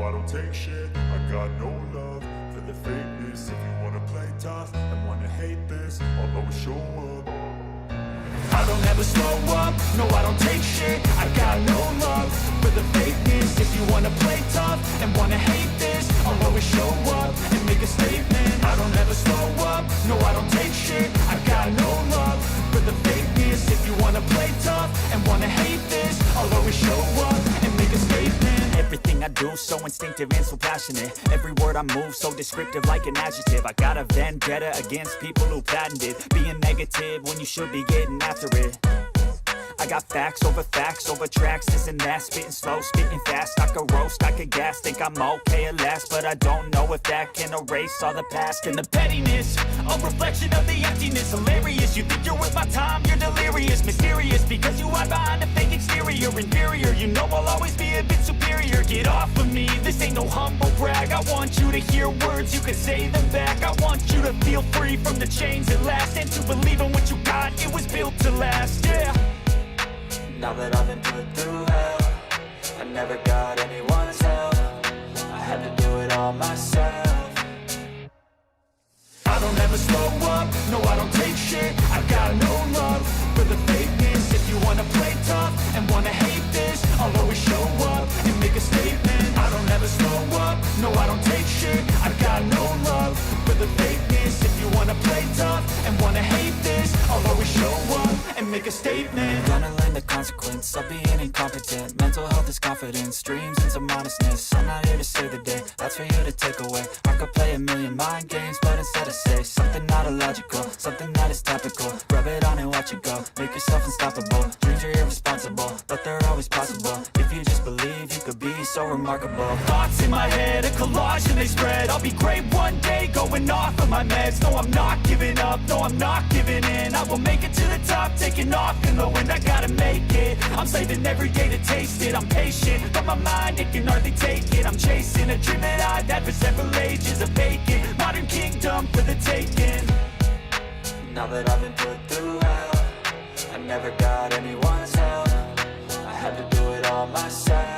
I don't take shit. I got no love for the fakeness. If you wanna play tough and wanna hate this, I'll always show up. I don't ever slow up, no I don't take shit. I got no love for the fakeness. If you wanna play tough and wanna hate this, I'll always show up and make a statement. I don't ever slow up, no I don't take shit. I got no love for the fakeness. If you wanna play tough and wanna hate this, I'll always show up and make a statement. Everything I do so instinctive and so passionate. Every word I move so descriptive like an adjective. I got a vendetta against people who patented being negative when you should be getting after it. I got facts over tracks, this and that. Spitting slow, spitting fast. I could roast, I could gas. Think I'm okay at last, but I don't know if that can erase all the past. And the pettiness, a reflection of the emptiness. Hilarious, you think you're worth my time, you're delirious. Mysterious, because you hide behind a fake exterior. Inferior, you know I'll always be a bit superior. Get off of me, this ain't no humble brag. I want you to hear words, you can say them back. I want you to feel free from the chains that last, and to believe in what you got, it was built to last, yeah. Now that I've been put through hell, I never got anyone's help. I had to do it all myself. I don't ever slow up, no I don't take shit. I got no love for the fakeness. If you wanna play tough and wanna hate this, I'll always show up and make a statement. I don't ever slow up, no I don't take shit. I got no love for the fakeness. If you wanna play tough and wanna hate this, I'll always show up and make a statement. Gonna learn the consequence of being incompetent. Mental health is confidence, dreams and some honestness. I'm not here to save the day, that's for you to take away. I could play a million mind games, but instead I say something not illogical, something that is topical. Rub it on and watch it go, make yourself unstoppable. Dreams are irresponsible, but they're always possible. If you just believe, you could be so remarkable. Thoughts in my head, a collage and they spread. I'll be great one day, going off of my meds. No, I'm not giving up, no, I'm not giving in. I will make it to the top, taking off in the wind. I gotta make it, I'm saving every day to taste it. I'm patient, but my mind, it can hardly take it. I'm chasing a dream that I've had for several ages. A vacant, modern kingdom for the taking. Now that I've been put through hell, I never got anyone's help. I had to do it all myself.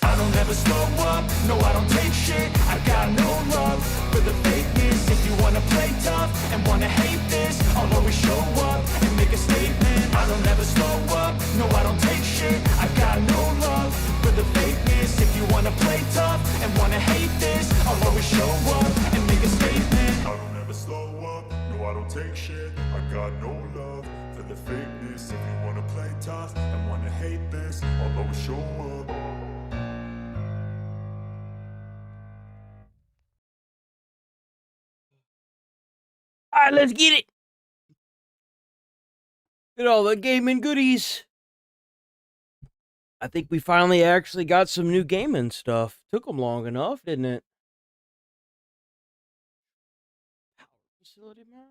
I don't ever slow up, no I don't take shit. I got no love for the fakeness. If you wanna play tough and wanna hate this, I'll always show up and make a statement. I don't ever slow up, no I don't take shit. I got no love for the fakeness. If you wanna play tough and wanna hate this, I'll always show up and make a statement. I don't ever slow up, no I don't take shit. I got no love for the fakeness. If you wanna play tough and wanna hate this, I'll always show up. All right, let's get it. Get all the gaming goodies. I think we finally actually got some new gaming stuff. Took them long enough, didn't it? Facility map?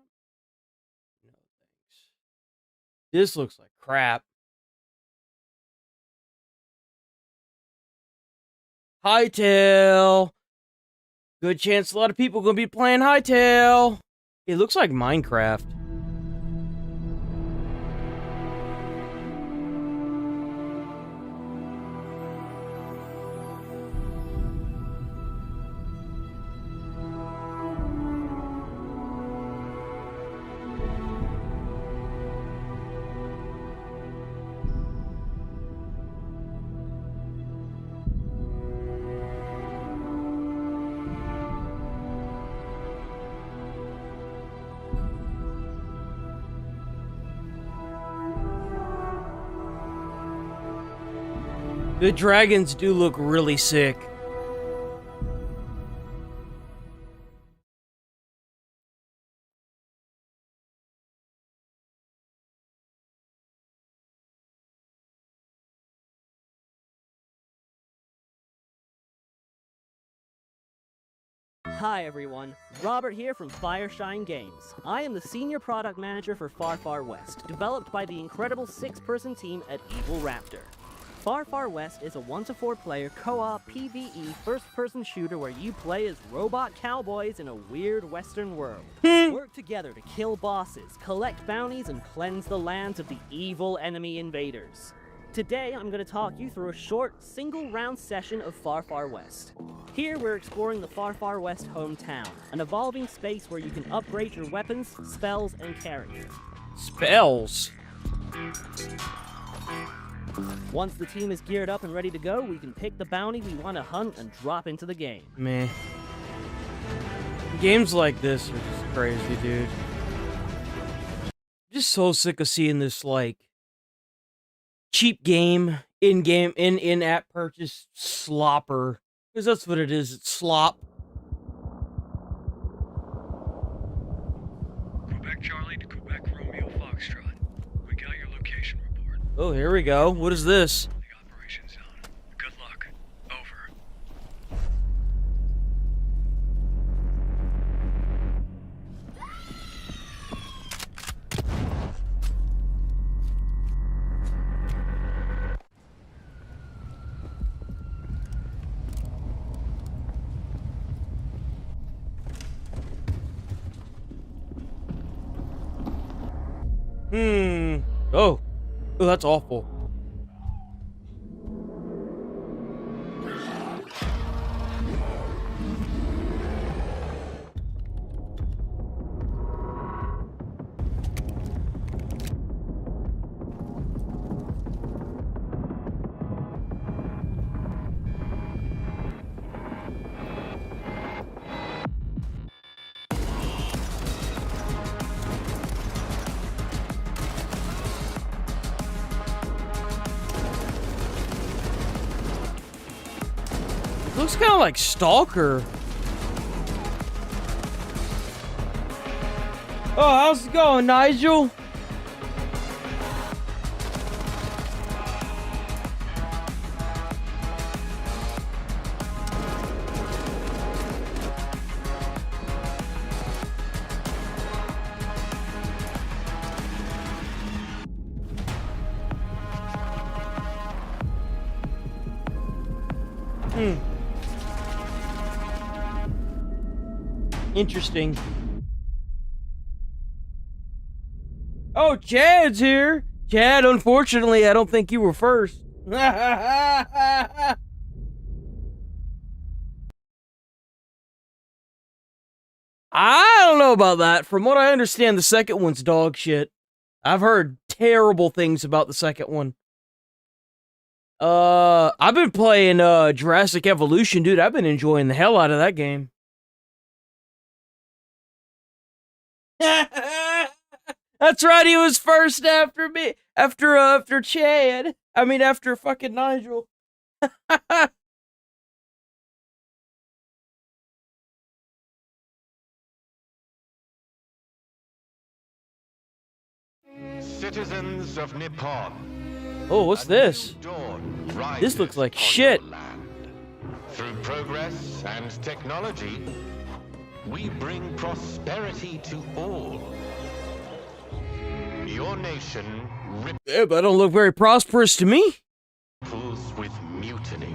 No thanks. This looks like crap. Hightail. Good chance a lot of people are going to be playing Hightail. It looks like Minecraft. The dragons do look really sick. Hi everyone, Robert here from Fireshine Games. I am the Senior Product Manager for Far Far West, developed by the incredible 6-person team at Evil Raptor. Far Far West is a 1-to-4 player co-op PvE first-person shooter where you play as robot cowboys in a weird western world. Work together to kill bosses, collect bounties, and cleanse the lands of the evil enemy invaders. Today, I'm going to talk you through a short, single-round session of Far Far West. Here, we're exploring the Far Far West hometown, an evolving space where you can upgrade your weapons, spells, and characters. Spells? Once the team is geared up and ready to go, we can pick the bounty we want to hunt and drop into the game. Meh. Games like this are just crazy, dude. Just so sick of seeing this, like, cheap game, in-app purchase slopper. Because that's what it is, it's slop. Quebec Charlie to Quebec Romeo Foxtrot. We got your location report. Oh, here we go. What is this? The operation zone. Good luck. Over. Oh. Oh, that's awful. Looks kind of like Stalker. Oh, how's it going, Nigel? Interesting. Oh, Chad's here. Chad, unfortunately, I don't think you were first. I don't know about that. From what I understand, the second one's dog shit. I've heard terrible things about the second one. I've been playing Jurassic Evolution, dude. I've been enjoying the hell out of that game. That's right, he was first after me. After Chad. I mean, after fucking Nigel. Citizens of Nippon. Oh, what's this? This looks like shit. Through progress and technology, we bring prosperity to all. Your nation Yeah, but I don't look very prosperous to me. ripples with mutiny.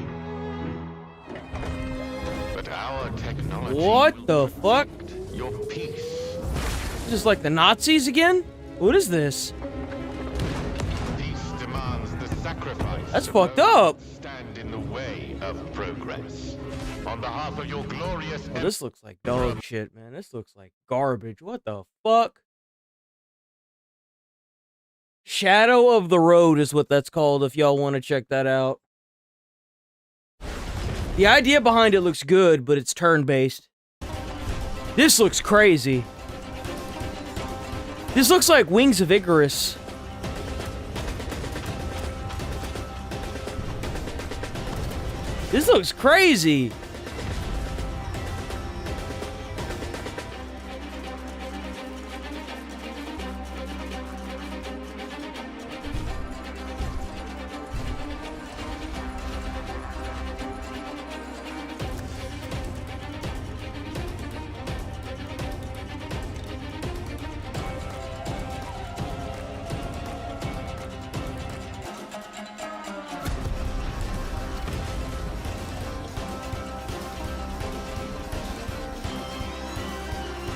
But our technology What will the fuck? protect your peace. Just like the Nazis again? What is this? Peace demands the sacrifice. That's of fucked those up. who stand in the way of progress. On behalf of your glorious Oh, this looks like dog shit, man. This looks like garbage. What the fuck? Shadow of the Road is what that's called, if y'all want to check that out. The idea behind it looks good, but it's turn-based. This looks crazy. This looks like Wings of Icarus. This looks crazy.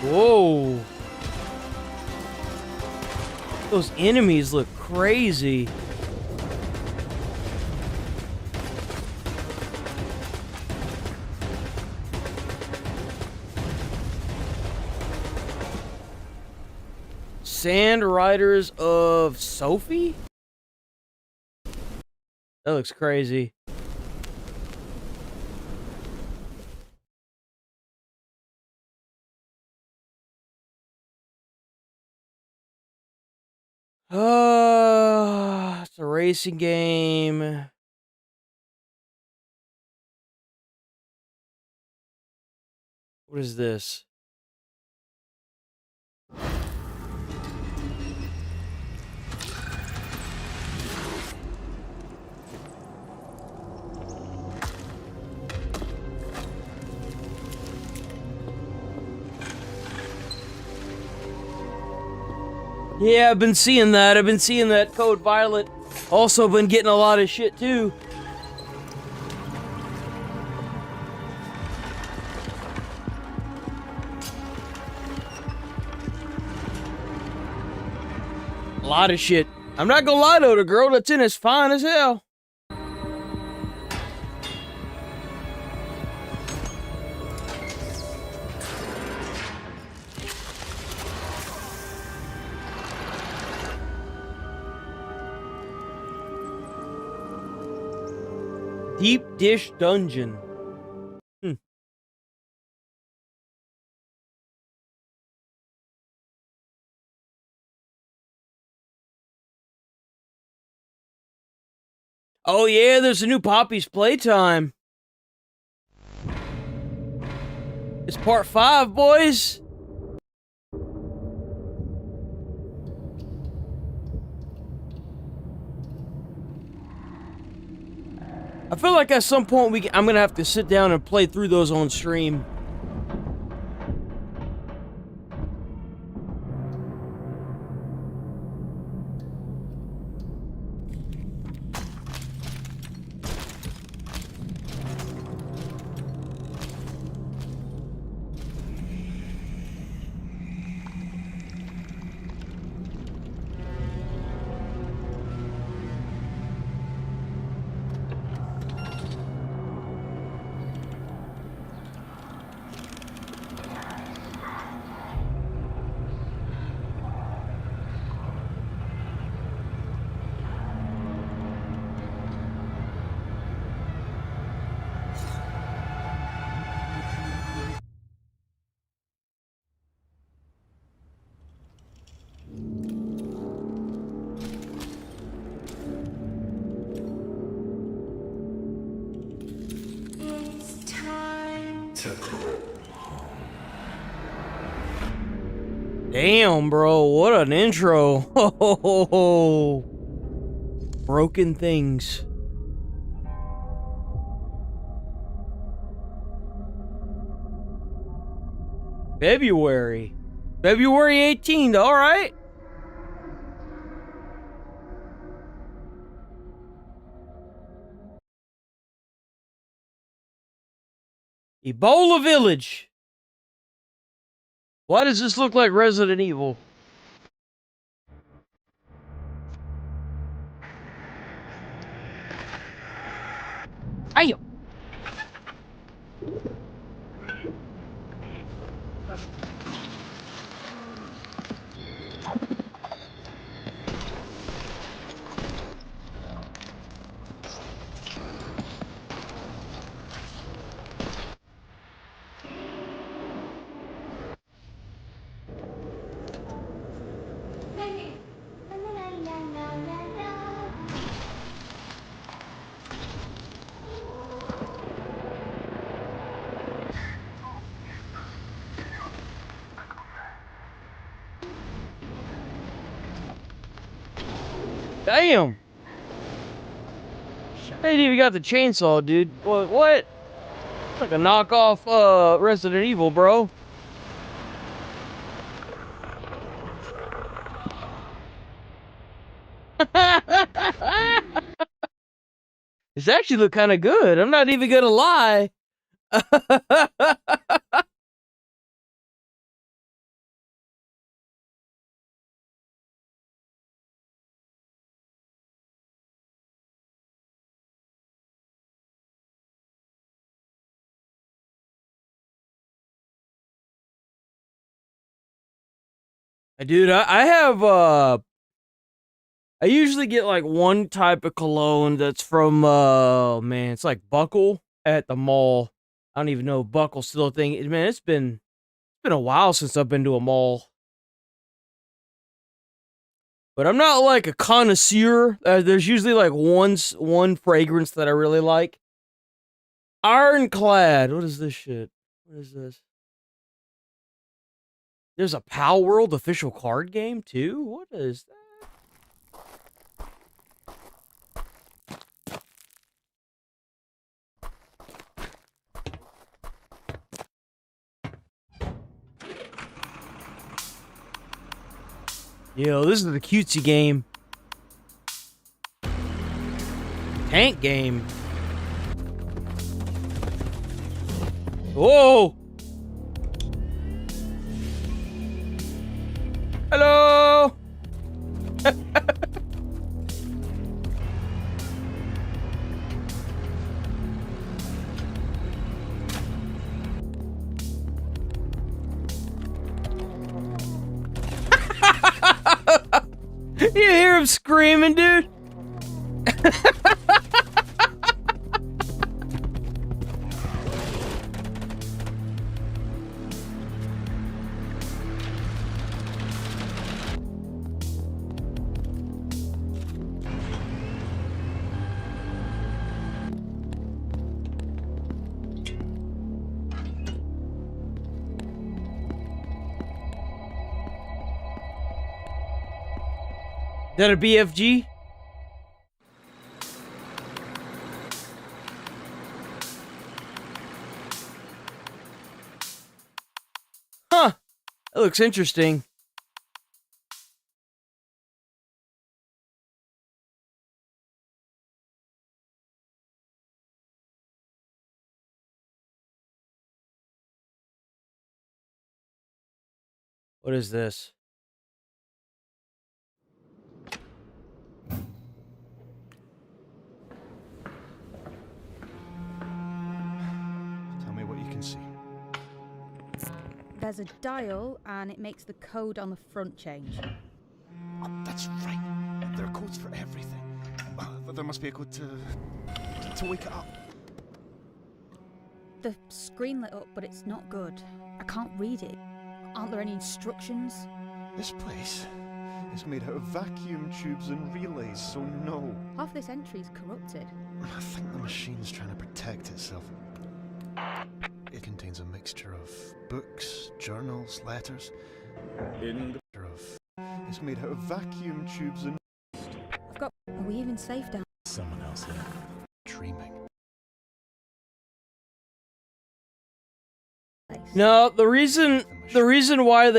Whoa. Those enemies look crazy. Sand Riders of Sophie? That looks crazy. It's a racing game. What is this? Yeah, I've been seeing that. I've been seeing that Code Violet. Also been getting a lot of shit too. A lot of shit. I'm not gonna lie though, the girl that's in is fine as hell. Deep Dish Dungeon. Oh yeah, there's a new Poppy's Playtime. It's part 5, boys. I feel like at some point I'm gonna have to sit down and play through those on stream. Damn, bro, what an intro. Broken things. February 18th, alright. Ebola Village. Why does this look like Resident Evil? Ayo. Damn. They ain't even got the chainsaw, dude. What? It's like a knockoff, Resident Evil, bro. This actually look kind of good. I'm not even gonna lie. Dude, I have I usually get like one type of cologne that's from man, it's like Buckle at the mall. I don't even know if Buckle's still a thing. Man, it's been a while since I've been to a mall. But I'm not like a connoisseur. There's usually like one fragrance that I really like. Ironclad. What is this shit? What is this? There's a Pal World official card game too? What is that? Yo, this is the cutesy game. Tank game. Whoa! Hello! You hear him screaming, dude? Is that a BFG? Huh. That looks interesting. What is this? Tell me what you can see. There's a dial, and it makes the code on the front change. Oh, that's right. There are codes for everything. But there must be a code to wake it up. The screen lit up, but it's not good. I can't read it. Aren't there any instructions? This place is made out of vacuum tubes and relays, so no. Half this entry is corrupted. I think the machine's trying to protect itself. It contains a mixture of books, journals, letters. It's made out of vacuum tubes and... Are we even safe down? Someone else here. Dreaming. No, the reason why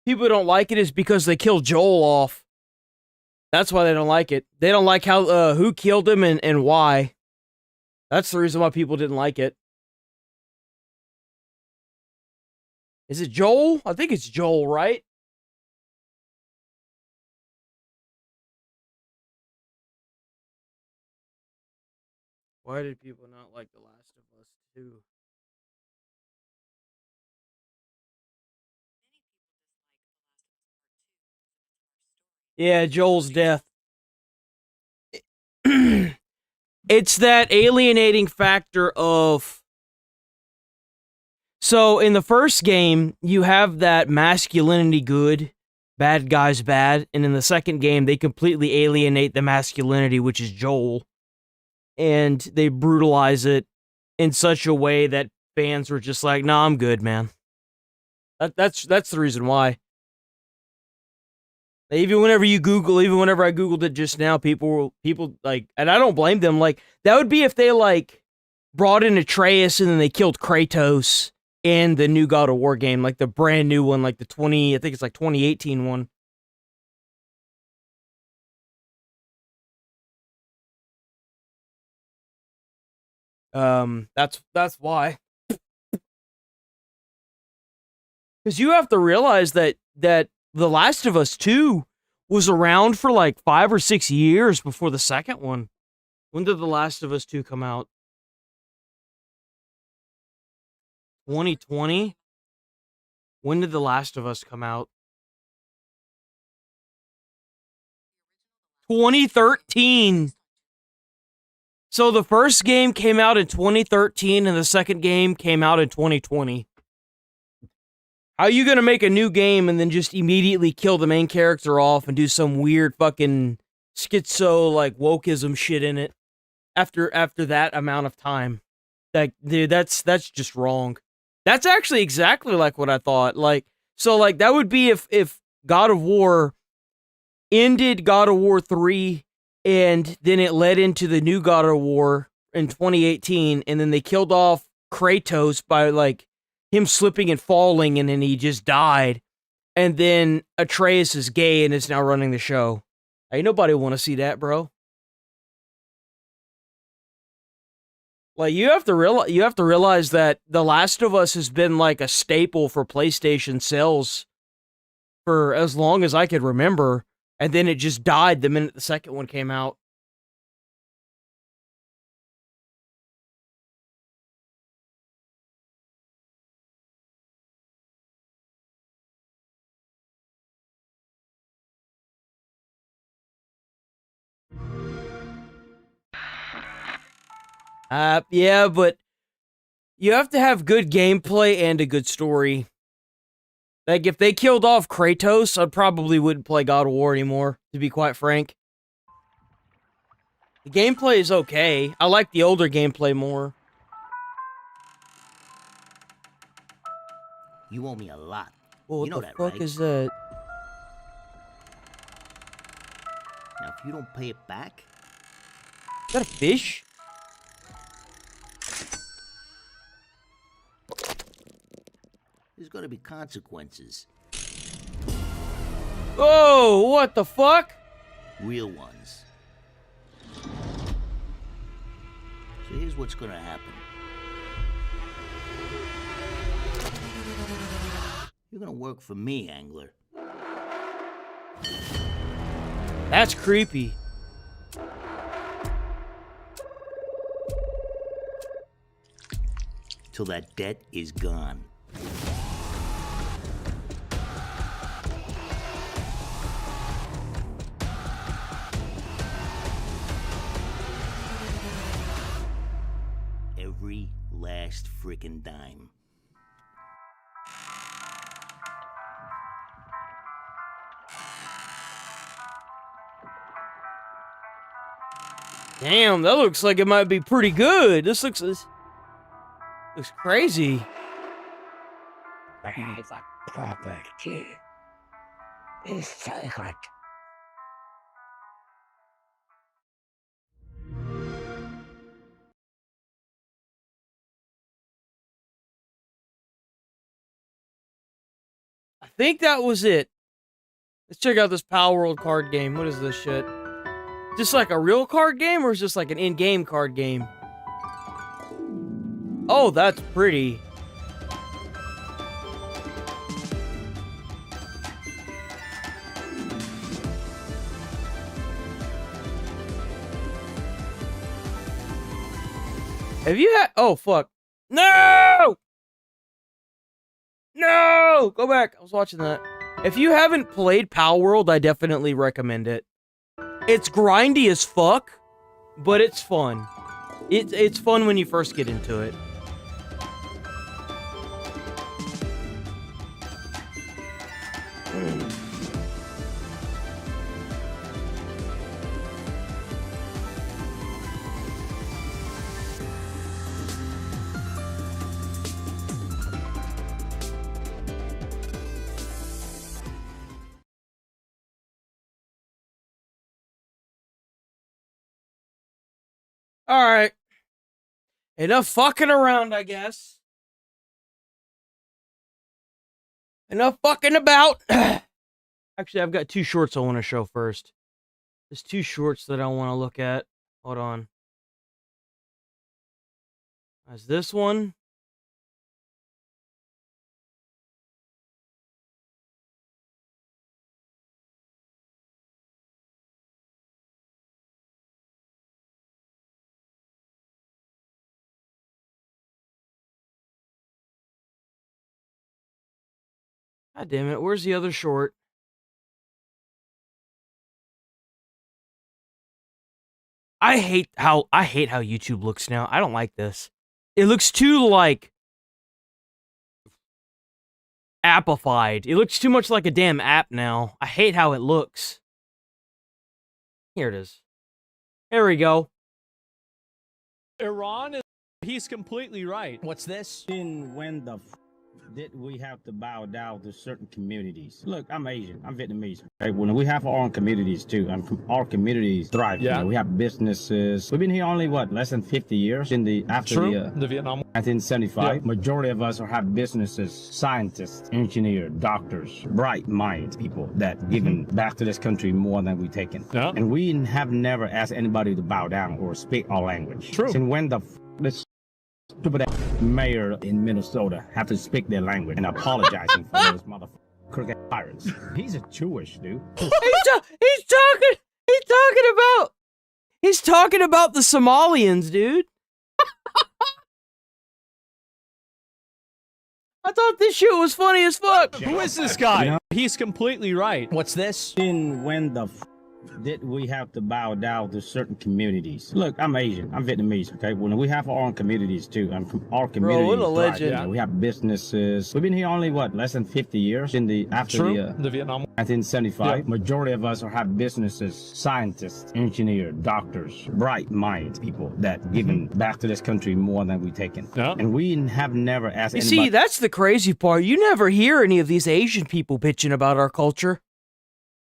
people don't like it is because they killed Joel off. That's why they don't like it. They don't like how who killed him and why. That's the reason why people didn't like it. Is it Joel? I think it's Joel, right? Why did people not like The Last of Us 2? Yeah, Joel's death. It's that alienating factor of... So, in the first game, you have that masculinity good, bad guys bad, and in the second game, they completely alienate the masculinity, which is Joel, and they brutalize it in such a way that fans were just like, "Nah, I'm good, man." That's the reason why. Even whenever I Googled it just now, people like, and I don't blame them. Like, that would be if they like brought in Atreus and then they killed Kratos in the new God of War game, like the brand new one, like the 2018 one. That's why. Because you have to realize that The Last of Us 2 was around for like 5 or 6 years before the second one. When did The Last of Us 2 come out? 2020? When did The Last of Us come out? 2013. So the first game came out in 2013 and the second game came out in 2020. How are you gonna make a new game and then just immediately kill the main character off and do some weird fucking schizo like wokeism shit in it after that amount of time? Like, dude, that's just wrong. That's actually exactly like what I thought. Like, so like that would be if God of War ended God of War 3 and then it led into the new God of War in 2018 and then they killed off Kratos by like him slipping and falling and then he just died. And then Atreus is gay and is now running the show. Ain't nobody want to see that, bro. Like you have to realize that The Last of Us has been like a staple for PlayStation sales for as long as I could remember, and then it just died the minute the second one came out. Yeah, but you have to have good gameplay and a good story. Like, if they killed off Kratos, I probably wouldn't play God of War anymore, to be quite frank. The gameplay is okay. I like the older gameplay more. You owe me a lot. Well, what You know the that, fuck right? is that? Now, if you don't pay it back, Is that a fish? there's gonna be consequences. Oh, what the fuck? Real ones. So here's what's gonna happen. You're gonna work for me, Angler. That's creepy. Till that debt is gone. Every last frickin' dime. Damn, that looks like it might be pretty good. This looks crazy. Private property is sacred. I think that was it. Let's check out this Power World card game. What is this shit? Just like a real card game, or is this like an in-game card game? Oh, that's pretty. Have you had... Oh, fuck. No! No! Go back. I was watching that. If you haven't played Power World, I definitely recommend it. It's grindy as fuck, but it's fun. It's fun when you first get into it. Alright. Enough fucking around, I guess. Enough fucking about. Actually, I've got two shorts I want to show first. There's two shorts that I want to look at. Hold on. There's this one. God damn it, where's the other short? I hate how YouTube looks now. I don't like this. It looks too like appified. It looks too much like a damn app now. I hate how it looks. Here it is. There we go. Iran is. He's completely right. What's this? When the did we have to bow down to certain communities? Look, I'm Asian. I'm Vietnamese. Okay? When we have our own communities too, and our communities thrive. Yeah. You know, we have businesses. We've been here only less than 50 years. After the Vietnam 1975. Yeah. Majority of us have businesses, scientists, engineers, doctors, bright minds, people that given back to this country more than we taken. Yeah. And we have never asked anybody to bow down or speak our language. True. And when the this stupid mayor in Minnesota have to speak their language and apologizing for those motherfucking pirates. He's a Jewish dude. He's talking about the Somalians, dude. I thought this shit was funny as fuck. Who is this guy? You know? He's completely right. What's this? When the did we have to bow down to certain communities? Look, I'm Asian. I'm Vietnamese. Okay, when we have our own communities too, and our communities. what a thrive. legend. Yeah, we have businesses. We've been here only less than 50 years. After the Vietnam 1975. Yeah. Majority of us have businesses, scientists, engineers, doctors, bright minds, people that given back to this country more than we taken. Yeah. And we have never asked You anybody. see, that's the crazy part. You never hear any of these Asian people bitching about our culture.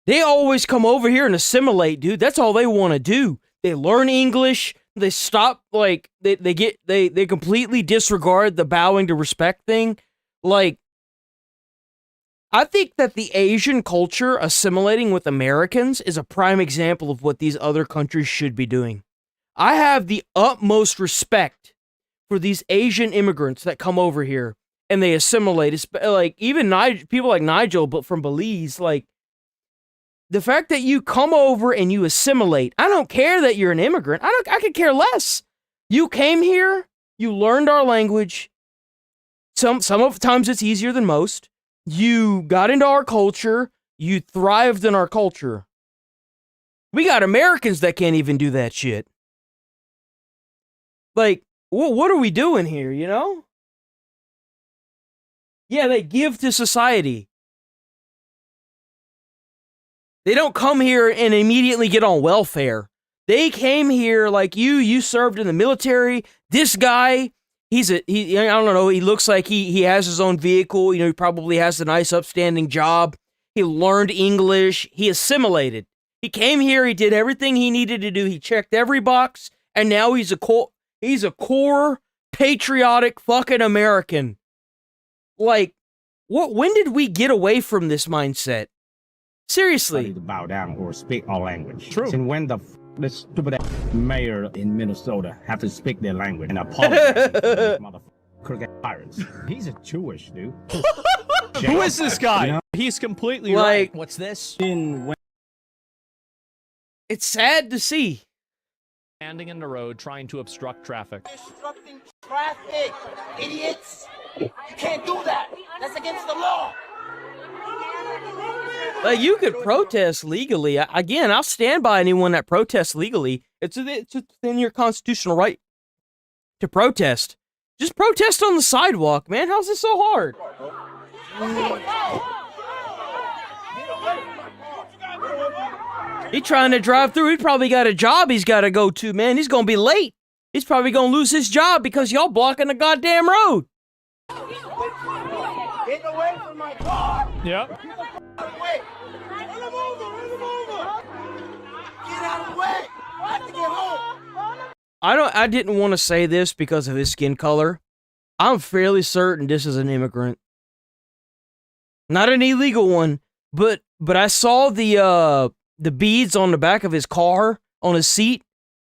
They always come over here and assimilate, dude. That's all they want to do. They learn English. They stop, like, they completely disregard the bowing to respect thing. Like, I think that the Asian culture assimilating with Americans is a prime example of what these other countries should be doing. I have the utmost respect for these Asian immigrants that come over here and they assimilate. It's like, even people like Nigel, but from Belize, like, the fact that you come over and you assimilate, I don't care that you're an immigrant. I could care less. You came here, you learned our language. Some of the times it's easier than most. You got into our culture, you thrived in our culture. We got Americans that can't even do that shit. Like, what are we doing here, you know? Yeah, they give to society. They don't come here and immediately get on welfare. They came here like you served in the military. This guy, I don't know, he looks like he has his own vehicle. You know, he probably has a nice upstanding job. He learned English. He assimilated. He came here, he did everything he needed to do. He checked every box, and now he's a core patriotic fucking American. Like, when did we get away from this mindset? Seriously. To bow down or speak our language. True. And when the stupid mayor in Minnesota have to speak their language and apologize for those motherfucking pirates. He's a Jewish dude. Who is this guy? You know? He's completely Like, right. What's this? It's sad to see. Standing in the road trying to obstruct traffic. Obstructing traffic, idiots! You can't do that. That's against the law. Like, you could protest legally. Again, I'll stand by anyone that protests legally. It's within your constitutional right to protest. Just protest on the sidewalk, man. How's this so hard? He trying to drive through. He probably got a job he's got to go to, man. He's going to be late. He's probably going to lose his job because y'all blocking the goddamn road. Get away from my car! Yep. Get out of the way! Run him over! Get out of the way! I have to get home! I didn't want to say this because of his skin color. I'm fairly certain this is an immigrant. Not an illegal one, but I saw the beads on the back of his car on his seat,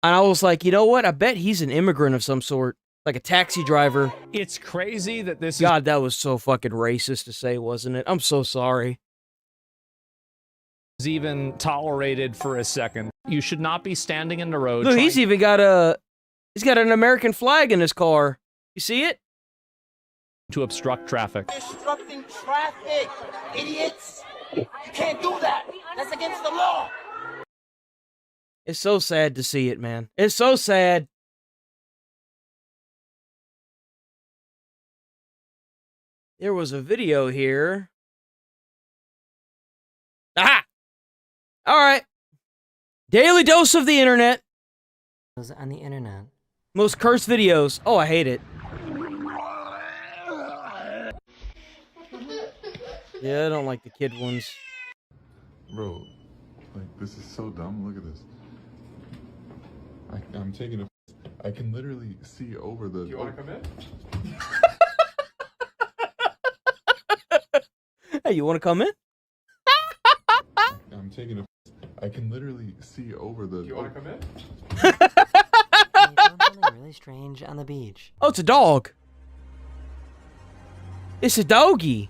and I was like, you know what? I bet he's an immigrant of some sort. Like a taxi driver. It's crazy that this God, that was so fucking racist to say, wasn't it? I'm so sorry. is even tolerated for a second. You should not be standing in the road. Look, he's even got an American flag in his car. You see it? To obstruct traffic. Obstructing traffic, idiots! You can't do that. That's against the law. It's so sad to see it, man. It's so sad. There was a video here. Aha! Alright. Daily dose of the internet. On the internet. Most cursed videos. Oh, I hate it. Yeah, I don't like the kid ones. Bro, like, this is so dumb. Look at this. I'm taking a... I can literally see over the... You want to come in? Hey, you want to come in? I'm taking a... I can literally see over the... You want to come in? I found something really strange on the beach. Oh, it's a dog. It's a doggy.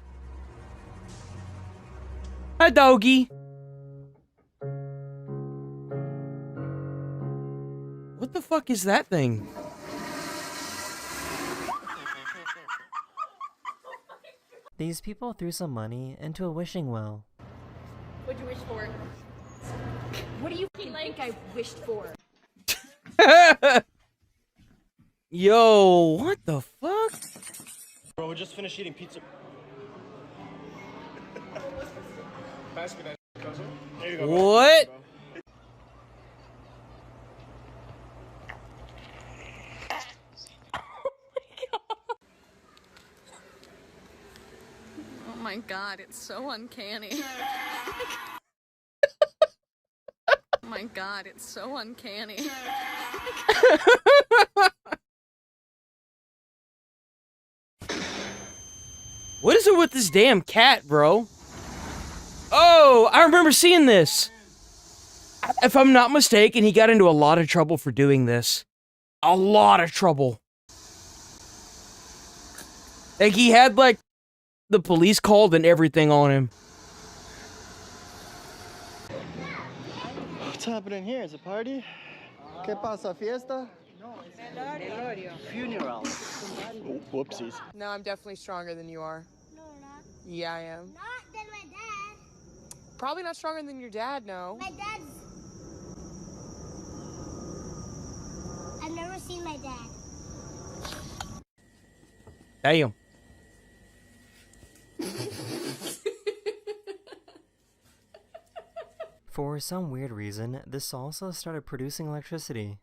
Hi, doggy. What the fuck is that thing? These people threw some money into a wishing well. What'd you wish for? What do you think I wished for? Yo, what the fuck? Bro, we just finished eating pizza. There you go, bro. What? Oh my god, it's so uncanny. Oh my god, it's so uncanny. What is it with this damn cat, bro? Oh, I remember seeing this. If I'm not mistaken, he got into a lot of trouble for doing this. A lot of trouble. Like, he had, like, the police called and everything on him. What's happening here? Is it a party? ¿Qué pasa, fiesta? Funeral. Oh, whoopsies. No, I'm definitely stronger than you are. No, not. Yeah, I am. Not than my dad. Probably not stronger than your dad, no. My dad's... I've never seen my dad. Damn. For some weird reason, this salsa started producing electricity.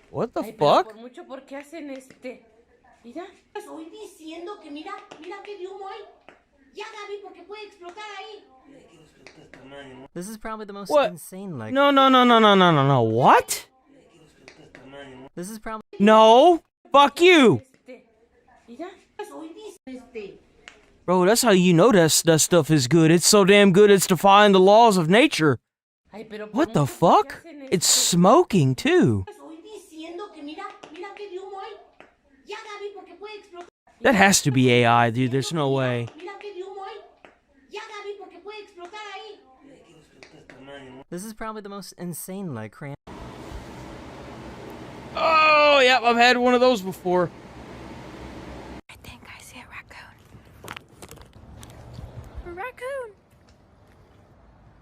What the fuck? This is probably the most What? insane like. No. What? This is probably No. Fuck you. Bro, that's how you know that stuff is good. It's so damn good it's defying the laws of nature. What the fuck? It's smoking, too. That has to be AI, dude. There's no way. This is probably the most insane like cram. Oh, yep, I've had one of those before. I think I see a raccoon. A raccoon!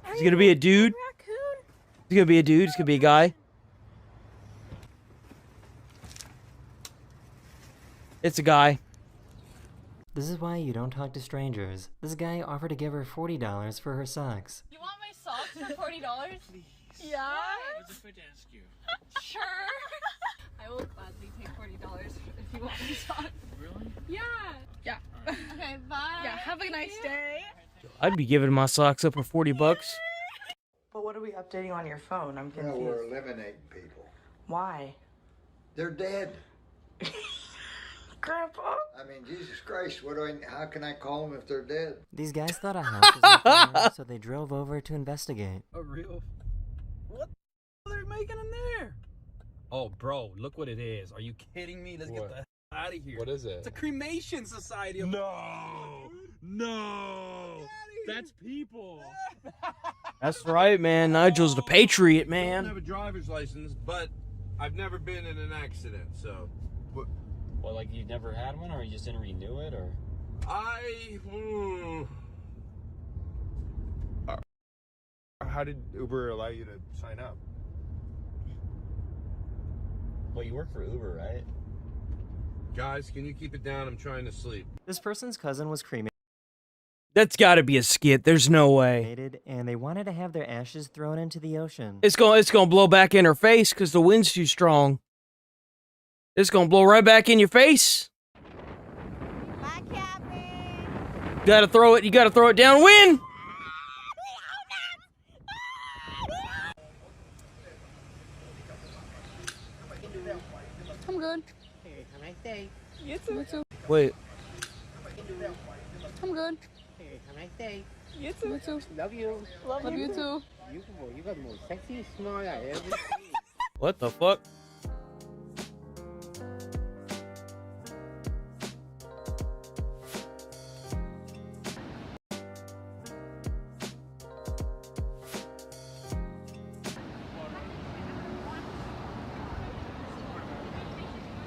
It's gonna be a dude. It's gonna be a dude. It's gonna be a guy. It's a guy. This is why you don't talk to strangers. This guy offered to give her $40 for her socks. You want my socks for $40? Yeah? I was afraid to ask you. Sure. I will gladly take $40 if you want my socks. Really? Yeah. Yeah. Okay, bye. Yeah, have a nice day. I'd be giving my socks up for 40 bucks. But what are we updating on your phone? I'm confused. Well, we're eliminating people. Why? They're dead. Grandpa? I mean, Jesus Christ, how can I call them if they're dead? These guys thought a house was on fire, so they drove over to investigate. A real... What the are they making in there? Oh, bro, look what it is. Are you kidding me? Let's get the hell out of here. What is it? It's a cremation society. No! That's people. That's right, man. Nigel's the patriot, I man. don't have a driver's license, but I've never been in an accident, so... Well, like you've never had one, or you just didn't renew it, or? how did Uber allow you to sign up? Well, you work for Uber, right? Guys, can you keep it down? I'm trying to sleep. This person's cousin was cremated. That's gotta be a skit. There's no way. And they wanted to have their ashes thrown into the ocean. It's gonna blow back in her face because the wind's too strong. It's gonna blow right back in your face. You gotta throw it downwind. I'm good. Hey, have a nice day. You too. You too. Wait. I'm good. Hey, have a nice day. You too. You too. Love you. Love you too. You got the most sexy smile I ever seen. What the fuck?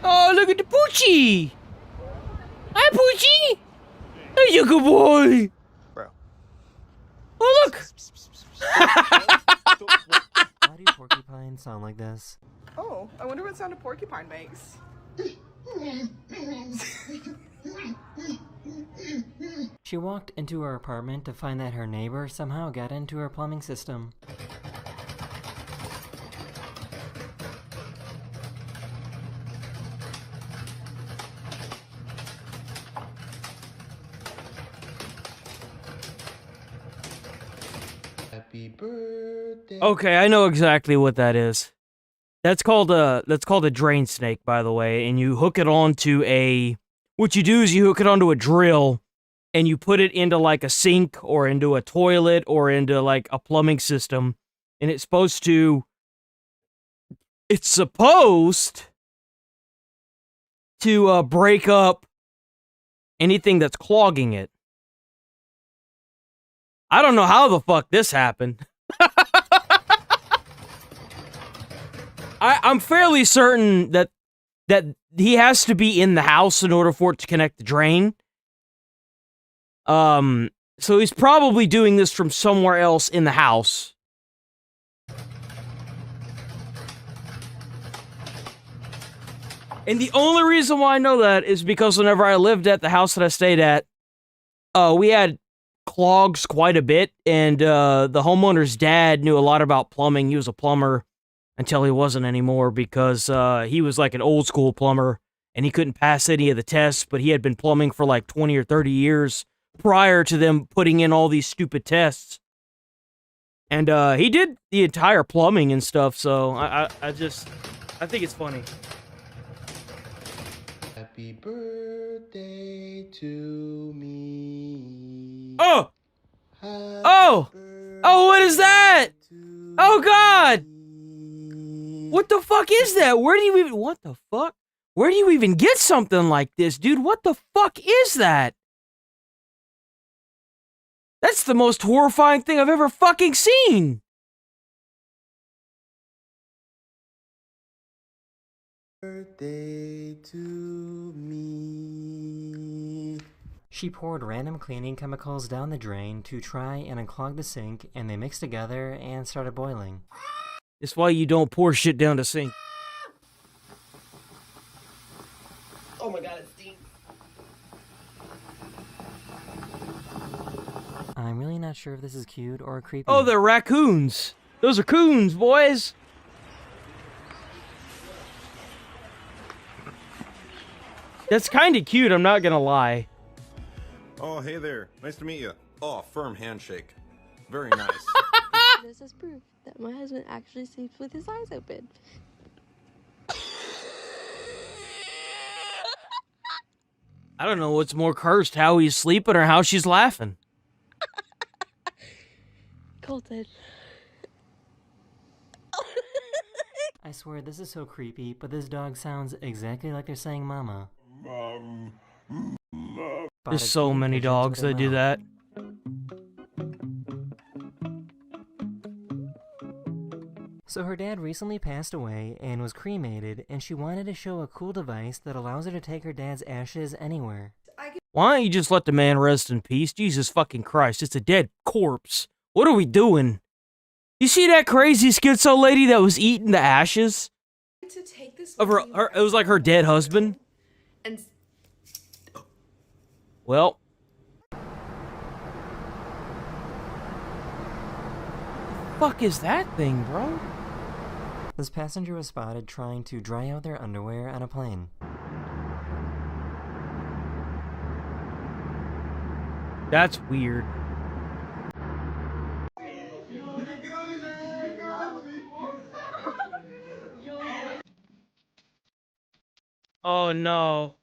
Oh, look at the Poochie! Hi, Poochie! Hey, you good boy! Bro. Oh, look! Why do porcupines sound like this? Oh, I wonder what sound a porcupine makes. She walked into her apartment to find that her neighbor somehow got into her plumbing system. Happy birthday. Okay, I know exactly what that is. That's called a drain snake, by the way, and you hook it onto what you do is you hook it onto a drill and you put it into like a sink or into a toilet or into like a plumbing system, and it's supposed to break up anything that's clogging it. I don't know how the fuck this happened. I'm fairly certain that he has to be in the house in order for it to connect the drain. So he's probably doing this from somewhere else in the house. And the only reason why I know that is because whenever I lived at the house that I stayed at, we had clogs quite a bit, and the homeowner's dad knew a lot about plumbing. He was a plumber until he wasn't anymore because he was like an old school plumber and he couldn't pass any of the tests, but he had been plumbing for like 20 or 30 years prior to them putting in all these stupid tests. And he did the entire plumbing and stuff, so I think it's funny. Happy birthday to me. Oh! Oh! Oh, what is that? Oh, God! What the fuck is that? What the fuck? Where do you even get something like this, dude? What the fuck is that? That's the most horrifying thing I've ever fucking seen. Birthday to me. She poured random cleaning chemicals down the drain to try and unclog the sink, and they mixed together and started boiling. It's why you don't pour shit down the sink. Oh my god, it stinks. I'm really not sure if this is cute or creepy. Oh, they're raccoons. Those are coons, boys. That's kind of cute, I'm not gonna lie. Oh, hey there. Nice to meet you. Oh, firm handshake. Very nice. This is proof that my husband actually sleeps with his eyes open. I don't know what's more cursed, how he's sleeping or how she's laughing. Colton. I swear this is so creepy, but this dog sounds exactly like they're saying mama. There's so many dogs that do that. So her dad recently passed away and was cremated, and she wanted to show a cool device that allows her to take her dad's ashes anywhere. Why don't you just let the man rest in peace? Jesus fucking Christ, it's a dead corpse. What are we doing? You see that crazy schizo lady that was eating the ashes To take this of her it was like her dead husband. and Well, fuck is that thing, bro? This passenger was spotted trying to dry out their underwear on a plane. That's weird. Oh no.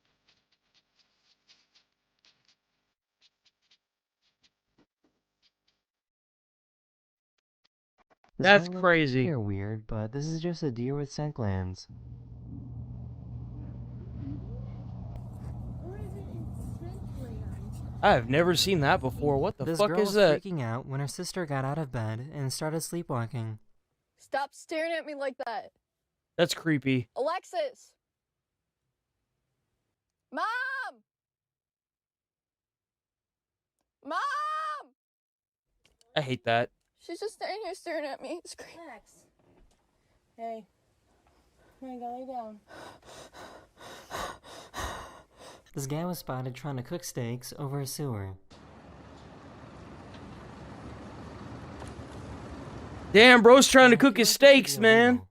That's crazy. You're weird, but this is just a deer with scent glands. I've never seen that before. What the This fuck girl is was that? freaking out when her sister got out of bed and started sleepwalking. stop staring at me like that. That's creepy. Alexis! Mom! Mom! I hate that. She's just standing here staring at me. Relax. Hey. I gotta lay down. This guy was spotted trying to cook steaks over a sewer. Damn, bro's trying to cook his steaks, man.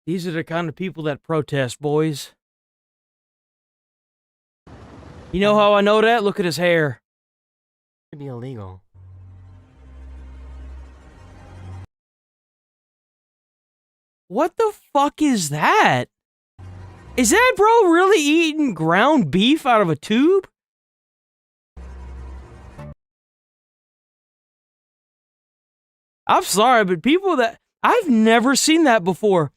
These are the kind of people that protest, boys. You know how I know that? Look at his hair. It'd be illegal. What the fuck is that? Is that bro really eating ground beef out of a tube? I'm sorry, but people that... I've never seen that before.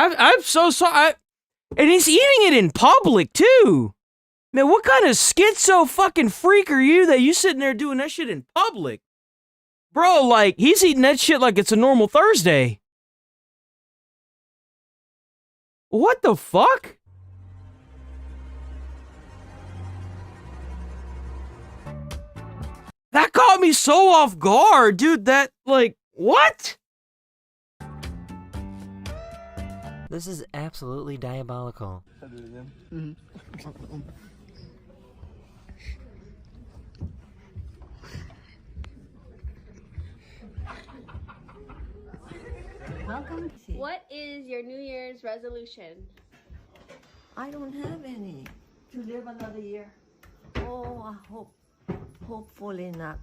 I'm so sorry. And he's eating it in public, too. Man, what kind of schizo fucking freak are you that you sitting there doing that shit in public? Bro, like, he's eating that shit like it's a normal Thursday. What the fuck? That caught me so off guard, dude. That, like, what? This is absolutely diabolical. Welcome. What is your New Year's resolution? I don't have any. To live another year. Oh, hopefully not.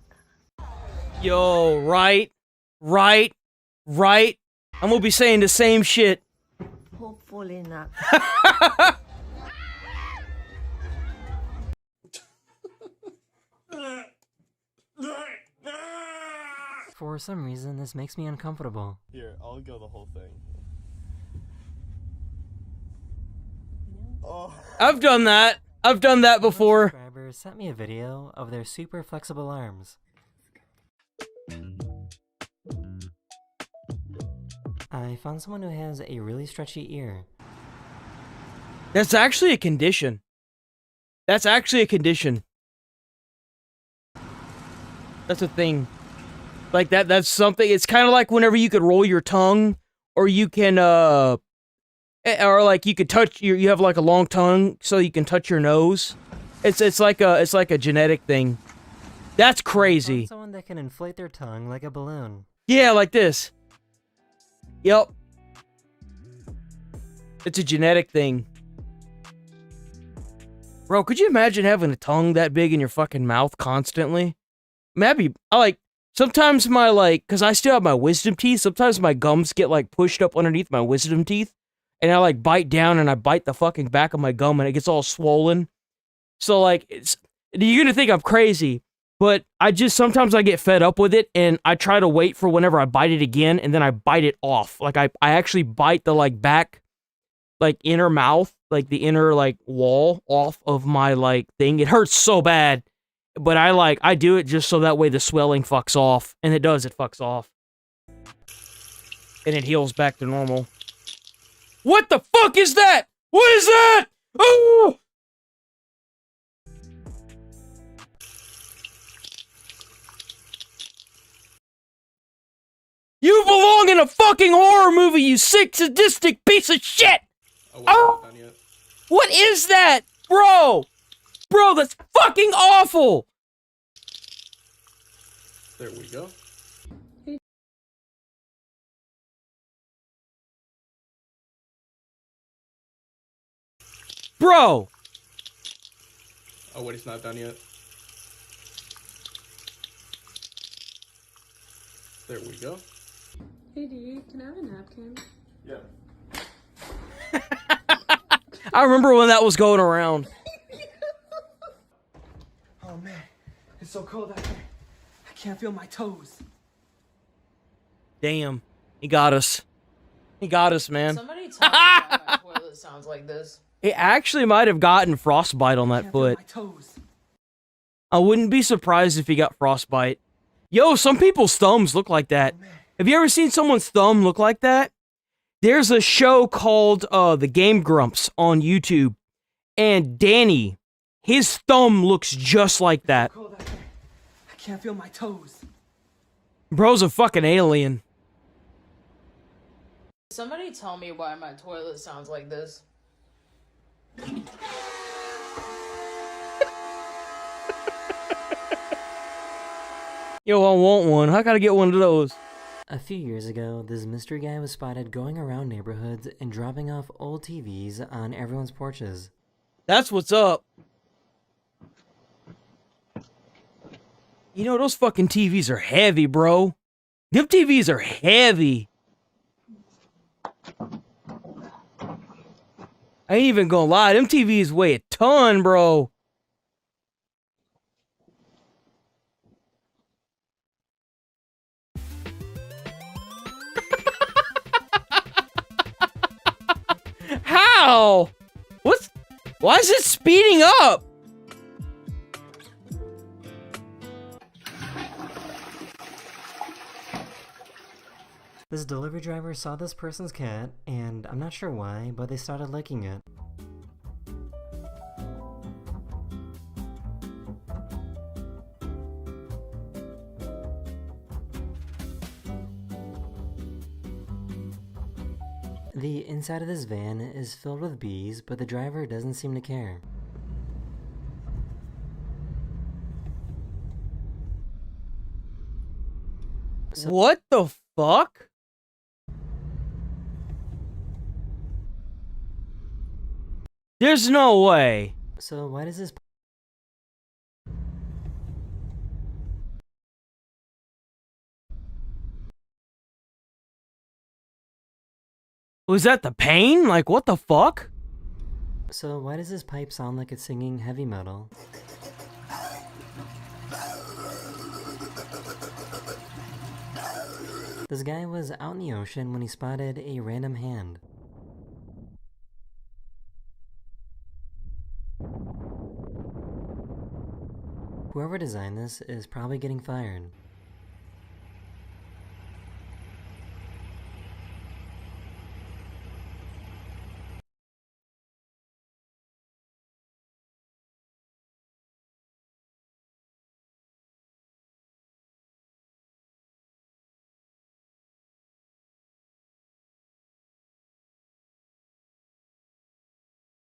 Yo, right. I'm gonna be saying the same shit. Hopefully not. For some reason, this makes me uncomfortable. Here, I'll go the whole thing. Oh. I've done that. I've done that before. Subscribers sent me a video of their super flexible arms. I found someone who has a really stretchy ear. That's actually a condition. That's actually a condition. That's a thing. Like that's something. It's kind of like whenever you could roll your tongue, or you can, or like you could touch you have like a long tongue, so you can touch your nose. It's like a genetic thing. That's crazy. I found someone that can inflate their tongue like a balloon. Yeah, like this. Yep. It's a genetic thing. Bro, could you imagine having a tongue that big in your fucking mouth constantly? Sometimes my, because I still have my wisdom teeth, sometimes my gums get, pushed up underneath my wisdom teeth, and I, bite down and I bite the fucking back of my gum and it gets all swollen. So, you're gonna think I'm crazy, But sometimes I get fed up with it, and I try to wait for whenever I bite it again, and then I bite it off. Like, I actually bite the, like, back, like, inner mouth, like, the inner, like, wall off of my, like, thing. It hurts so bad, but I do it just so that way the swelling fucks off, and it does, it fucks off. And it heals back to normal. What the fuck is that? What is that? Oh! You belong in a fucking horror movie, you sick, sadistic piece of shit! Oh! What is that? Bro! Bro, that's fucking awful! There we go. Bro! Oh, wait, it's not done yet. There we go. Hey, D, can I have a napkin? Yeah. I remember when that was going around. Oh man, it's so cold out here. I can't feel my toes. Damn. He got us. He got us, man. Somebody tell me why my toilet sounds like this. It actually might have gotten frostbite on that foot. I wouldn't be surprised if he got frostbite. Yo, some people's thumbs look like that. Have you ever seen someone's thumb look like that? There's a show called The Game Grumps on YouTube. And Danny, his thumb looks just like that. I can't feel my toes. Bro's a fucking alien. Somebody tell me why my toilet sounds like this. Yo, I want one. How can I get one of those? A few years ago, this mystery guy was spotted going around neighborhoods and dropping off old TVs on everyone's porches. That's what's up. You know, those fucking TVs are heavy, bro. Them TVs are heavy. I ain't even gonna lie, them TVs weigh a ton, bro. How? Why is it speeding up? This delivery driver saw this person's cat, and I'm not sure why, but they started licking it. The inside of this van is filled with bees, but the driver doesn't seem to care. What the fuck? There's no way. So why does this... Was that the pain? Like, what the fuck? So why does this pipe sound like it's singing heavy metal? This guy was out in the ocean when he spotted a random hand. Whoever designed this is probably getting fired.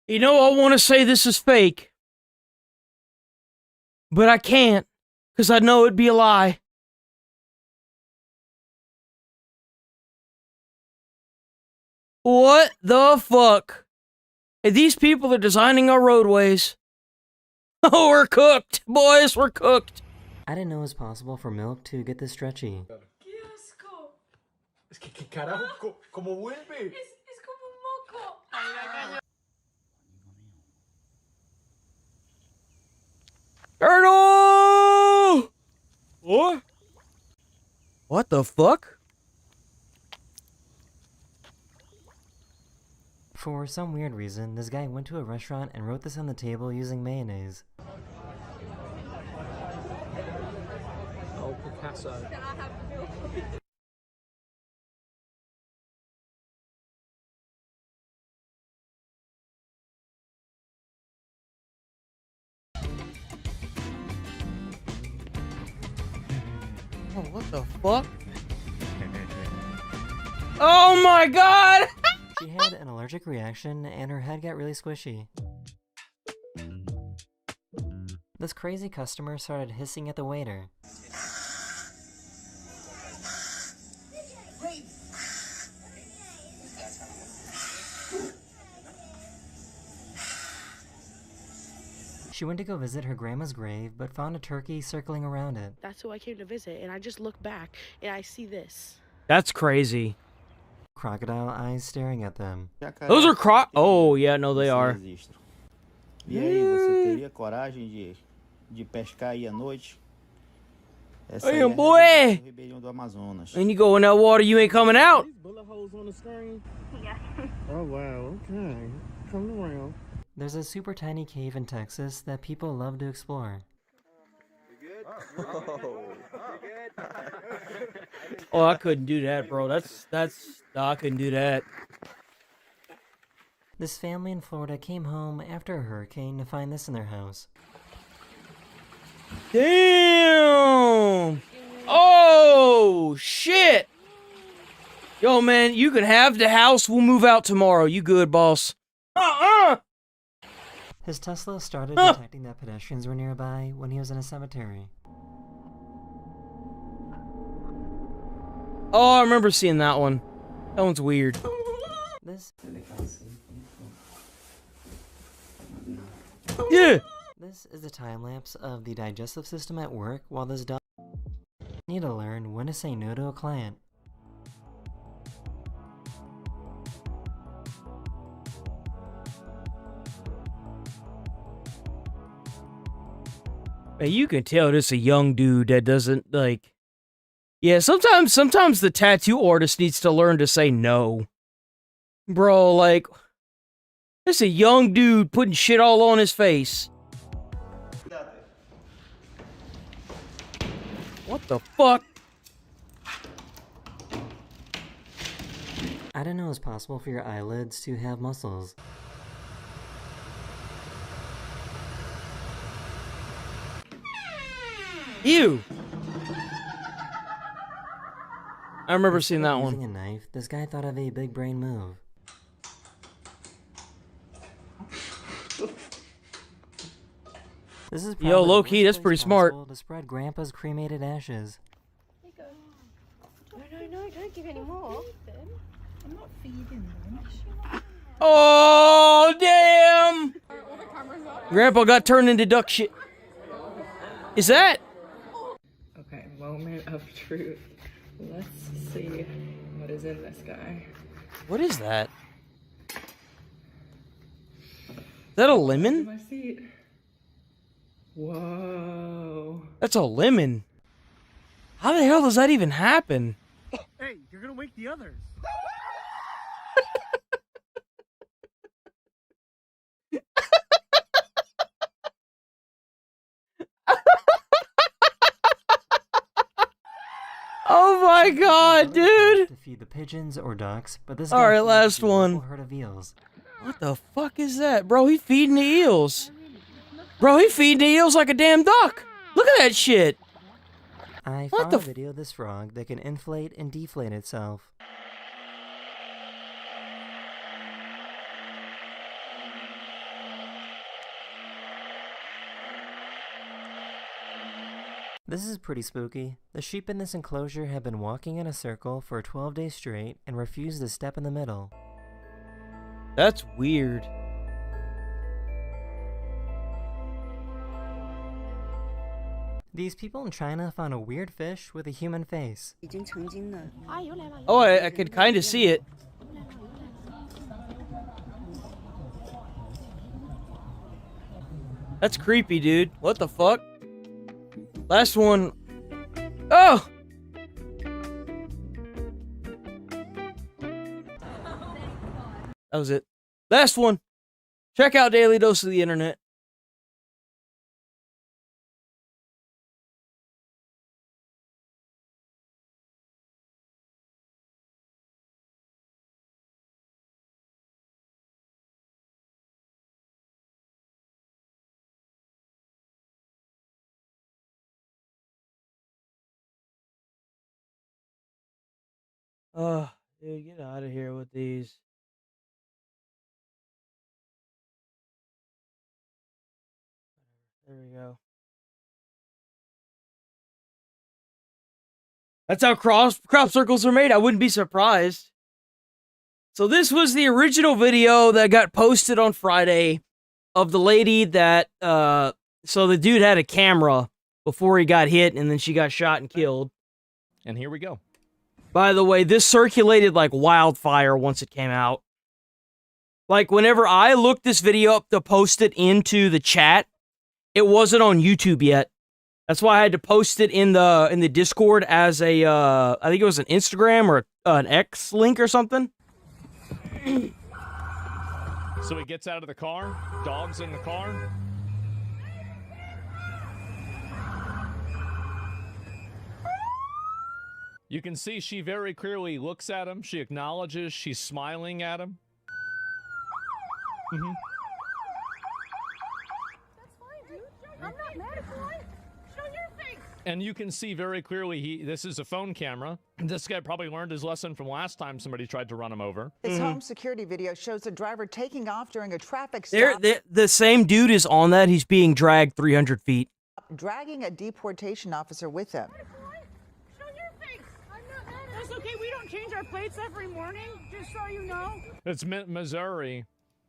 You know, I want to say this is fake, but I can't, because I know it'd be a lie. What the fuck? Hey, these people are designing our roadways. Oh, we're cooked, boys, we're cooked. I didn't know it was possible for milk to get this stretchy. ¡Qué asco! Es que, ¿qué carajo? ¿Cómo vuelve? Es como un moco. Turtles! What? What the fuck? For some weird reason, this guy went to a restaurant and wrote this on the table using mayonnaise. Oh, Picasso. Oh, what the fuck? Oh my god! She had an allergic reaction and her head got really squishy. This crazy customer started hissing at the waiter. She went to go visit her grandma's grave, but found a turkey circling around it. That's who I came to visit, and I just look back, and I see this. That's crazy. Crocodile eyes staring at them. Those are Oh, yeah, no, they are. E aí, você teria coragem de pescar aí à noite? Essa Hey, aí é a boy! realidade do Rebelião do Amazonas. And you go in that water, you ain't coming out. Bullet holes on the screen? Yeah. Oh, wow, okay. Come around. There's a super tiny cave in Texas that people love to explore. Oh, I couldn't do that, bro. I couldn't do that. This family in Florida came home after a hurricane to find this in their house. Damn! Oh, shit! Yo, man, you can have the house. We'll move out tomorrow. You good, boss? His Tesla started detecting that pedestrians were nearby when he was in a cemetery. Oh, I remember seeing that one. That one's weird. This is a time lapse of the digestive system at work while this dog need to learn when to say no to a client. Man, you can tell this a young dude that doesn't, like... Yeah, sometimes the tattoo artist needs to learn to say no. Bro, like... This a young dude putting shit all on his face. What the fuck? I didn't know it's possible for your eyelids to have muscles. Ew! I remember seeing that one. Using a knife, this guy thought of a big brain move. This is Yo, low key, that's pretty smart. To spread Grandpa's cremated ashes. No, don't give any more. I'm not feeding them. Oh, damn! Grandpa got turned into duck shit. Is that? Okay, moment of truth. Let's see what is in this guy. What is that? Is that a lemon? My seat. Whoa. That's a lemon. How the hell does that even happen? Hey, you're gonna wake the others. Oh my god, dude! To feed the pigeons or ducks, but this All right, last one. Herd of eels. What the fuck is that? Bro, he feeding the eels. Bro, he feeding the eels like a damn duck. Look at that shit. I What found the a video of this frog that can inflate and deflate itself. This is pretty spooky. The sheep in this enclosure have been walking in a circle for 12 days straight and refuse to step in the middle. That's weird. These people in China found a weird fish with a human face. Oh, I could kind of see it. That's creepy, dude. What the fuck? Last one. Oh! That was it. Last one. Check out Daily Dose of the Internet. Oh, dude, get out of here with these. There we go. That's how crop circles are made. I wouldn't be surprised. So this was the original video that got posted on Friday of the lady that, so the dude had a camera before he got hit and then she got shot and killed. And here we go. By the way, this circulated like wildfire once it came out. Like, whenever I looked this video up to post it into the chat, it wasn't on YouTube yet. That's why I had to post it in the Discord as a, I think it was an Instagram or an X link or something. So he gets out of the car, dog's in the car. You can see she very clearly looks at him. She acknowledges. She's smiling at him. Mm-hmm. That's fine, dude. I'm not mad at you. Show your face. And you can see very clearly this is a phone camera. This guy probably learned his lesson from last time somebody tried to run him over. This home security video shows a driver taking off during a traffic stop. The same dude is on that. He's being dragged 300 feet. Dragging a deportation officer with him. Show your face. I'm not mad at you. That's okay. We don't change our plates every morning, just so you know. It's Missouri.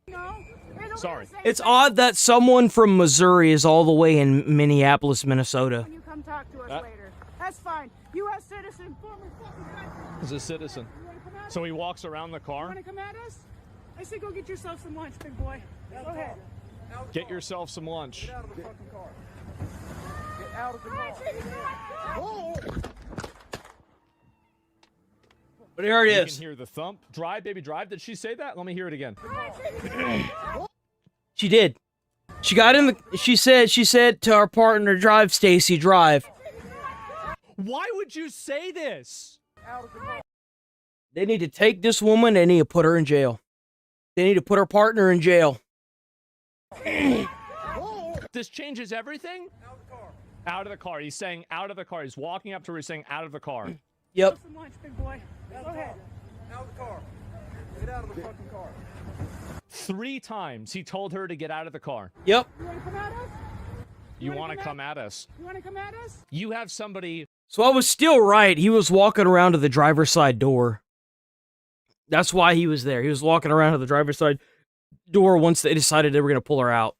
No. Sorry. It's odd that someone from Missouri is all the way in Minneapolis, Minnesota. When you come talk to us later. That's fine. U.S. citizen, former fucking country. He's a citizen. So he walks around the You car. want to come at us? I say go get yourself some lunch, big boy. Go ahead. Get yourself some lunch. Get out of the fucking car. Get out of the car. But here it You is. can hear the thump. Drive, baby, drive. Did she say that? Let me hear it again. She did. She got in the. She said to our partner, "Drive, Stacy, drive." Why would you say this? They need to take this woman. They need to put her in jail. They need to put her partner in jail. This changes everything? Out of the car. Out of the car. He's saying out of the car. He's walking up to her. He's saying out of the car. Yep. Some lunch, big boy. Go ahead. Out of the car. Get out of the fucking car. 3 times he told her to get out of the car. Yep. You want to come at us? You want to come at us? You want to come at us? You have somebody. So I was still right. He was walking around to the driver's side door. That's why he was there. He was walking around to the driver's side door once they decided they were going to pull her out.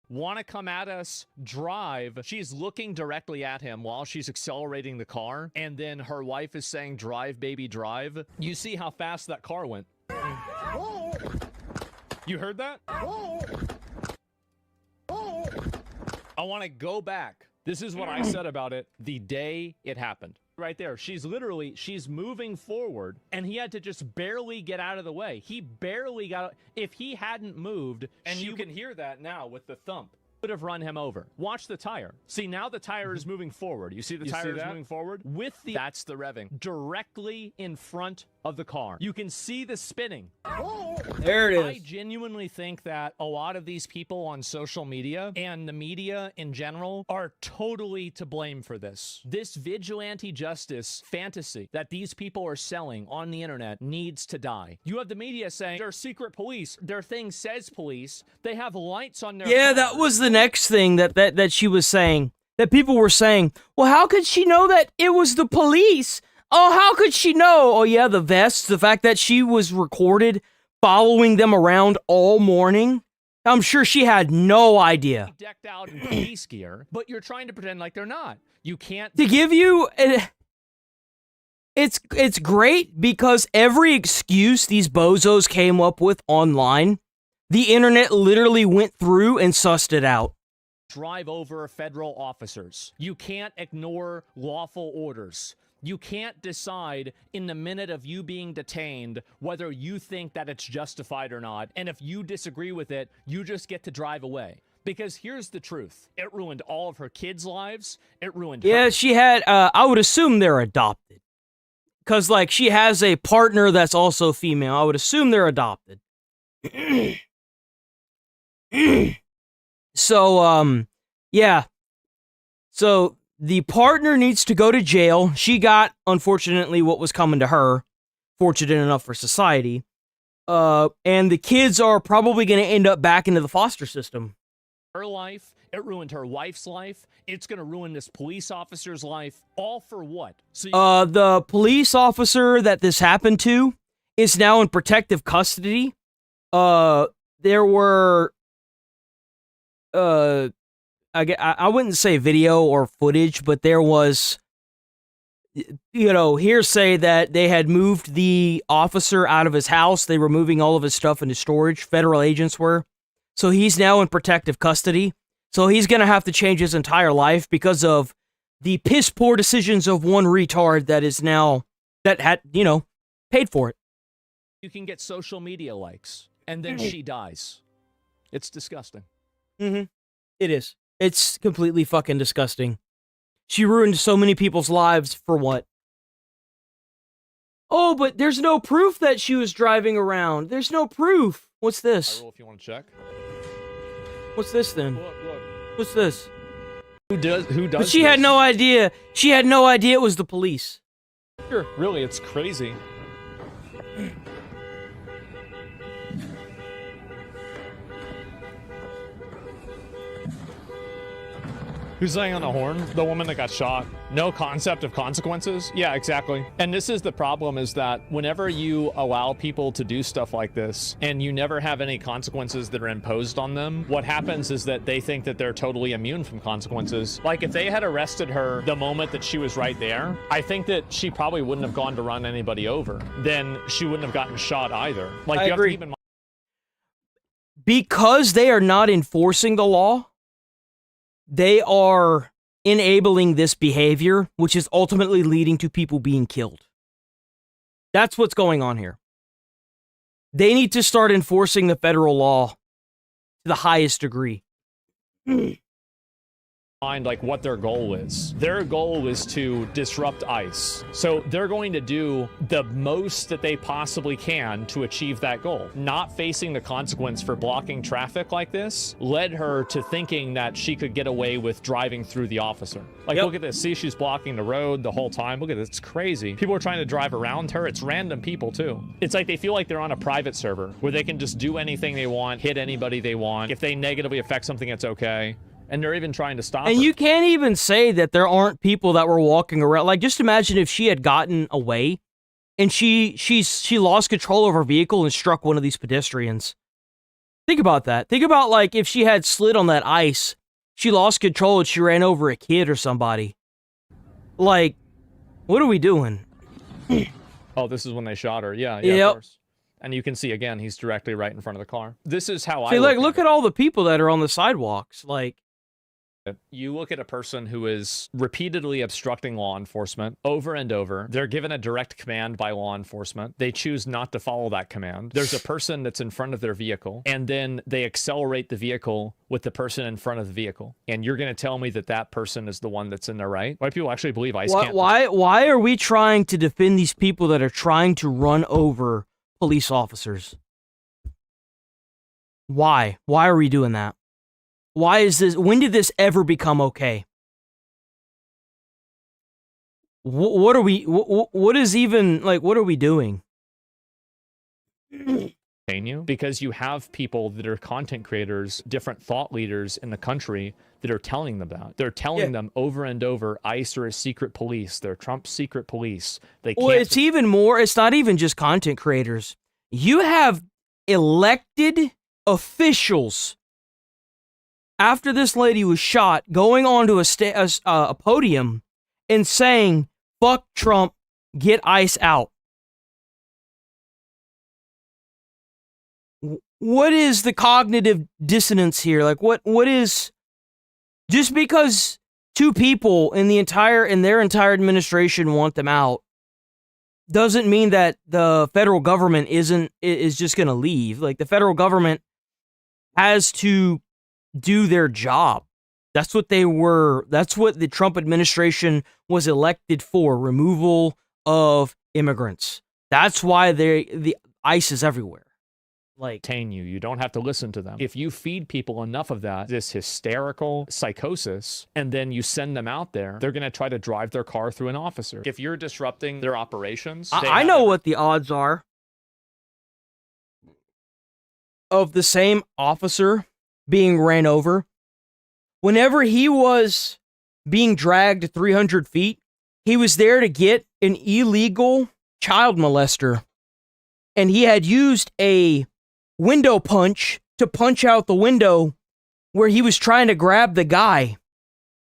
Want to come at us? Drive. She's looking directly at him while she's accelerating the car. And then her wife is saying, drive, baby, drive. You see how fast that car went. You heard that? I want to go back. This is what I said about it the day it happened. Right there. She's moving forward, and he had to just barely get out of the way. He barely got, if he hadn't moved, and you can hear that now with the thump, would have run him over. Watch the tire. See, now the tire is moving forward. You see the tire is moving forward? That's the revving. Directly in front of the car. You can see the spinning. There it is. I genuinely think that a lot of these people on social media and the media in general are totally to blame for this. This vigilante justice fantasy that these people are selling on the internet needs to die. You have the media saying they're secret police. Their thing says police. They have lights on their car. That was the next thing that she was saying. That people were saying, well, how could she know that it was the police? Oh, how could she know? Oh, yeah, the vests, the fact that she was recorded following them around all morning. I'm sure she had no idea. Decked out in police gear, but you're trying to pretend like they're not. You can't. To give you... It's great because every excuse these bozos came up with online, the internet literally went through and sussed it out. drive over federal officers. You can't ignore lawful orders. You can't decide in the minute of you being detained whether you think that it's justified or not. And if you disagree with it, you just get to drive away. Because here's the truth. It ruined all of her kids' lives. It ruined Yeah, her. she had, I would assume they're adopted. Because, like, she has a partner that's also female. I would assume they're adopted. So, yeah. So, the partner needs to go to jail. She got, unfortunately, what was coming to her. Fortunate enough for society. And the kids are probably going to end up back into the foster system. Her life, it ruined her wife's life. It's going to ruin this police officer's life. All for what? So The police officer that this happened to is now in protective custody. There were, I wouldn't say video or footage, but there was, hearsay that they had moved the officer out of his house. They were moving all of his stuff into storage. Federal agents were. So he's now in protective custody. So he's going to have to change his entire life because of the piss poor decisions of one retard that is now, that had, paid for it. you can get social media likes, and then she dies. It's disgusting. Mm-hmm. It is. It's completely fucking disgusting. She ruined so many people's lives for what? Oh, but there's no proof that she was driving around. There's no proof. What's this? If you want to check. What's this then? Look. What's this? Who does But she had no idea. She had no idea it was the police. Sure, really, it's crazy. Who's laying on the horn? The woman that got shot. No concept of consequences? Yeah, exactly. And this is the problem, is that whenever you allow people to do stuff like this and you never have any consequences that are imposed on them, what happens is that they think that they're totally immune from consequences. Like, if they had arrested her the moment that she was right there, I think that she probably wouldn't have gone to run anybody over. Then she wouldn't have gotten shot either. Like, you have to keep in mind. Because they are not enforcing the law, they are enabling this behavior, which is ultimately leading to people being killed. That's what's going on here. They need to start enforcing the federal law to the highest degree. Mind like what their goal is. Their goal is to disrupt ICE. So they're going to do the most that they possibly can to achieve that goal. Not facing the consequence for blocking traffic like this led her to thinking that she could get away with driving through the officer. Like, look at this. See, she's blocking the road the whole time. Look at this. It's crazy. People are trying to drive around her. It's random people, too. It's like they feel like they're on a private server where they can just do anything they want, hit anybody they want. If they negatively affect something, it's okay. And they're even trying to stop her. And you can't even say that there aren't people that were walking around. Like, just imagine if she had gotten away and she lost control of her vehicle and struck one of these pedestrians. Think about that. Think about, like, if she had slid on that ice, she lost control and she ran over a kid or somebody. Like, what are we doing? Oh, this is when they shot her. Yeah, Yep. of course. And you can see, again, he's directly right in front of the car. This is how I look at all the people that are on the sidewalks. Like, you look at a person who is repeatedly obstructing law enforcement over and over. They're given a direct command by law enforcement. They choose not to follow that command. There's a person that's in front of their vehicle, and then they accelerate the vehicle with the person in front of the vehicle. And you're going to tell me that that person is the one that's in the right? Why do people actually believe ICE can't? Why are we trying to defend these people that are trying to run over police officers? Why? Why are we doing that? Why is this? When did this ever become okay? What are we? What is even, like, what are we doing? You because you have people that are content creators, different thought leaders in the country that are telling them that. They're telling them over and over, ICE are a secret police. They're Trump's secret police. They can't. Well, it's even more. It's not even just content creators. You have elected officials, after this lady was shot, going onto a podium and saying, "Fuck Trump, get ICE out." What is the cognitive dissonance here? Like, what is Just because two people in their entire administration want them out doesn't mean that the federal government is just going to leave. Like, the federal government has to do their job. That's what the Trump administration was elected for, removal of immigrants. That's why the ICE is everywhere. Like, you don't have to listen to them. If you feed people enough of this hysterical psychosis, and then you send them out there, they're going to try to drive their car through an officer. If you're disrupting their operations, I know what the odds are of the same officer being ran over. Whenever he was being dragged 300 feet, he was there to get an illegal child molester, and he had used a window punch to punch out the window where he was trying to grab the guy,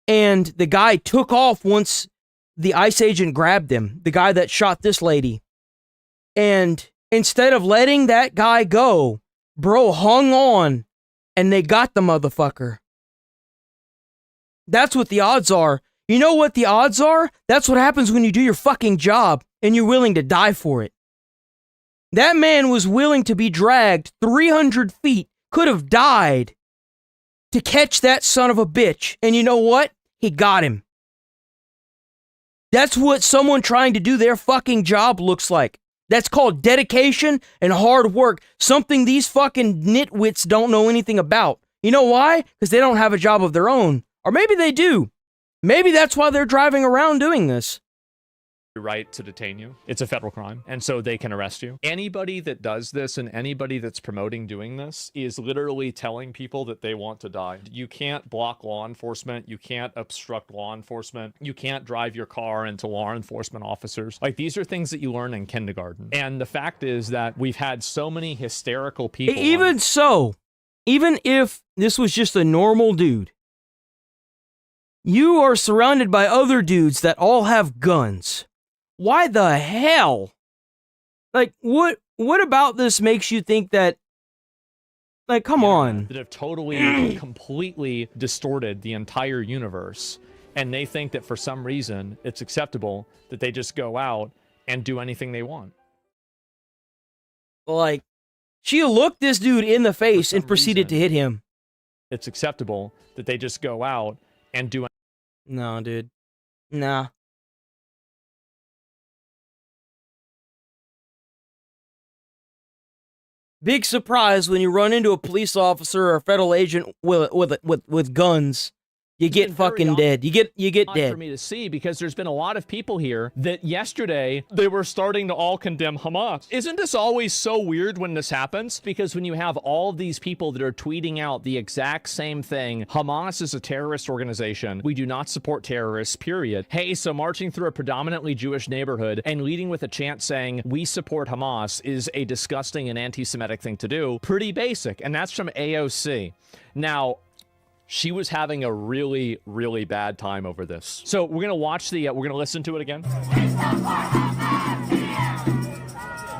and the guy took off once the ICE agent grabbed him, the guy that shot this lady. And instead of letting that guy go, bro hung on, and they got the motherfucker. That's what the odds are. You know what the odds are? That's what happens when you do your fucking job and you're willing to die for it. That man was willing to be dragged 300 feet, could have died, to catch that son of a bitch. And you know what? He got him. That's what someone trying to do their fucking job looks like. That's called dedication and hard work. Something these fucking nitwits don't know anything about. You know why? Because they don't have a job of their own. Or maybe they do. Maybe that's why they're driving around doing this. Right to detain you. It's a federal crime, and so they can arrest you. Anybody that does this and anybody that's promoting doing this is literally telling people that they want to die. You can't block law enforcement. You can't obstruct law enforcement. You can't drive your car into law enforcement officers. Like, these are things that you learn in kindergarten. And the fact is that we've had so many hysterical people. Even if this was just a normal dude, you are surrounded by other dudes that all have guns. Why the hell? Like, what about this makes you think that, like, come on. That have totally, completely distorted the entire universe. And they think that for some reason it's acceptable that they just go out and do anything they want. Like, she looked this dude in the face and proceeded to hit him. It's acceptable that they just go out and do. No, dude. Nah. Big surprise when you run into a police officer or a federal agent with guns. You get fucking dead. You get dead. For me to see, because there's been a lot of people here that yesterday they were starting to all condemn Hamas. Isn't this always so weird when this happens? Because when you have all of these people that are tweeting out the exact same thing, Hamas is a terrorist organization. We do not support terrorists, period. Hey, so marching through a predominantly Jewish neighborhood and leading with a chant saying we support Hamas is a disgusting and anti-Semitic thing to do. Pretty basic. And that's from AOC. Now, she was having a really, really bad time over this. So we're going to watch we're going to listen to it again.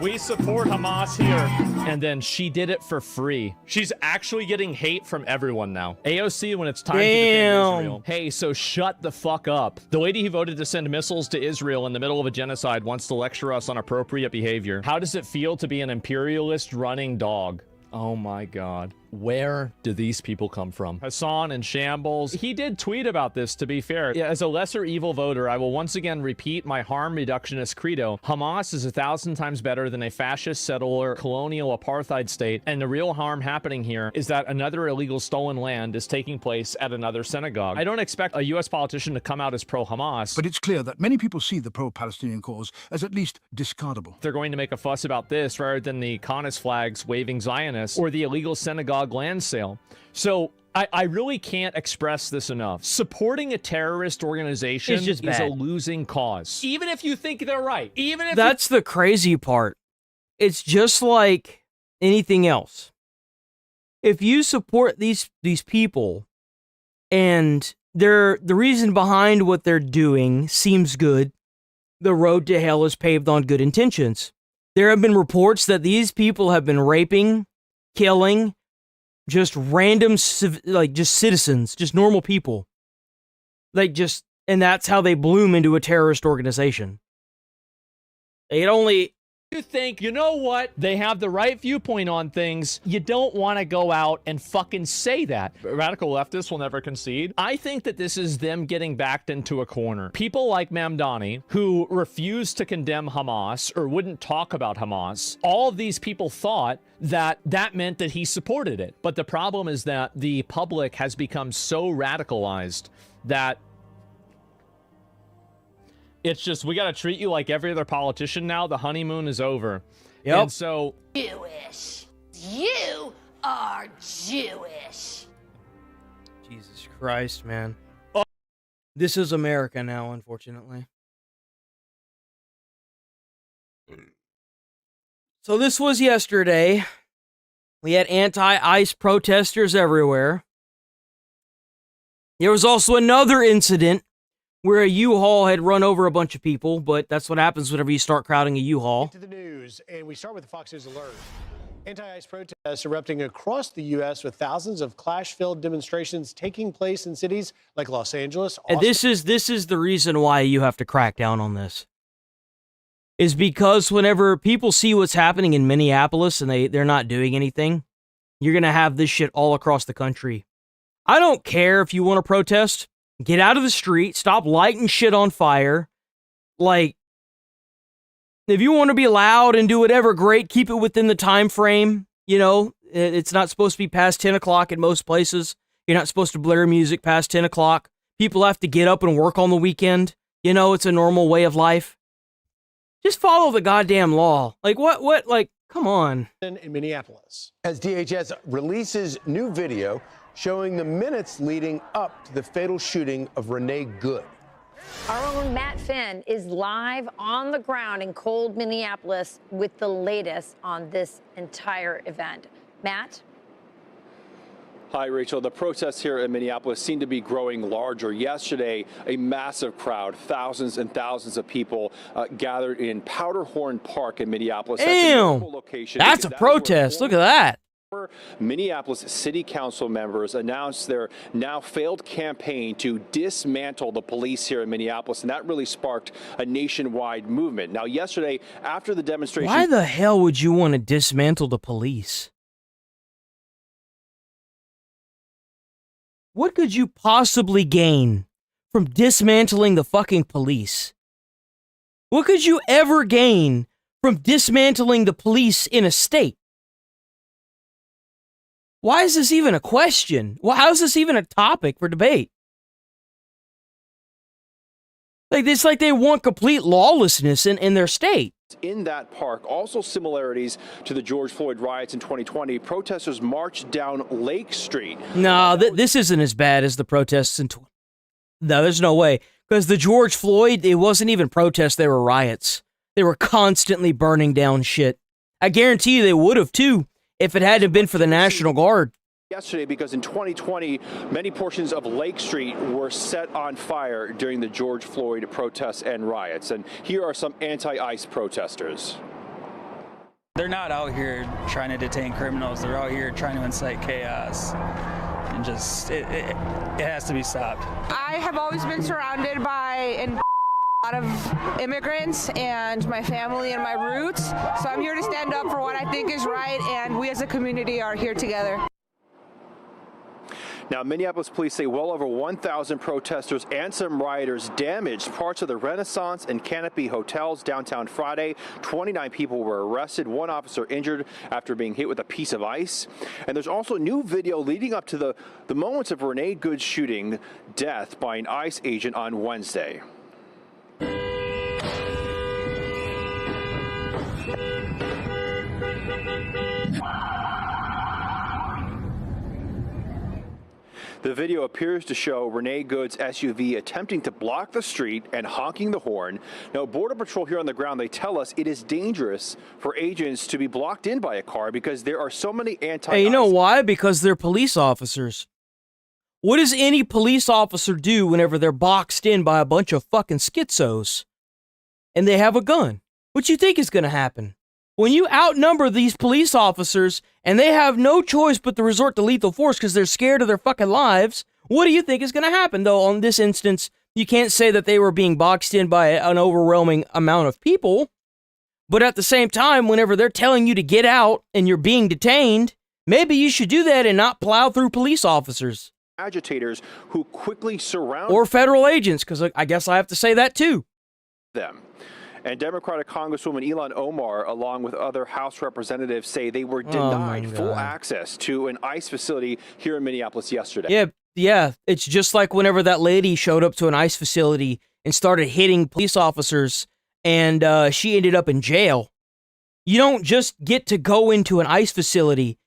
We support Hamas here. And then she did it for free. She's actually getting hate from everyone now. AOC, when it's time to defend Israel. Hey, so shut the fuck up. The lady who voted to send missiles to Israel in the middle of a genocide wants to lecture us on appropriate behavior. How does it feel to be an imperialist running dog? Oh my God. Where do these people come from? Hassan in shambles. He did tweet about this, to be fair. As a lesser evil voter, I will once again repeat my harm reductionist credo. Hamas is 1,000 times better than a fascist settler colonial apartheid state, and the real harm happening here is that another illegal stolen land is taking place at another synagogue. I don't expect a U.S. politician to come out as pro-Hamas. But it's clear that many people see the pro-Palestinian cause as at least discardable. They're going to make a fuss about this rather than the Khanis flags waving Zionists or the illegal synagogue land sale. So I really can't express this enough. Supporting a terrorist organization is a losing cause. Even if you think they're right. Even if that's the crazy part. It's just like anything else. If you support these people and the reason behind what they're doing seems good, the road to hell is paved on good intentions. There have been reports that these people have been raping, killing, just random, just citizens, just normal people. And that's how they bloom into a terrorist organization. You think, you know what, they have the right viewpoint on things, you don't want to go out and fucking say that. Radical leftists will never concede. I think that this is them getting backed into a corner. People like Mamdani, who refused to condemn Hamas or wouldn't talk about Hamas, all of these people thought that that meant that he supported it. But the problem is that the public has become so radicalized that it's just, we got to treat you like every other politician now. The honeymoon is over. Yep. And so... Jewish. You are Jewish. Jesus Christ, man. Oh, this is America now, unfortunately. So this was yesterday. We had anti-ICE protesters everywhere. There was also another incident where a U-Haul had run over a bunch of people, but that's what happens whenever you start crowding a U-Haul. To the news, and we start with the Fox News alert. Anti-ICE protests erupting across the U.S. with thousands of clash-filled demonstrations taking place in cities like Los Angeles. And this is the reason why you have to crack down on this. Is because whenever people see what's happening in Minneapolis and they're not doing anything, you're going to have this shit all across the country. I don't care if you want to protest. Get out of the street. Stop lighting shit on fire. Like, if you want to be loud and do whatever, great. Keep it within the time frame. You know, it's not supposed to be past 10 o'clock in most places. You're not supposed to blare music past 10 o'clock. People have to get up and work on the weekend. You know, it's a normal way of life. Just follow the goddamn law. Like, what, like, come on. In Minneapolis. As DHS releases new video showing the minutes leading up to the fatal shooting of Renee Good. Our own Matt Finn is live on the ground in cold Minneapolis with the latest on this entire event. Matt? Hi, Rachel. The protests here in Minneapolis seem to be growing larger. Yesterday, a massive crowd, thousands and thousands of people gathered in Powderhorn Park in Minneapolis. Damn! That's a protest. Look at that. Minneapolis City Council members announced their now failed campaign to dismantle the police here in Minneapolis, and that really sparked a nationwide movement. Now, yesterday, after the demonstration... Why the hell would you want to dismantle the police? What could you possibly gain from dismantling the fucking police? What could you ever gain from dismantling the police in a state? Why is this even a question? Well, how is this even a topic for debate? Like, it's like they want complete lawlessness in their state. In that park, also similarities to the George Floyd riots in 2020, protesters marched down Lake Street. No, this isn't as bad as the protests in... No, there's no way. Because the George Floyd, it wasn't even protests, they were riots. They were constantly burning down shit. I guarantee you they would have, too, if it hadn't been for the National Guard. Yesterday, because in 2020, many portions of Lake Street were set on fire during the George Floyd protests and riots. And here are some anti-ICE protesters. They're not out here trying to detain criminals. They're out here trying to incite chaos. And just, it has to be stopped. I have always been surrounded by a lot of immigrants and my family and my roots. So I'm here to stand up for what I think is right, and we as a community are here together. Now, Minneapolis police say well over 1,000 protesters and some rioters damaged parts of the Renaissance and Canopy hotels downtown Friday. 29 people were arrested, one officer injured after being hit with a piece of ice. And there's also new video leading up to the moments of Renee Good's shooting death by an ICE agent on Wednesday. The video appears to show Renee Good's SUV attempting to block the street and honking the horn. Now, Border Patrol here on the ground, they tell us it is dangerous for agents to be blocked in by a car because there are so many anti-ICE... Hey, you know why? Because they're police officers. What does any police officer do whenever they're boxed in by a bunch of fucking schizos? And they have a gun. What you think is going to happen? When you outnumber these police officers and they have no choice but to resort to lethal force because they're scared of their fucking lives, what do you think is going to happen? Though, on this instance, you can't say that they were being boxed in by an overwhelming amount of people. But at the same time, whenever they're telling you to get out and you're being detained, maybe you should do that and not plow through police officers. Agitators who quickly surround or federal agents, because I guess I have to say that too. Them. And Democratic Congresswoman Ilhan Omar, along with other House representatives, say they were denied full access to an ICE facility here in Minneapolis yesterday. Yeah. It's just like whenever that lady showed up to an ICE facility and started hitting police officers, and she ended up in jail. You don't just get to go into an ICE facility.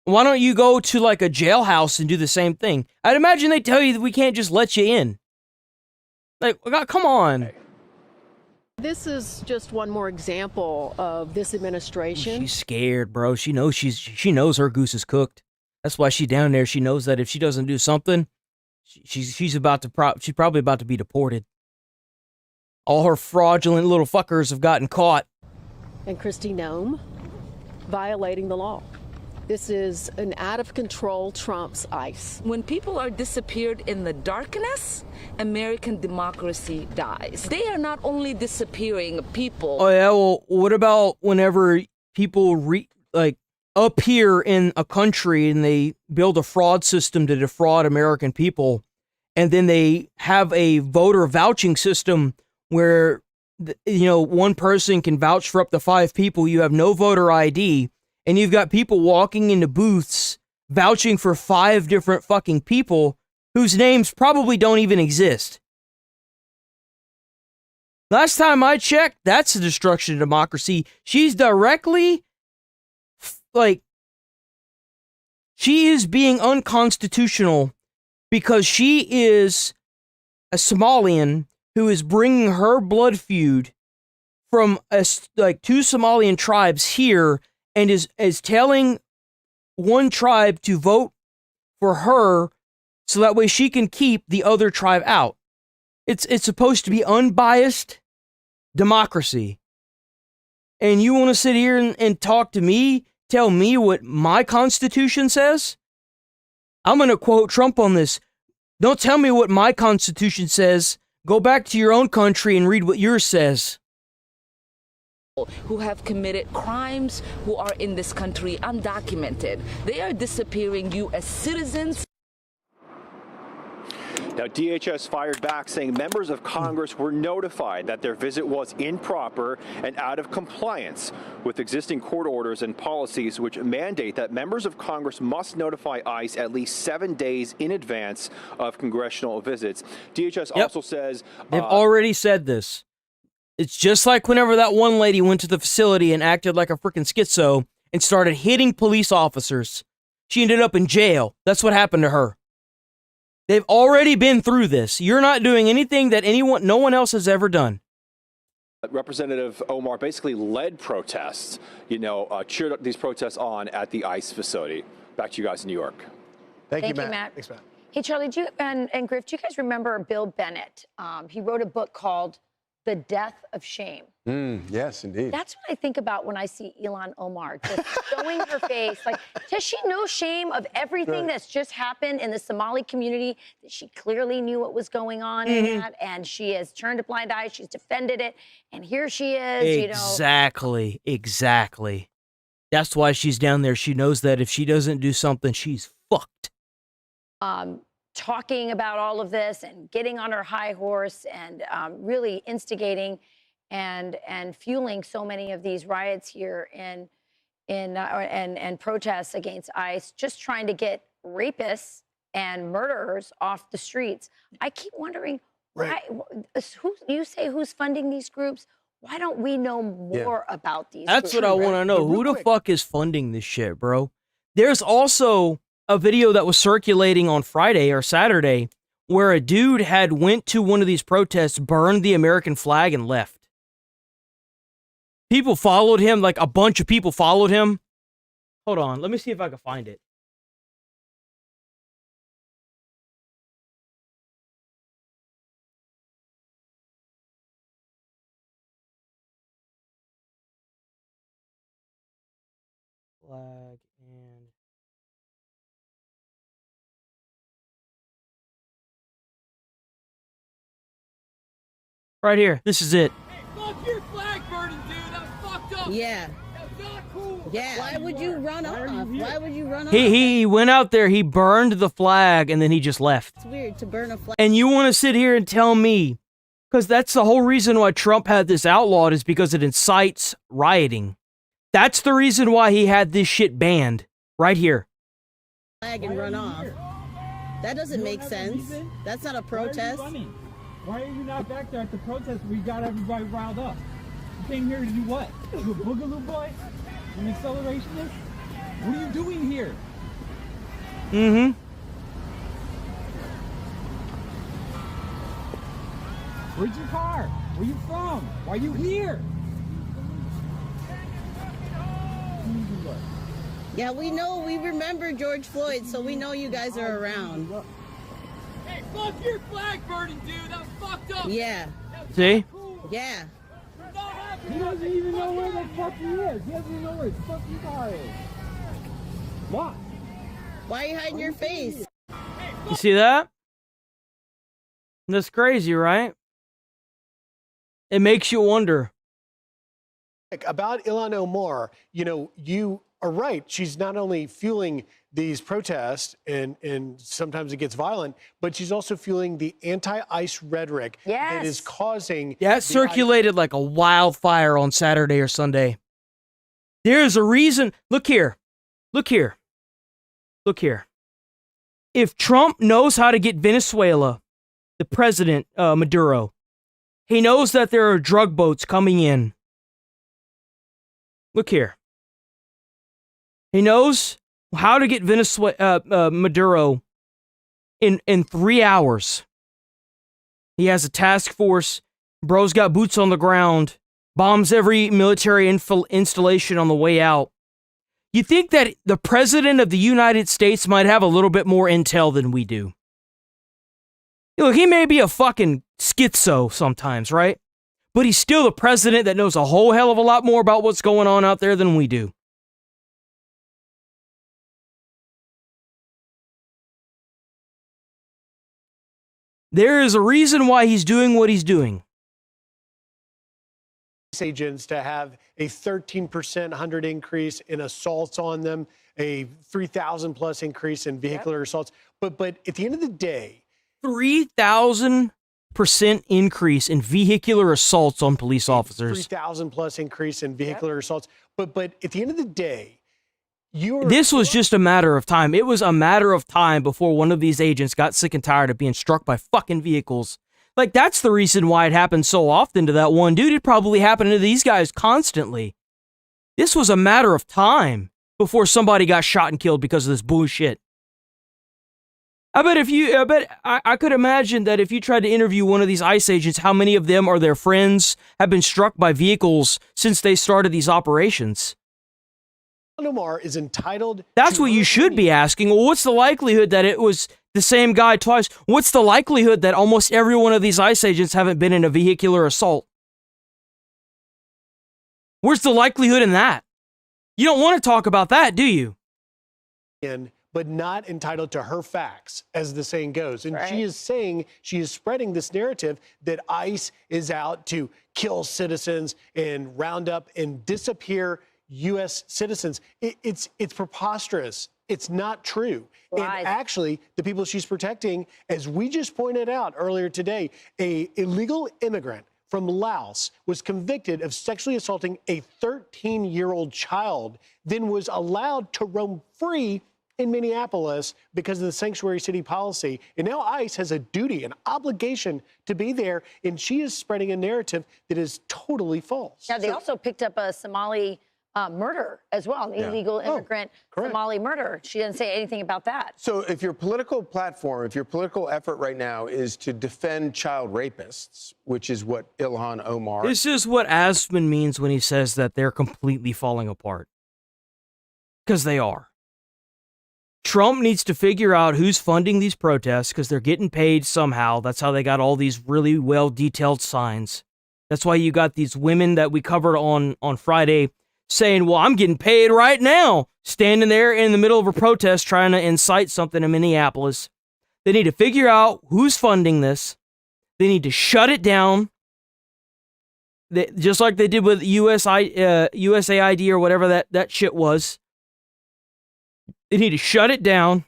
Why don't you go to like a jailhouse and do the same thing? I'd imagine they tell you that we can't just let you in. Like, come on. This is just one more example of this administration. She's scared, bro. She knows she knows her goose is cooked. That's why she's down there. She knows that if she doesn't do something, she's probably about to be deported. All her fraudulent little fuckers have gotten caught. And Kristi Noem violating the law. This is an out-of-control Trump's ICE. When people are disappeared in the darkness, American democracy dies. They are not only disappearing people. Oh yeah, well, what about whenever people appear in a country and they build a fraud system to defraud American people, and then they have a voter vouching system where, one person can vouch for up to 5 people. You have no voter ID, and you've got people walking into booths vouching for 5 different fucking people whose names probably don't even exist. Last time I checked, that's the destruction of democracy. She's directly, she is being unconstitutional because she is a Somalian who is bringing her blood feud from 2 Somalian tribes here and is telling one tribe to vote for her so that way she can keep the other tribe out. It's supposed to be unbiased democracy. And you want to sit here and talk to me, tell me what my Constitution says? I'm going to quote Trump on this. Don't tell me what my Constitution says. Go back to your own country and read what yours says. Who have committed crimes, who are in this country undocumented. They are disappearing U.S. citizens. Now, DHS fired back, saying members of Congress were notified that their visit was improper and out of compliance with existing court orders and policies which mandate that members of Congress must notify ICE at least 7 days in advance of congressional visits. DHS also says... They've already said this. It's just like whenever that one lady went to the facility and acted like a freaking schizo and started hitting police officers. She ended up in jail. That's what happened to her. They've already been through this. You're not doing anything that no one else has ever done. Representative Omar basically led protests, cheered these protests on at the ICE facility. Back to you guys in New York. Thank you, Matt. Thanks, Matt. Hey, Charlie, and Griff, do you guys remember Bill Bennett? He wrote a book called The Death of Shame. Yes, indeed. That's what I think about when I see Ilhan Omar just showing her face. Like, does she know shame of everything that's just happened in the Somali community? That she clearly knew what was going on in that, and she has turned a blind eye. She's defended it, and here she is. Exactly. That's why she's down there. She knows that if she doesn't do something, she's fucked. Talking about all of this and getting on her high horse and really instigating and fueling so many of these riots here and protests against ICE, just trying to get rapists and murderers off the streets. I keep wondering why. Who's funding these groups? Why don't we know more about these? That's what I want to know. Who the fuck is funding this shit, bro? There's also a video that was circulating on Friday or Saturday where a dude had went to one of these protests, burned the American flag, and left. People followed him, like a bunch of people followed him. Hold on, let me see if I can find it. flag and right here. This is it. Fuck your flag burning, dude. That was fucked up. Yeah. That's not cool. Yeah. Why would you run off? Why would you run off? He went out there, he burned the flag, and then he just left. It's weird to burn a flag. And you want to sit here and tell me, because that's the whole reason why Trump had this outlawed, is because it incites rioting. That's the reason why he had this shit banned. Right here. Flag and run off. That doesn't make sense. That's not a protest. Why are you not back there at the protest? We got everybody riled up. You came here to do what? You a boogaloo boy? An accelerationist? What are you doing here? Mm-hmm. Where's your car? Where you from? Why are you here? Yeah, we know. We remember George Floyd, so we know you guys are around. Hey, fuck your flag burning, dude. That was fucked up. Yeah. See? Yeah. He doesn't even know where the fuck he is. He doesn't even know where his fucking car is. What? Why are you hiding your face? You see that? That's crazy, right? It makes you wonder. About Ilhan Omar, you know, you are right. She's not only fueling these protests and sometimes it gets violent, but she's also fueling the anti-ICE rhetoric that is causing... Yeah, it circulated like a wildfire on Saturday or Sunday. There's a reason. Look here. Look here. Look here. If Trump knows how to get Venezuela, the president, Maduro, he knows that there are drug boats coming in. Look here. He knows how to get Maduro in 3 hours. He has a task force. Bro's got boots on the ground. Bombs every military installation on the way out. You think that the president of the United States might have a little bit more intel than we do? Look, he may be a fucking schizo sometimes, right? But he's still the president that knows a whole hell of a lot more about what's going on out there than we do. There is a reason why he's doing what he's doing. Agents to have a 13% 100 increase in assaults on them, a 3,000 plus increase in vehicular assaults. But at the end of the day, 3,000% increase in vehicular assaults on police officers. 3,000 plus increase in vehicular assaults. But at the end of the day, this was just a matter of time. It was a matter of time before one of these agents got sick and tired of being struck by fucking vehicles. Like, that's the reason why it happened so often to that one dude. It probably happened to these guys constantly. This was a matter of time before somebody got shot and killed because of this bullshit. I could imagine that if you tried to interview one of these ICE agents, how many of them or their friends have been struck by vehicles since they started these operations. Omar is entitled. That's what you should be asking. Well, what's the likelihood that it was the same guy twice? What's the likelihood that almost every one of these ICE agents haven't been in a vehicular assault? Where's the likelihood in that? You don't want to talk about that, do you? But not entitled to her facts, as the saying goes. And she is saying, she is spreading this narrative that ICE is out to kill citizens and round up and disappear U.S. citizens. It's preposterous. It's not true. Lies. And actually, the people she's protecting, as we just pointed out earlier today, an illegal immigrant from Laos was convicted of sexually assaulting a 13-year-old child, then was allowed to roam free in Minneapolis because of the sanctuary city policy. And now ICE has a duty, an obligation to be there, and she is spreading a narrative that is totally false. Now, they also picked up a Somali murder as well, an illegal immigrant Somali murder. She didn't say anything about that. So if your political platform, if your political effort right now is to defend child rapists, which is what Ilhan Omar... This is what Asman means when he says that they're completely falling apart. Because they are. Trump needs to figure out who's funding these protests because they're getting paid somehow. That's how they got all these really well-detailed signs. That's why you got these women that we covered on Friday saying, well, I'm getting paid right now, standing there in the middle of a protest trying to incite something in Minneapolis. They need to figure out who's funding this. They need to shut it down. Just like they did with USAID or whatever that shit was. They need to shut it down.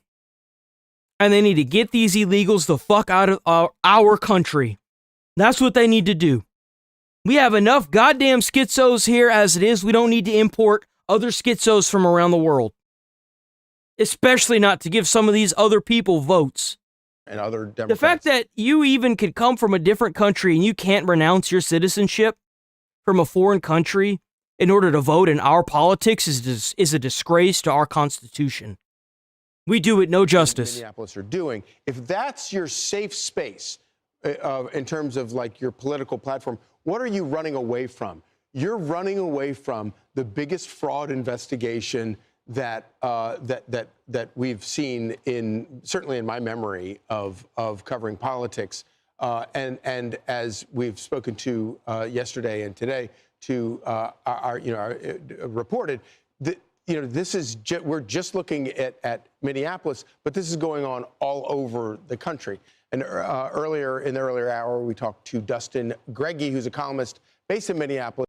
And they need to get these illegals the fuck out of our country. That's what they need to do. We have enough goddamn schizos here as it is. We don't need to import other schizos from around the world. Especially not to give some of these other people votes. And other Democrats. The fact that you even could come from a different country and you can't renounce your citizenship from a foreign country in order to vote in our politics is a disgrace to our Constitution. We do it no justice. Minneapolis are doing. If that's your safe space in terms of like your political platform, what are you running away from? You're running away from the biggest fraud investigation that we've seen certainly in my memory of covering politics, and as we've spoken to yesterday and today to our reported that. This is we're just looking at Minneapolis, but this is going on all over the country. And earlier in the earlier hour, we talked to Dustin Greggy, who's a columnist based in Minneapolis.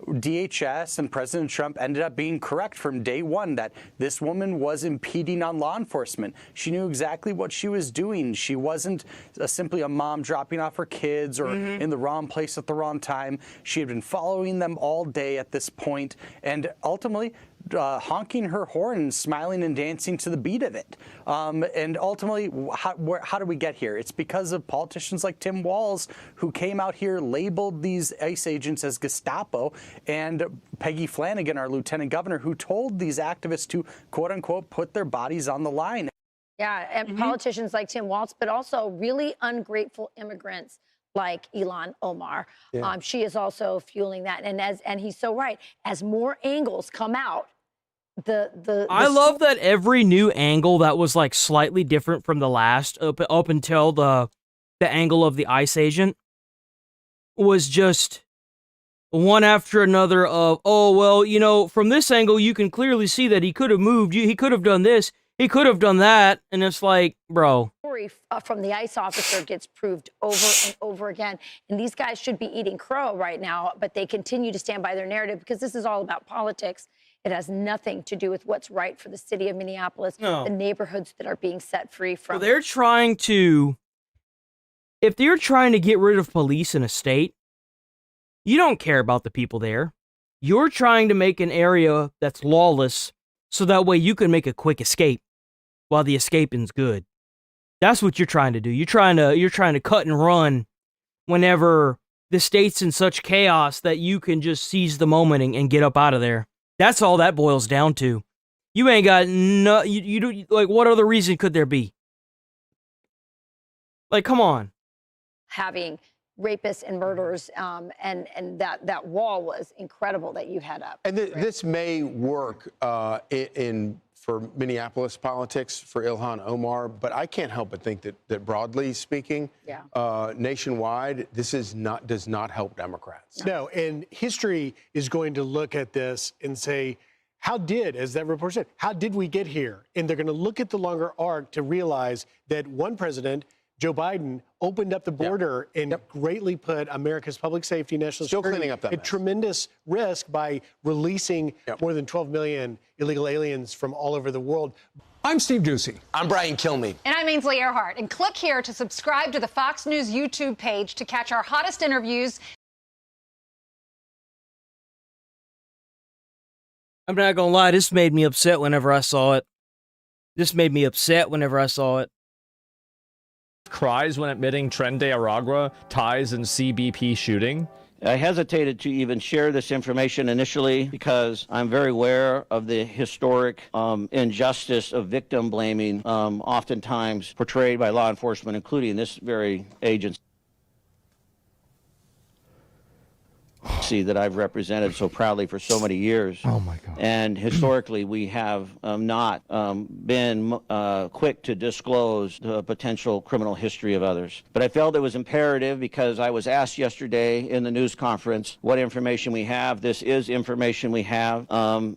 DHS and President Trump ended up being correct from day one that this woman was impeding on law enforcement. She knew exactly what she was doing. She wasn't simply a mom dropping off her kids or in the wrong place at the wrong time. She had been following them all day at this point, and ultimately honking her horn and smiling and dancing to the beat of it. And ultimately, how do we get here? It's because of politicians like Tim Walz, who came out here, labeled these ICE agents as Gestapo, and Peggy Flanagan, our lieutenant governor, who told these activists to, quote unquote, put their bodies on the line. Yeah, and politicians like Tim Walz, but also really ungrateful immigrants like Ilhan Omar. Yeah. She is also fueling that. And he's so right. As more angles come out, I love that every new angle that was like slightly different from the last up until the angle of the ICE agent was just one after another of, oh, well, from this angle, you can clearly see that he could have moved. He could have done this. He could have done that. And it's like, bro. Story from the ICE officer gets proved over and over again. And these guys should be eating crow right now, but they continue to stand by their narrative because this is all about politics. It has nothing to do with what's right for the city of Minneapolis, the neighborhoods that are being set free from. Well, if they're trying to get rid of police in a state, you don't care about the people there. You're trying to make an area that's lawless so that way you can make a quick escape while the escaping's good. That's what you're trying to do. You're trying to cut and run whenever the state's in such chaos that you can just seize the moment and get up out of there. That's all that boils down to. You ain't got you do, like, what other reason could there be? Like, come on. Having rapists and murderers, and that wall was incredible that you had up. And this may work for Minneapolis politics for Ilhan Omar, but I can't help but think that broadly speaking, nationwide, this does not help Democrats. No, and history is going to look at this and say, as that report said, how did we get here? And they're going to look at the longer arc to realize that one president, Joe Biden, opened up the border and greatly put America's public safety, national security cleaning up that at tremendous risk by releasing more than 12 million illegal aliens from all over the world. I'm Steve Doocy. I'm Brian Kilmeade. And I'm Ainsley Earhart. And click here to subscribe to the Fox News YouTube page to catch our hottest interviews. I'm not gonna lie, this made me upset whenever I saw it. Cries when admitting Tren de Aragua ties in CBP shooting. I hesitated to even share this information initially because I'm very aware of the historic injustice of victim blaming, oftentimes portrayed by law enforcement, including this very agency. that I've represented so proudly for so many years. Oh my God. And historically, we have not been quick to disclose the potential criminal history of others. But I felt it was imperative because I was asked yesterday in the news conference what information we have. This is information we have.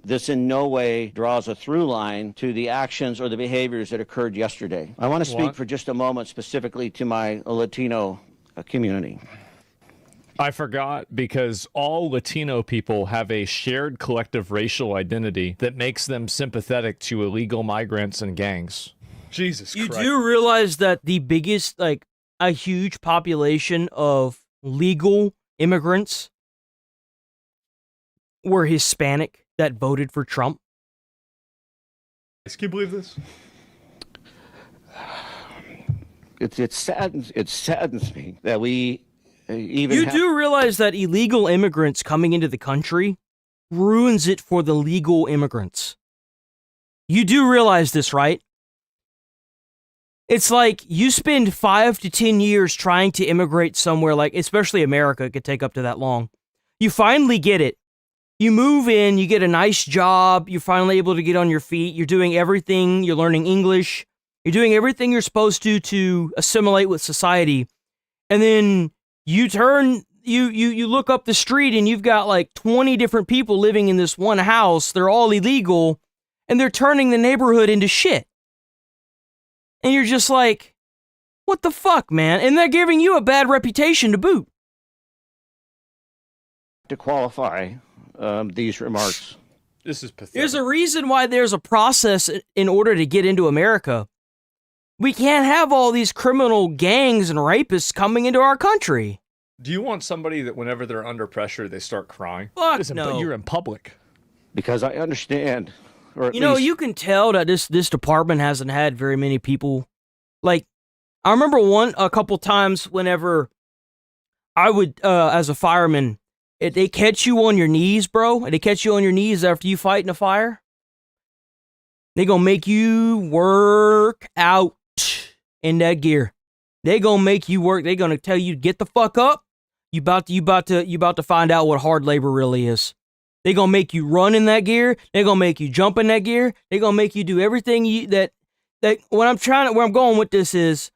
This in no way draws a through line to the actions or the behaviors that occurred yesterday. I want to speak for just a moment specifically to my Latino community. I forgot because all Latino people have a shared collective racial identity that makes them sympathetic to illegal migrants and gangs. Jesus You Christ. do realize that the biggest, like, a huge population of legal immigrants were Hispanic that voted for Trump? Can you believe this? It saddens me that we even You do realize that illegal immigrants coming into the country ruins it for the legal immigrants. You do realize this, right? It's like you spend 5 to 10 years trying to immigrate somewhere, like, especially America, it could take up to that long. You finally get it. You move in, you get a nice job, you're finally able to get on your feet, you're doing everything, you're learning English, you're doing everything you're supposed to assimilate with society. And then you look up the street and you've got like 20 different people living in this one house. They're all illegal and they're turning the neighborhood into shit. And you're just like, what the fuck, man? And they're giving you a bad reputation to boot. to qualify these remarks. This is pathetic. There's a reason why there's a process in order to get into America. We can't have all these criminal gangs and rapists coming into our country. Do you want somebody that whenever they're under pressure, they start crying? Fuck Listen, no. But you're in public. Because I understand, or at You know, least you can tell that this department hasn't had very many people. Like, I remember a couple times whenever I would, as a fireman, they catch you on your knees, bro. They catch you on your knees after you fight in a fire. They gonna make you work out in that gear. They gonna make you work. They gonna tell you get the fuck up. You about to find out what hard labor really is. They gonna make you run in that gear. They gonna make you jump in that gear. They gonna make you do everything where I'm going with this is,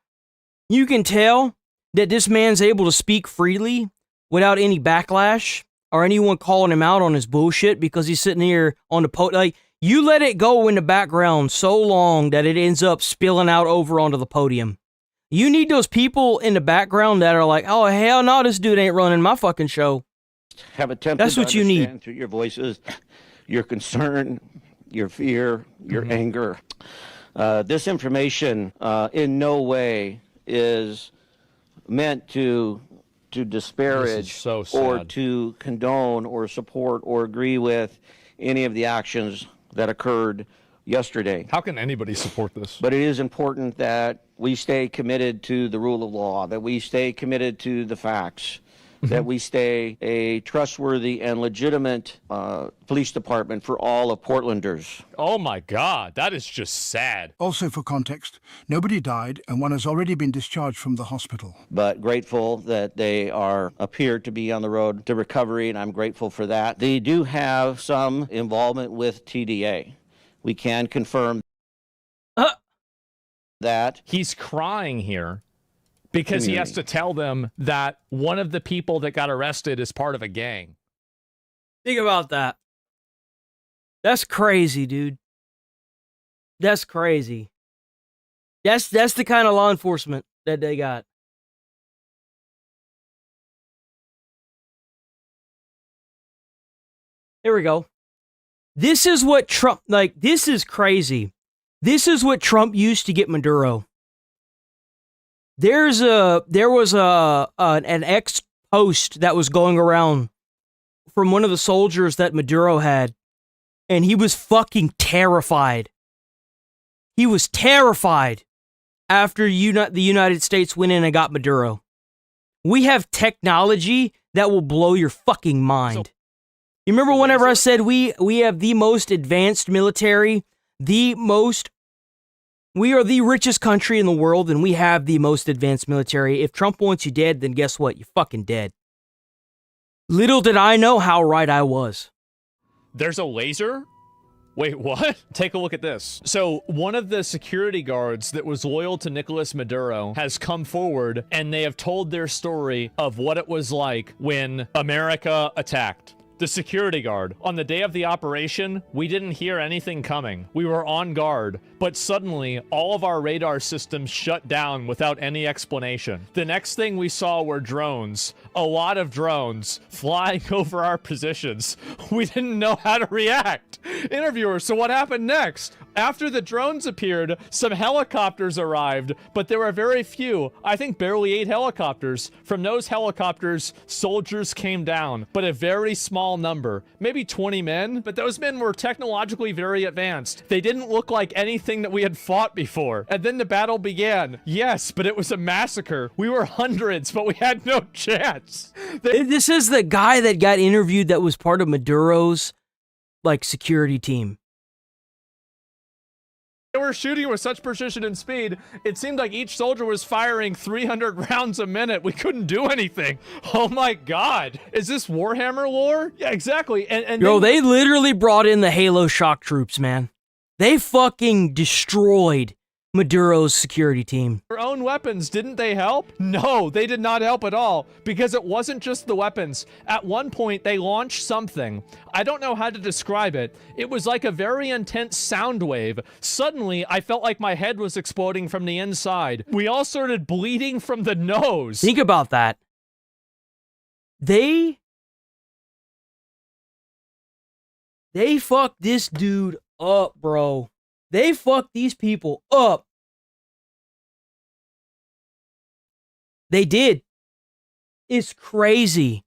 you can tell that this man's able to speak freely without any backlash or anyone calling him out on his bullshit because he's sitting here on the podium. Like, you let it go in the background so long that it ends up spilling out over onto the podium. You need those people in the background that are like, oh, hell no, this dude ain't running my fucking show. have attempted That's to what you need. understand through your voices, your concern, your fear, your anger. This information in no way is meant to disparage so or sad. to condone or support or agree with any of the actions that occurred yesterday. How can anybody support this? But it is important that we stay committed to the rule of law, that we stay committed to the facts, that we stay a trustworthy and legitimate police department for all of Portlanders. Oh my God, that is just sad. Also, for context, nobody died and one has already been discharged from the hospital. But grateful that they appear to be on the road to recovery, and I'm grateful for that. They do have some involvement with TDA. We can confirm that. He's crying here because he has to tell them that one of the people that got arrested is part of a gang. Think about that. That's crazy, dude. That's crazy. That's the kind of law enforcement that they got. There we go. This is what Trump, like, this is crazy. This is what Trump used to get Maduro. There was an ex-post that was going around from one of the soldiers that Maduro had, and he was fucking terrified. He was terrified after the United States went in and got Maduro. We have technology that will blow your fucking mind. You remember whenever I said we have the most advanced military, we are the richest country in the world, and we have the most advanced military. If Trump wants you dead, then guess what? You're fucking dead. Little did I know how right I was. There's a laser? Wait, what? Take a look at this. So one of the security guards that was loyal to Nicolas Maduro has come forward and they have told their story of what it was like when America attacked. The security guard. On the day of the operation, we didn't hear anything coming. We were on guard, but suddenly all of our radar systems shut down without any explanation. The next thing we saw were drones, a lot of drones flying over our positions. We didn't know how to react. Interviewer, so what happened next? After the drones appeared, some helicopters arrived, but there were very few. I think barely 8 helicopters. From those helicopters, soldiers came down, but a very small number, maybe 20 men, but those men were technologically very advanced. They didn't look like anything that we had fought before. And then the battle began. Yes, but it was a massacre. We were hundreds, but we had no chance. This is the guy that got interviewed that was part of Maduro's, like, security team. They were shooting with such precision and speed, it seemed like each soldier was firing 300 rounds a minute. We couldn't do anything. Oh my god. Is this Warhammer lore? Yeah, exactly. And Yo, they literally brought in the Halo shock troops, man. They fucking destroyed Maduro's security team. Their own weapons, didn't they help? No, they did not help at all, because it wasn't just the weapons. At one point, they launched something. I don't know how to describe it. It was like a very intense sound wave. Suddenly, I felt like my head was exploding from the inside. We all started bleeding from the nose. Think about that. They fucked this dude up, bro. They fucked these people up. They did. It's crazy.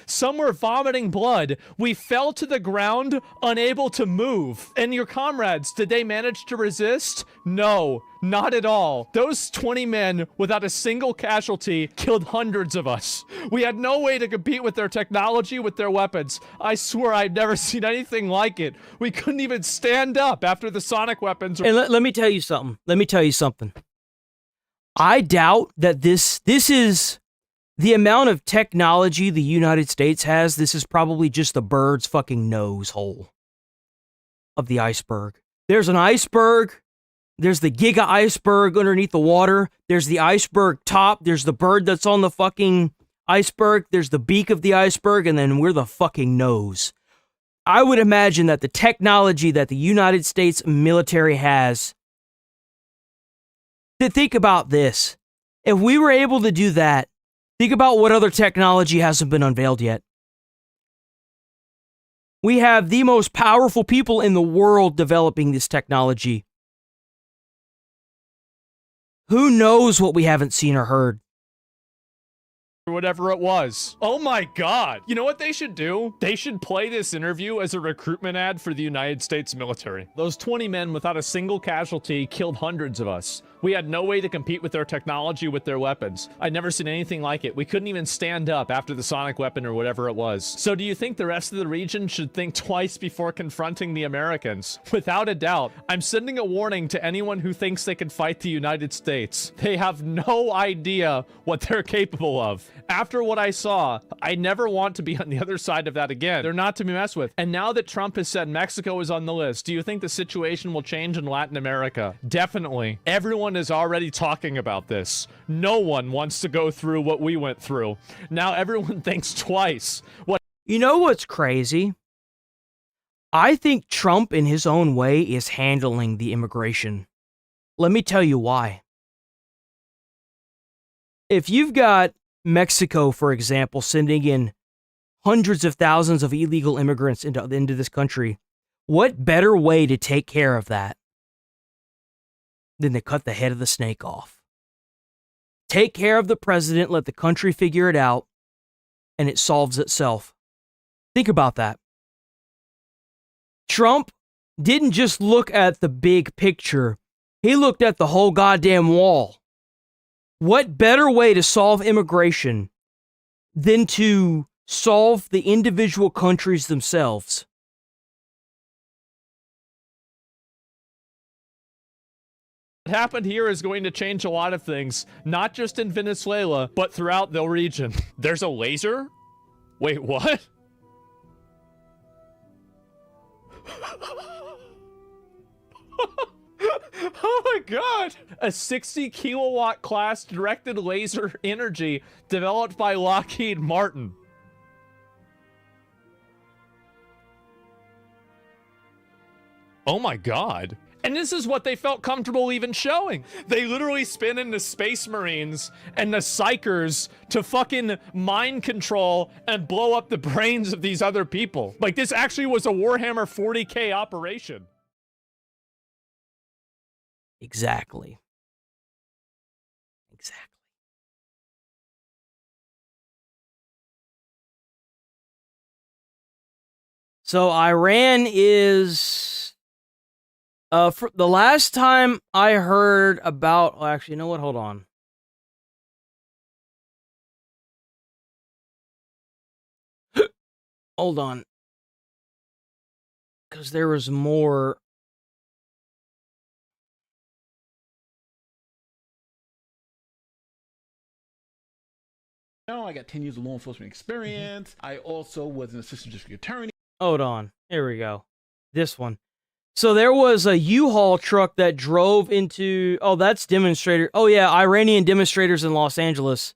Some were vomiting blood. We fell to the ground, unable to move. And your comrades, did they manage to resist? No, not at all. Those 20 men, without a single casualty, killed hundreds of us. We had no way to compete with their technology, with their weapons. I swear I've never seen anything like it. We couldn't even stand up after the sonic weapons. And let me tell you something. I doubt that this is the amount of technology the United States has. This is probably just the bird's fucking nose hole of the iceberg. There's an iceberg. There's the giga iceberg underneath the water. There's the iceberg top. There's the bird that's on the fucking iceberg. There's the beak of the iceberg. And then we're the fucking nose. I would imagine that the technology that the United States military has. Think about this. If we were able to do that, think about what other technology hasn't been unveiled yet. We have the most powerful people in the world developing this technology. Who knows what we haven't seen or heard? Or whatever it was. Oh my god. You know what they should do? They should play this interview as a recruitment ad for the United States military. Those 20 men without a single casualty killed hundreds of us. We had no way to compete with their technology, with their weapons. I'd never seen anything like it. We couldn't even stand up after the sonic weapon or whatever it was. So do you think the rest of the region should think twice before confronting the Americans? Without a doubt, I'm sending a warning to anyone who thinks they can fight the United States. They have no idea what they're capable of. After what I saw, I never want to be on the other side of that again. They're not to be messed with. And now that Trump has said Mexico is on the list, do you think the situation will change in Latin America? Definitely. Everyone is already talking about this. No one wants to go through what we went through. Now everyone thinks twice. You know what's crazy? I think Trump, in his own way, is handling the immigration. Let me tell you why. If you've got Mexico, for example, sending in hundreds of thousands of illegal immigrants into this country, what better way to take care of that than to cut the head of the snake off? Take care of the president, let the country figure it out, and it solves itself. Think about that. Trump didn't just look at the big picture, he looked at the whole goddamn wall. What better way to solve immigration than to solve the individual countries themselves? What happened here is going to change a lot of things, not just in Venezuela, but throughout the region. There's a laser? Wait, what? Oh my god! A 60 kilowatt class directed laser energy developed by Lockheed Martin. Oh my god. And this is what they felt comfortable even showing. They literally spin in the Space Marines and the Psychers to fucking mind control and blow up the brains of these other people. Like, this actually was a Warhammer 40K operation. Exactly. Exactly. So Iran is... for the last time I heard about... Oh, actually, you know what? Hold on. Hold on. Because there was more... I got 10 years of law enforcement experience. I also was an assistant district attorney. Hold on. Here we go. This one. So there was a U-Haul truck that drove into... Oh, that's demonstrator. Oh, yeah, Iranian demonstrators in Los Angeles.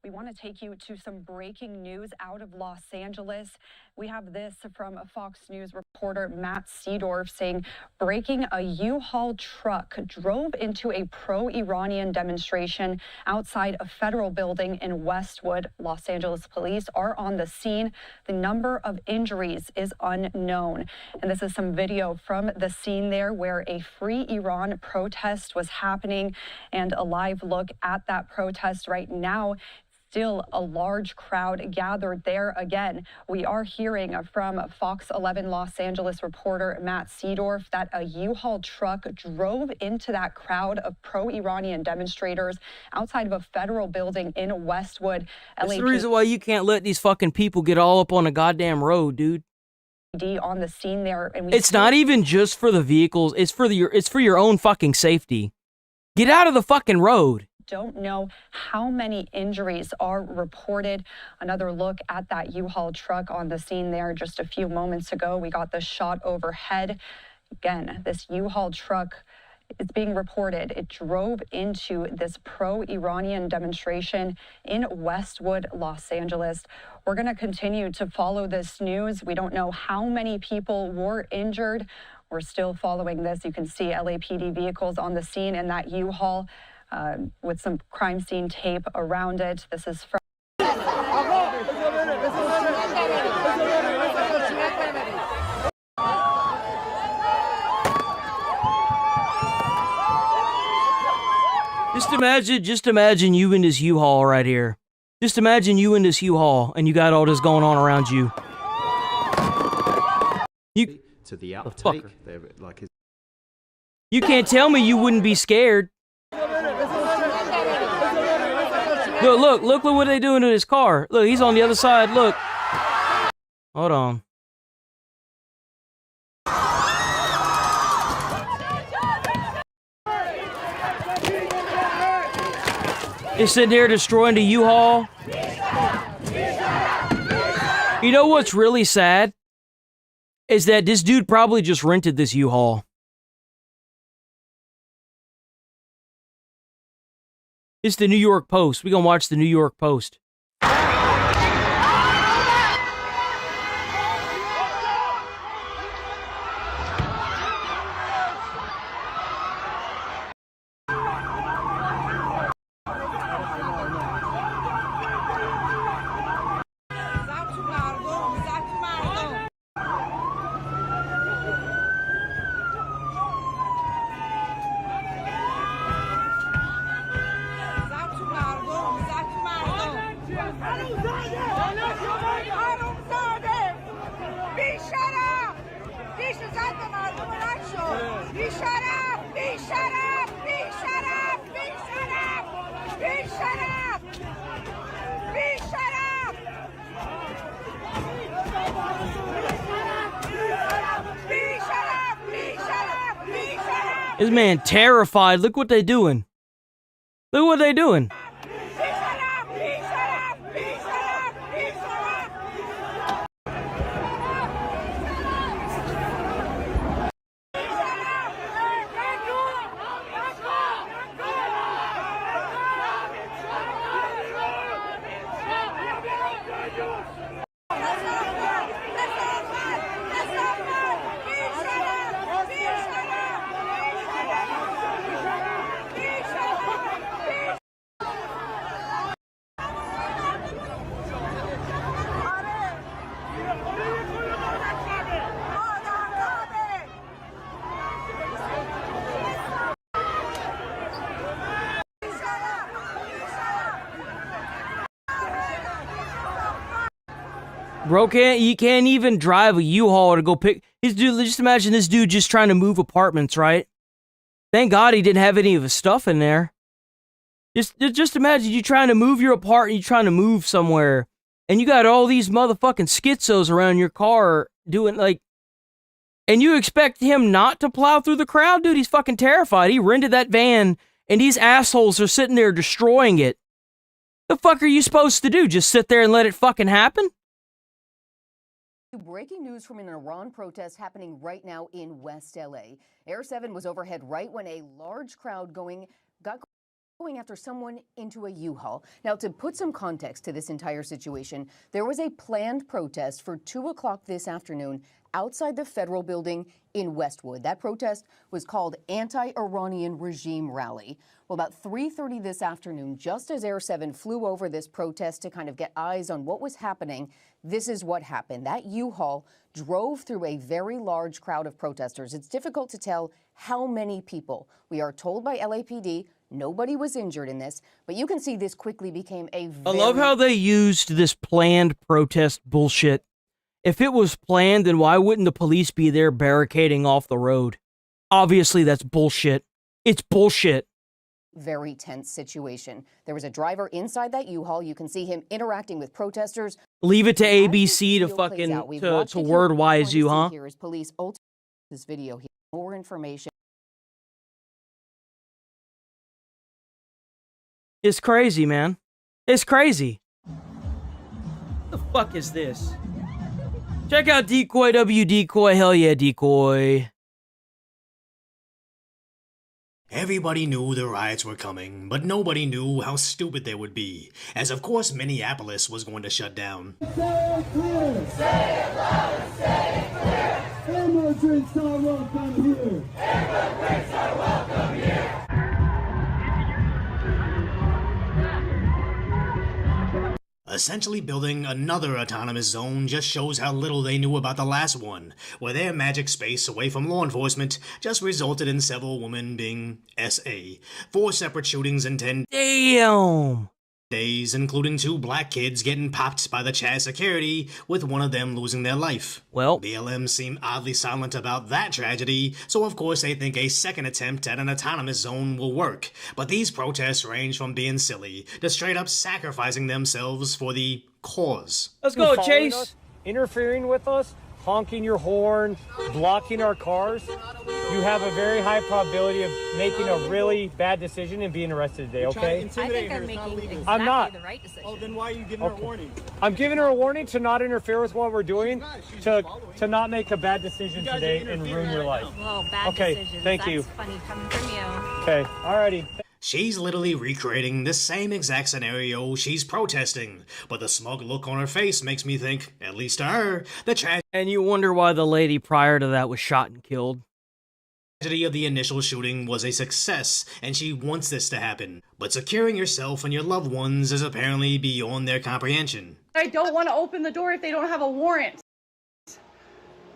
We want to take you to some breaking news out of Los Angeles. We have this from a Fox News reporter, Matt Seedorf, saying breaking a U-Haul truck drove into a pro-Iranian demonstration outside a federal building in Westwood. Los Angeles police are on the scene. The number of injuries is unknown. And this is some video from the scene there where a Free Iran protest was happening, and a live look at that protest right now. Still a large crowd gathered there. Again, we are hearing from Fox 11 Los Angeles reporter Matt Seedorf that a U-Haul truck drove into that crowd of pro-Iranian demonstrators outside of a federal building in Westwood. That's the reason why you can't let these fucking people get all up on a goddamn road, dude. On the scene there, and it's not even just for the vehicles. It's for your own fucking safety. Get out of the fucking road. Don't know how many injuries are reported. Another look at that U-Haul truck on the scene there just a few moments ago. We got the shot overhead. Again, this U-Haul truck is being reported. It drove into this pro-Iranian demonstration in Westwood, Los Angeles. We're going to continue to follow this news. We don't know how many people were injured. We're still following this. You can see LAPD vehicles on the scene and that U-Haul with some crime scene tape around it. This is from... Just imagine you in this U-Haul right here. Just imagine you in this U-Haul and you got all this going on around you. To the outtake, like you can't tell me you wouldn't be scared. Look what they doing to his car. Look, he's on the other side. Look. Hold on. He's sitting there destroying the U-Haul. You know what's really sad? Is that this dude probably just rented this U-Haul. It's the New York Post. We're gonna watch the New York Post. This man terrified. Look what they doing. Look what they doing. Bro, you can't even drive a U-Haul to go pick his dude. Just imagine this dude just trying to move apartments, right? Thank God he didn't have any of his stuff in there. Just imagine you trying to move your apartment, you trying to move somewhere, and you got all these motherfucking schizos around your car doing like, and you expect him not to plow through the crowd? Dude, he's fucking terrified. He rented that van, and these assholes are sitting there destroying it. The fuck are you supposed to do? Just sit there and let it fucking happen? Breaking news from an Iran protest happening right now in West LA. Air 7 was overhead right when a large crowd got going after someone into a U-Haul. Now, to put some context to this entire situation, there was a planned protest for 2 o'clock this afternoon outside the federal building in Westwood. That protest was called Anti-Iranian Regime Rally. Well, about 3:30 this afternoon, just as Air 7 flew over this protest to kind of get eyes on what was happening, this is what happened. That U-Haul drove through a very large crowd of protesters. It's difficult to tell how many people. We are told by LAPD nobody was injured in this, but you can see this quickly became a very... I love how they used this planned protest bullshit. If it was planned, then why wouldn't the police be there barricading off the road? Obviously, that's bullshit. It's bullshit. Very tense situation. There was a driver inside that U-Haul. You can see him interacting with protesters. Leave it to ABC to fucking to word wise you, huh? Here is police this video here. More information. It's crazy, man. It's crazy. What the fuck is this? Check out Decoy W Decoy. Hell yeah, Decoy. Everybody knew the riots were coming, but nobody knew how stupid they would be, as of course Minneapolis was going to shut down. Say it clear! Say it loud! Say it clear! Immigrants are welcome here! Immigrants are welcome here! Essentially building another autonomous zone just shows how little they knew about the last one, where their magic space away from law enforcement just resulted in several women being SA, 4 separate shootings in 10 days, including 2 black kids getting popped by the Chaz security, with one of them losing their life. Well, BLM seem oddly silent about that tragedy, so of course they think a second attempt at an autonomous zone will work. But these protests range from being silly to straight up sacrificing themselves for the cause. Let's go, Chase. Us, interfering with us, honking your horn, blocking our cars, you have a very high probability of making a really bad decision and being arrested today, okay? I think I'm making exactly I'm not. the right decision. Oh, then why are you giving her a warning? I'm giving her a warning to not interfere with what we're doing, to not make a bad decision today and ruin your life. Well, bad decisions. Thank you. That's funny coming from you. Okay, alrighty. She's literally recreating the same exact scenario she's protesting, but the smug look on her face makes me think, at least to her, the tragedy And you wonder why the lady prior to that was shot and killed. of the initial shooting was a success, and she wants this to happen. But securing yourself and your loved ones is apparently beyond their comprehension. I don't want to open the door if they don't have a warrant.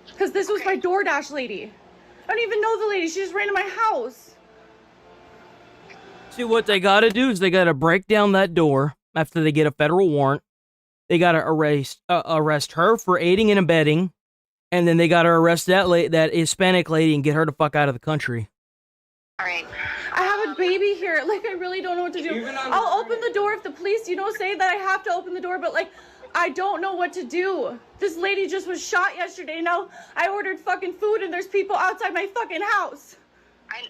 Because this was my DoorDash lady. I don't even know the lady. She just ran to my house. See, what they gotta do is they gotta break down that door after they get a federal warrant. They gotta arrest her for aiding and abetting, and then they gotta arrest that Hispanic lady and get her the fuck out of the country. All right. I have a baby here. Like, I really don't know what to do. I'll open the door if the police, say that I have to open the door, but, I don't know what to do. This lady just was shot yesterday. Now, I ordered fucking food, and there's people outside my fucking house.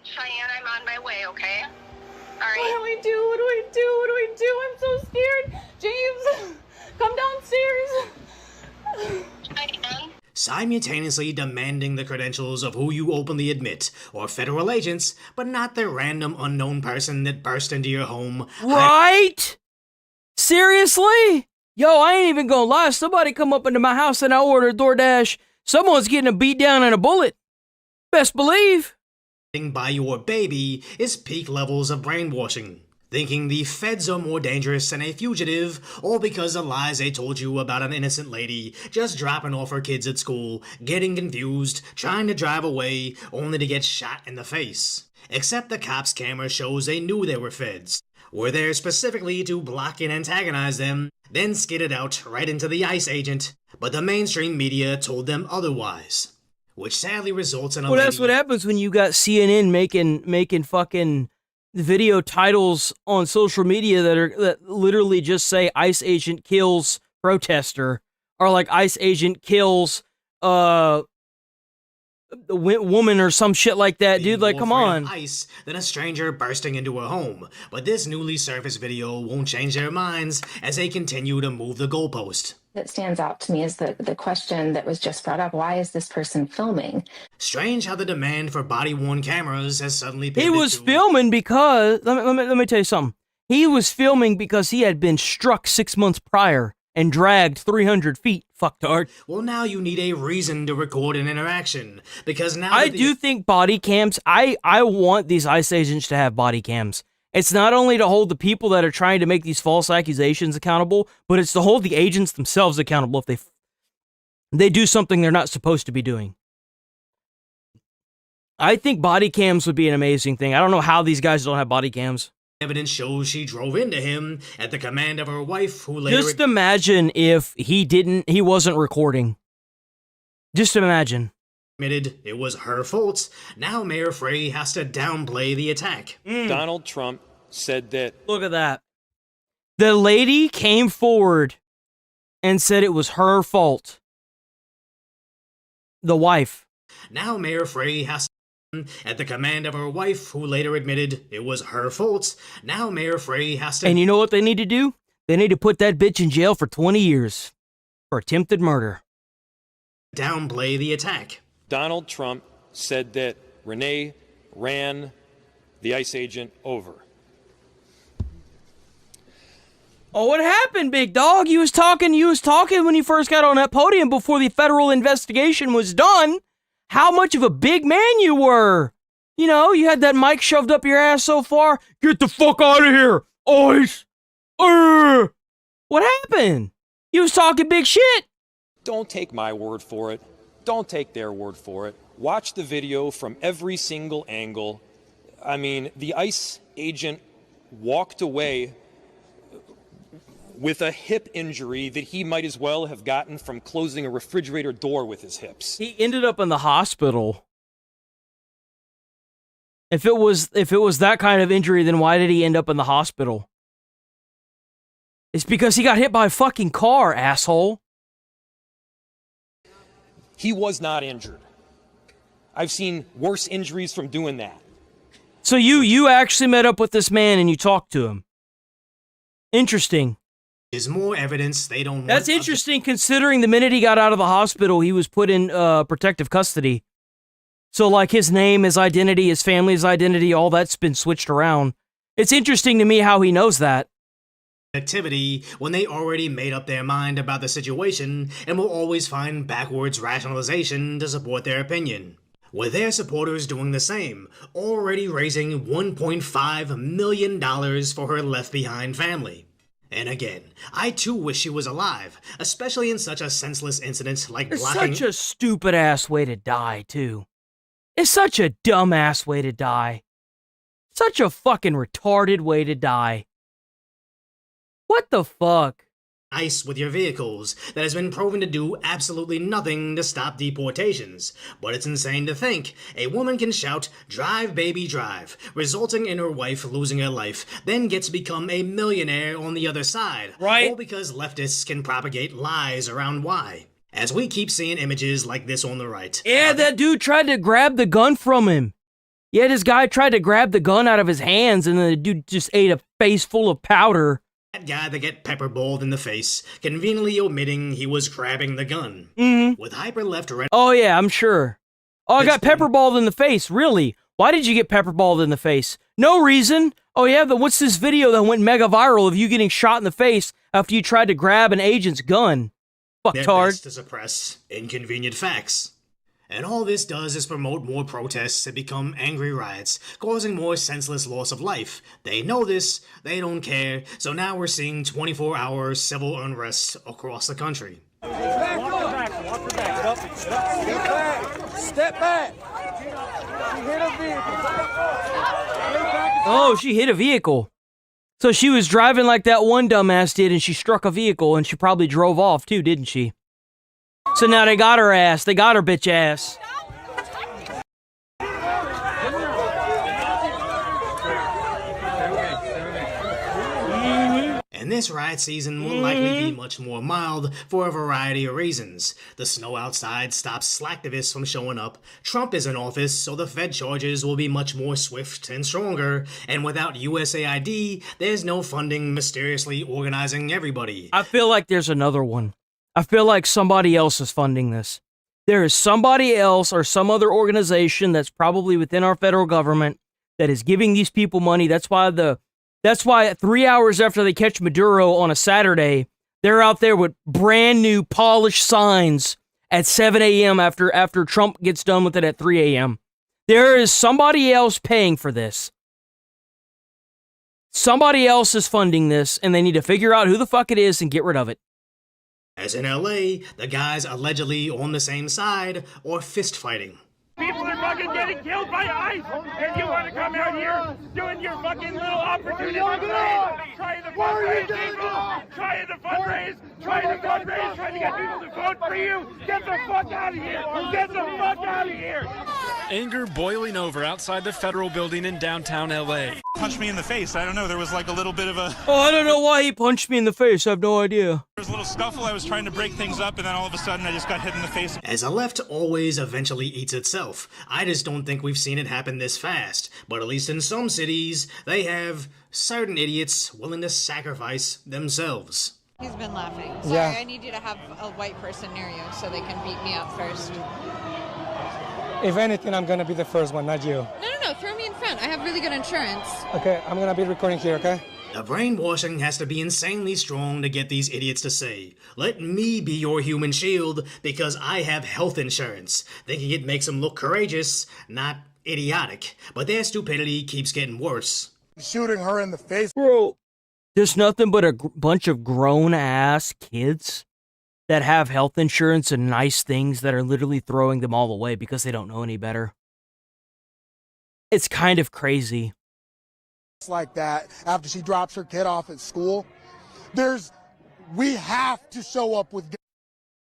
Cheyenne, I'm on my way, okay? All right. What do I do? What do I do? What do I do? I'm so scared. James, come downstairs. Cheyenne. Simultaneously demanding the credentials of who you openly admit are federal agents, but not the random unknown person that burst into your home. Right? Seriously? Yo, I ain't even gonna lie. Somebody come up into my house and I order DoorDash. Someone's getting a beat down and a bullet. Best believe. By your baby is peak levels of brainwashing. Thinking the feds are more dangerous than a fugitive, all because of lies they told you about an innocent lady just dropping off her kids at school, getting confused, trying to drive away, only to get shot in the face. Except the cops' camera shows they knew they were feds, were there specifically to block and antagonize them, then skidded out right into the ICE agent, but the mainstream media told them otherwise. Which sadly results in a Well, that's what happens when you got CNN making fucking video titles on social media that literally just say ICE agent kills protester, or like ICE agent kills woman or some shit like that, dude. Like, come on. ICE than a stranger bursting into a home, but this newly surfaced video won't change their minds as they continue to move the goalpost. That stands out to me is the question that was just brought up. Why is this person filming? Strange how the demand for body-worn cameras has suddenly He was filming because, let me tell you something. He was filming because he had been struck 6 months prior and dragged 300 feet, fucktard. Well, now you need a reason to record an interaction, because now I do think body cams, I want these ICE agents to have body cams. It's not only to hold the people that are trying to make these false accusations accountable, but it's to hold the agents themselves accountable if they do something they're not supposed to be doing. I think body cams would be an amazing thing. I don't know how these guys don't have body cams. Evidence shows she drove into him at the command of her wife, who later... Just imagine if he wasn't recording. Just imagine. Admitted it was her fault. Now Mayor Frey has to downplay the attack. Donald Trump said that... Look at that. The lady came forward and said it was her fault. The wife. Now Mayor Frey has to... At the command of her wife, who later admitted it was her fault. Now Mayor Frey has to... And you know what they need to do? They need to put that bitch in jail for 20 years. For attempted murder. Downplay the attack. Donald Trump said that Renee ran the ICE agent over. Oh, what happened, big dog? You was talking when you first got on that podium before the federal investigation was done. How much of a big man you were. You know, you had that mic shoved up your ass so far. Get the fuck out of here, ICE! What happened? You was talking big shit. Don't take my word for it. Don't take their word for it. Watch the video from every single angle. I mean, the ICE agent walked away with a hip injury that he might as well have gotten from closing a refrigerator door with his hips. He ended up in the hospital. If it was that kind of injury, then why did he end up in the hospital? It's because he got hit by a fucking car, asshole. He was not injured. I've seen worse injuries from doing that. So you actually met up with this man and you talked to him. Interesting. There's more evidence they don't want. That's interesting considering the minute he got out of the hospital, he was put in protective custody. So like his name, his identity, his family's identity, all that's been switched around. It's interesting to me how he knows that. Activity when they already made up their mind about the situation and will always find backwards rationalization to support their opinion. With their supporters doing the same, already raising $1.5 million for her left-behind family. And again, I too wish she was alive, especially in such a senseless incident like blocking... It's such a stupid-ass way to die, too. It's such a dumb-ass way to die. Such a fucking retarded way to die. What the fuck? ICE with your vehicles that has been proven to do absolutely nothing to stop deportations. But it's insane to think a woman can shout, "Drive, baby, drive," resulting in her wife losing her life, then gets to become a millionaire on the other side. Right. All because leftists can propagate lies around why. As we keep seeing images like this on the right. Yeah, that dude tried to grab the gun from him. Yeah, this guy tried to grab the gun out of his hands, and then the dude just ate a face full of powder. That guy that get pepperballed in the face, conveniently omitting he was grabbing the gun. Mm-hmm. With hyper left red. Oh yeah, I'm sure. Oh, I got pepperballed in the face. Really? Why did you get pepperballed in the face? No reason. Oh yeah, what's this video that went mega viral of you getting shot in the face after you tried to grab an agent's gun? Their best to suppress inconvenient facts. And all this does is promote more protests and become angry riots, causing more senseless loss of life. They know this, they don't care, so now we're seeing 24-hour civil unrest across the country. Step back. Oh, she hit a vehicle. So she was driving like that one dumbass did, and she struck a vehicle, and she probably drove off too, didn't she? So now they got her ass. They got her bitch ass. And this riot season will likely be much more mild for a variety of reasons. The snow outside stops slacktivists from showing up. Trump is in office, so the Fed charges will be much more swift and stronger. And without USAID, there's no funding mysteriously organizing everybody. I feel like there's another one. I feel like somebody else is funding this. There is somebody else or some other organization that's probably within our federal government that is giving these people money. That's why 3 hours after they catch Maduro on a Saturday, they're out there with brand new polished signs at 7 a.m. after Trump gets done with it at 3 a.m. There is somebody else paying for this. Somebody else is funding this, and they need to figure out who the fuck it is and get rid of it. As in LA, the guys allegedly on the same side are fist fighting. People are fucking getting killed by ICE, and you want to come out here doing your fucking little opportunity trying to fundraise people, trying to fundraise, trying to get people to vote for you. Get the fuck out of here! Get the fuck out of here! Anger boiling over outside the federal building in downtown LA. Punched me in the face. I don't know. There was like a little bit of a... Oh, I don't know why he punched me in the face. I have no idea. There was a little scuffle. I was trying to break things up, and then all of a sudden I just got hit in the face. As the left always eventually eats itself. I just don't think we've seen it happen this fast. But at least in some cities, they have certain idiots willing to sacrifice themselves. He's been laughing. Sorry, Yeah. I need you to have a white person near you so they can beat me up first. If anything, I'm gonna be the first one, not you. No, throw me in front. I have really good insurance. Okay, I'm gonna be recording here, okay? The brainwashing has to be insanely strong to get these idiots to say, "Let me be your human shield because I have health insurance," thinking it makes them look courageous, not idiotic. But their stupidity keeps getting worse. Shooting her in the face. Bro, there's nothing but a bunch of grown-ass kids that have health insurance and nice things that are literally throwing them all away because they don't know any better. It's kind of crazy. Like that after she drops her kid off at school. We have to show up with.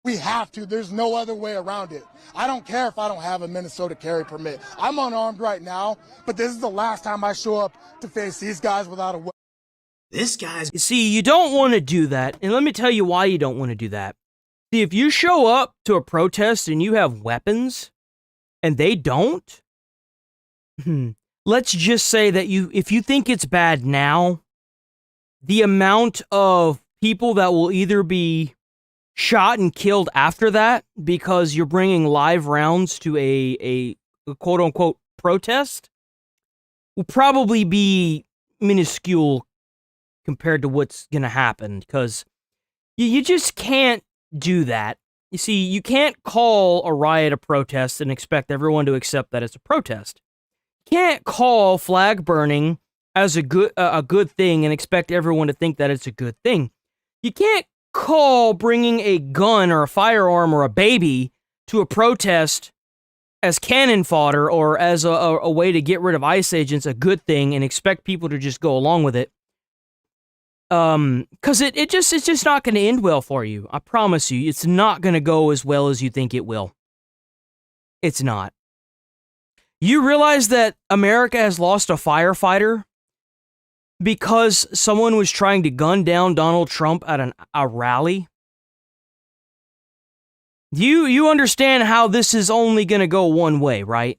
We have to. There's no other way around it. I don't care if I don't have a Minnesota carry permit. I'm unarmed right now, but this is the last time I show up to face these guys without a weapon. This guy's... You see, you don't want to do that, and let me tell you why you don't want to do that. See, if you show up to a protest and you have weapons, and they don't, let's just say that if you think it's bad now, the amount of people that will either be shot and killed after that because you're bringing live rounds to a quote-unquote protest will probably be minuscule compared to what's going to happen, because you just can't do that. You see, you can't call a riot a protest and expect everyone to accept that it's a protest. You can't call flag burning as a good thing and expect everyone to think that it's a good thing. You can't call bringing a gun or a firearm or a baby to a protest as cannon fodder or as a way to get rid of ICE agents a good thing and expect people to just go along with it. Because it's just not going to end well for you. I promise you, it's not going to go as well as you think it will. It's not. You realize that America has lost a firefighter because someone was trying to gun down Donald Trump at a rally? You understand how this is only going to go one way, right?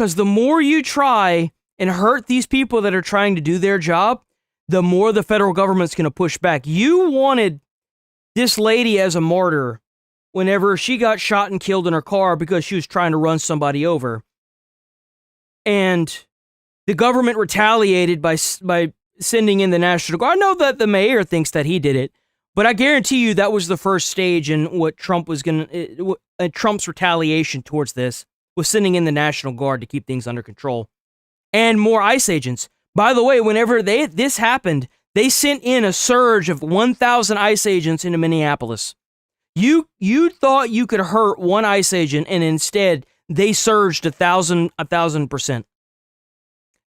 because the more you try and hurt these people that are trying to do their job, the more the federal government's going to push back. You wanted this lady as a martyr whenever she got shot and killed in her car because she was trying to run somebody over. And the government retaliated by sending in the National Guard. I know that the mayor thinks that he did it, but I guarantee you that was the first stage in what Trump's retaliation towards this was sending in the National Guard to keep things under control. And more ICE agents. By the way, whenever this happened, they sent in a surge of 1,000 ICE agents into Minneapolis. You thought you could hurt one ICE agent, and instead they surged 1,000%.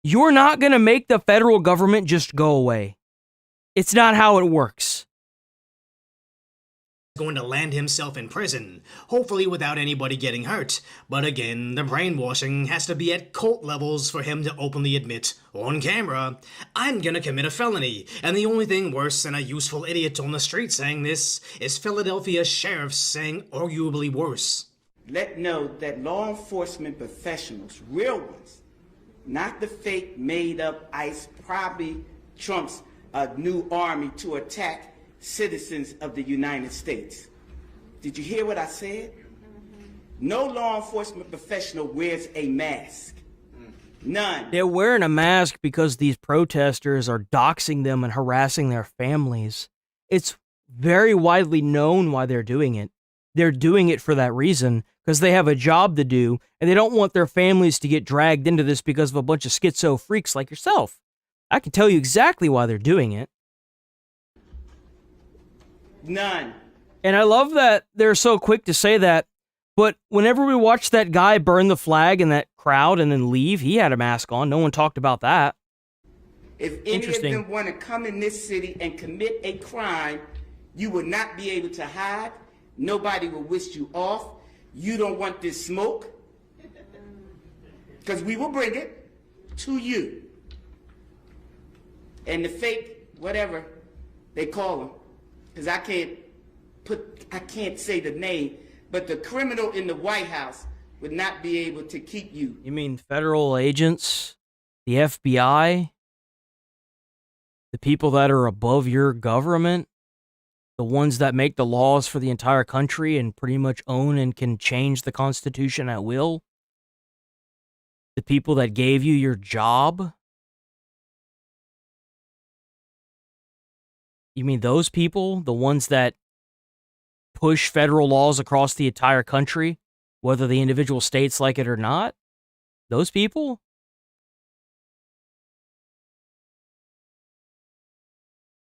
You're not going to make the federal government just go away. It's not how it works. Going to land himself in prison, hopefully without anybody getting hurt. But again, the brainwashing has to be at cult levels for him to openly admit, on camera, I'm gonna commit a felony. And the only thing worse than a useful idiot on the street saying this is Philadelphia sheriffs saying arguably worse. Let know that law enforcement professionals, real ones, not the fake made-up ICE, probably Trump's new army to attack citizens of the United States. Did you hear what I said? No law enforcement professional wears a mask. None. They're wearing a mask because these protesters are doxing them and harassing their families. It's very widely known why they're doing it. They're doing it for that reason, because they have a job to do, and they don't want their families to get dragged into this because of a bunch of schizo freaks like yourself. I can tell you exactly why they're doing it. None. And I love that they're so quick to say that, but whenever we watched that guy burn the flag in that crowd and then leave, he had a mask on. No one talked about that. If any of them want to come in this city and commit a crime, you will not be able to hide. Nobody will wish you off. You don't want this smoke, because we will bring it to you. And the fake, whatever they call them, because I can't say the name, but the criminal in the White House would not be able to keep you. You mean federal agents? The FBI? The people that are above your government? The ones that make the laws for the entire country and pretty much own and can change the Constitution at will? The people that gave you your job? You mean those people? The ones that push federal laws across the entire country, whether the individual states like it or not? Those people?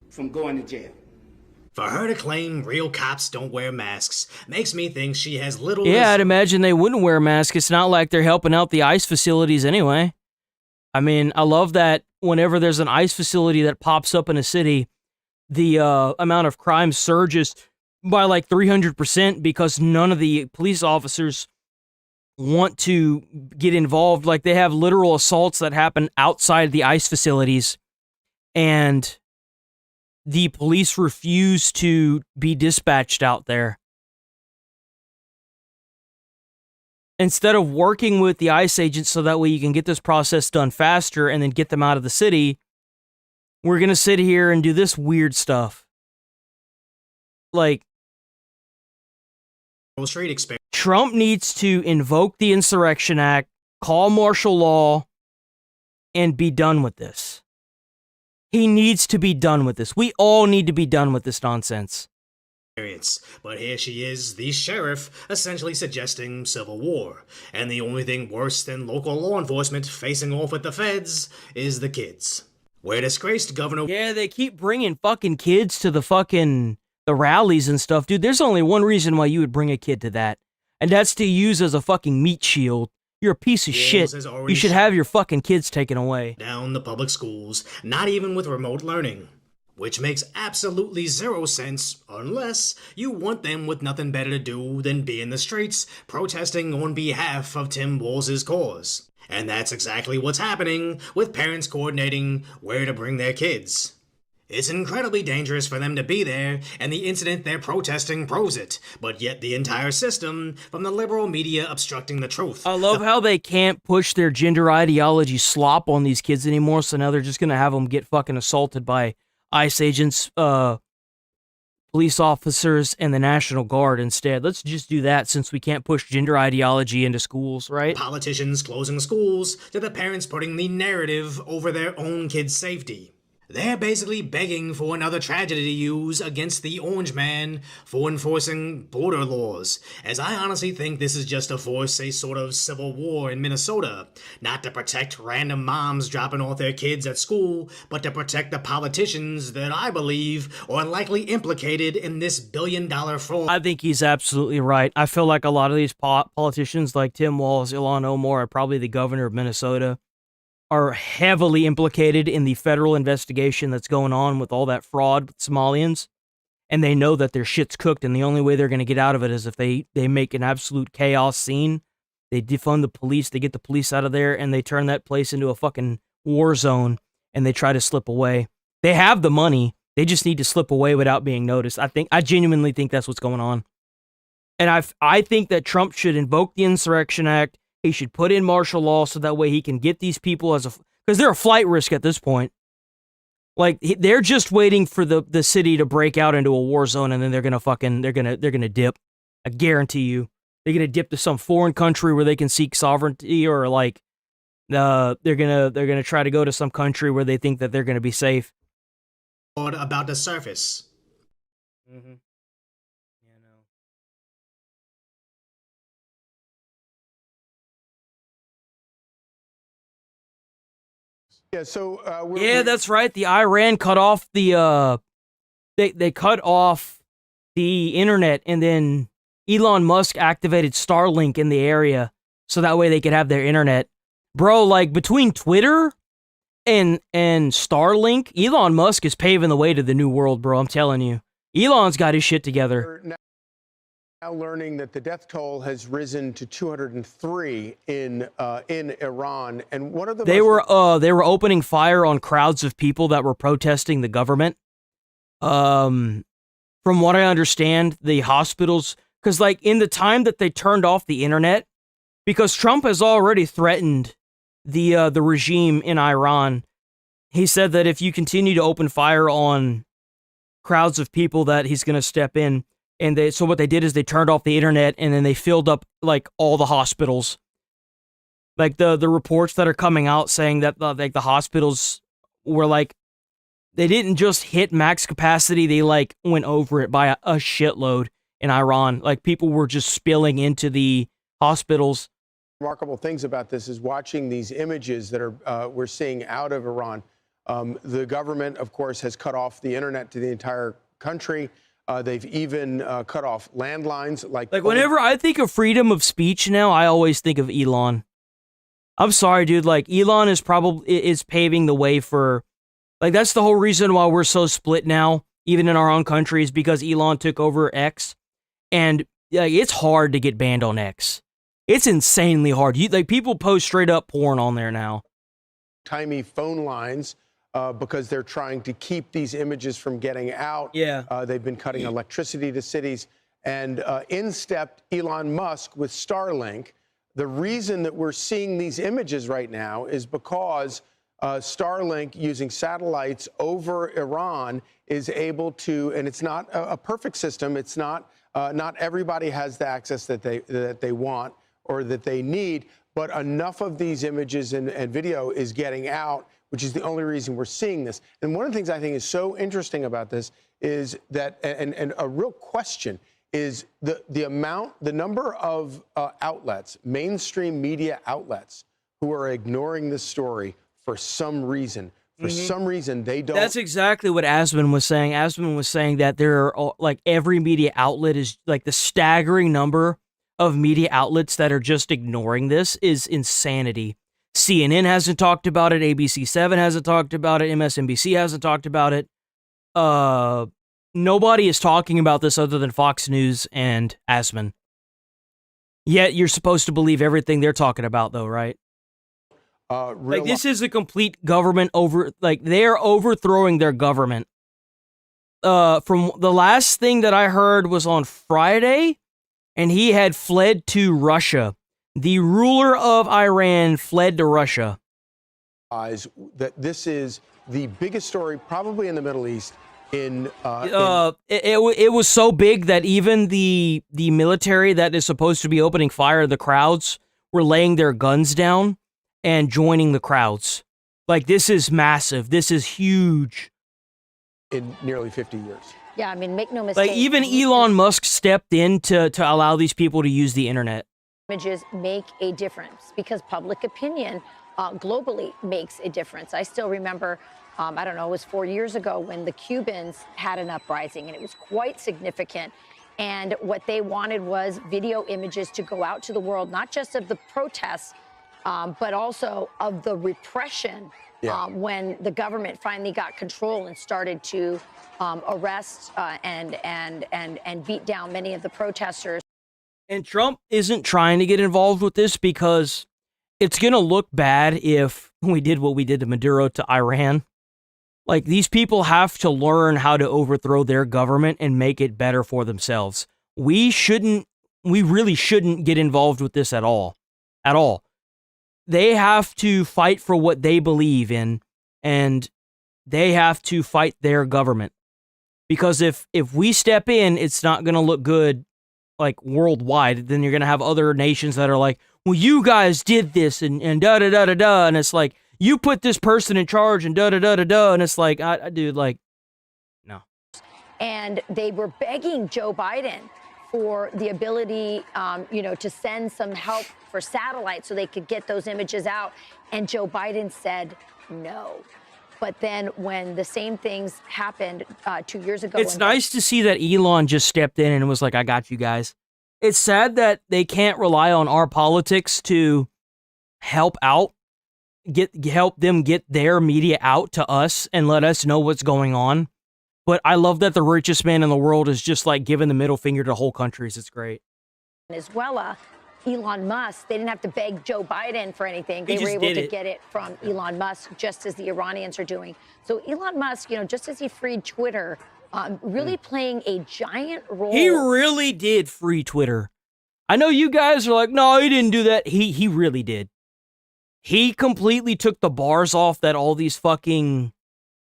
From going to jail. For her to claim real cops don't wear masks makes me think she has little... Yeah, I'd imagine they wouldn't wear masks. It's not like they're helping out the ICE facilities anyway. I mean, I love that whenever there's an ICE facility that pops up in a city, the amount of crime surges by like 300% because none of the police officers want to get involved. Like, they have literal assaults that happen outside the ICE facilities, and the police refuse to be dispatched out there. Instead of working with the ICE agents so that way you can get this process done faster and then get them out of the city, we're going to sit here and do this weird stuff. Like, Trump needs to invoke the Insurrection Act, call martial law, and be done with this. He needs to be done with this. We all need to be done with this nonsense. But here she is, the sheriff, essentially suggesting civil war. And the only thing worse than local law enforcement facing off with the feds is the kids. Where disgraced Governor... Yeah, they keep bringing fucking kids to the rallies and stuff. Dude, there's only one reason why you would bring a kid to that. And that's to use as a fucking meat shield. You're a piece of shit. You should have your fucking kids taken away. Down the public schools, not even with remote learning. Which makes absolutely zero sense unless you want them with nothing better to do than be in the streets protesting on behalf of Tim Walz's cause. And that's exactly what's happening with parents coordinating where to bring their kids. It's incredibly dangerous for them to be there, and the incident they're protesting proves it. But yet the entire system, from the liberal media obstructing the truth. I love how they can't push their gender ideology slop on these kids anymore, so now they're just gonna have them get fucking assaulted by ICE agents, police officers, and the National Guard instead. Let's just do that since we can't push gender ideology into schools, right? Politicians closing schools to the parents putting the narrative over their own kids' safety. They're basically begging for another tragedy to use against the Orange Man for enforcing border laws, as I honestly think this is just to force a sort of civil war in Minnesota, not to protect random moms dropping off their kids at school, but to protect the politicians that I believe are likely implicated in this billion-dollar fraud. I think he's absolutely right. I feel like a lot of these politicians like Tim Walz, Ilhan Omar, and probably the governor of Minnesota are heavily implicated in the federal investigation that's going on with all that fraud with Somalians, and they know that their shit's cooked, and the only way they're going to get out of it is if they make an absolute chaos scene. They defund the police, they get the police out of there, and they turn that place into a fucking war zone, and they try to slip away. They have the money, they just need to slip away without being noticed. I genuinely think that's what's going on. And I think that Trump should invoke the Insurrection Act. He should put in martial law so that way he can get these people because they're a flight risk at this point. Like, they're just waiting for the city to break out into a war zone, and then they're gonna dip. I guarantee you, they're gonna dip to some foreign country where they can seek sovereignty, or like, they're gonna try to go to some country where they think that they're gonna be safe. About the surface. Mm-hmm. Yeah, so that's right. The Iran cut off the they cut off the internet, and then Elon Musk activated Starlink in the area so that way they could have their internet. Bro, like, between Twitter and Starlink, Elon Musk is paving the way to the new world, bro. I'm telling you. Elon's got his shit together. Now learning that the death toll has risen to 203 in Iran, and one of the they were opening fire on crowds of people that were protesting the government. From what I understand, the hospitals, because like in the time that they turned off the internet, because Trump has already threatened the regime in Iran. He said that if you continue to open fire on crowds of people, that he's going to step in. And so what they did is they turned off the internet, and then they filled up like all the hospitals. Like the reports that are coming out saying that like the hospitals were like, they didn't just hit max capacity, they like went over it by a shitload in Iran. Like, people were just spilling into the hospitals. Remarkable things about this is watching these images that are we're seeing out of Iran. The government, of course, has cut off the internet to the entire country. They've even cut off landlines. Like whenever I think of freedom of speech now, I always think of Elon. I'm sorry, dude. Like, Elon is paving the way for, like, that's the whole reason why we're so split now, even in our own country, is because Elon took over X, and like, it's hard to get banned on X. It's insanely hard. Like, people post straight up porn on there now. Timey phone lines. Because they're trying to keep these images from getting out. Yeah. They've been cutting electricity to cities. And in stepped Elon Musk with Starlink. The reason that we're seeing these images right now is because Starlink, using satellites over Iran, is able to, and it's not a perfect system. It's not everybody has the access that they want or that they need, but enough of these images and video is getting out, which is the only reason we're seeing this. And one of the things I think is so interesting about this is that, and a real question is the number of outlets, mainstream media outlets, who are ignoring this story for some reason. For some reason, they don't. That's exactly what Asman was saying. Asman was saying that there are, like, every media outlet is, like, the staggering number of media outlets that are just ignoring this is insanity. CNN hasn't talked about it. ABC7 hasn't talked about it. MSNBC hasn't talked about it. Nobody is talking about this other than Fox News and Asman. Yet you're supposed to believe everything they're talking about, though, right? Like, this is a complete government they're overthrowing their government from the last thing that I heard was on Friday, and he had fled to Russia. The ruler of Iran fled to Russia. That this is the biggest story probably in the Middle East. It was so big that even the military that is supposed to be opening fire at the crowds were laying their guns down and joining the crowds. Like, this is massive. This is huge. In nearly 50 years. Yeah, I mean, make no mistake. Like, even Elon Musk stepped in to allow these people to use the internet. Images make a difference because public opinion globally makes a difference. I still remember, I don't know, it was 4 years ago when the Cubans had an uprising, and it was quite significant. And what they wanted was video images to go out to the world, not just of the protests, but also of the repression when the government finally got control and started to arrest and beat down many of the protesters. And Trump isn't trying to get involved with this because it's going to look bad if we did what we did to Maduro to Iran. Like, these people have to learn how to overthrow their government and make it better for themselves. We really shouldn't get involved with this at all. At all. They have to fight for what they believe in, and they have to fight their government. Because if we step in, it's not going to look good, like, worldwide. Then you're going to have other nations that are like, well, you guys did this, and da-da-da-da-da, and it's like, you put this person in charge, and da-da-da-da-da, and it's like, dude, like, no. And they were begging Joe Biden for the ability, to send some help for satellites so they could get those images out. And Joe Biden said no. But then when the same things happened 2 years ago. It's nice to see that Elon just stepped in and was like, I got you guys. It's sad that they can't rely on our politics to help out, help them get their media out to us and let us know what's going on. But I love that the richest man in the world is just like giving the middle finger to whole countries. It's great. Venezuela, Elon Musk, they didn't have to beg Joe Biden for anything. They were able to get it from Elon Musk, just as the Iranians are doing. So Elon Musk, just as he freed Twitter, really playing a giant role. He really did free Twitter. I know you guys are like, no, he didn't do that. He really did. He completely took the bars off that all these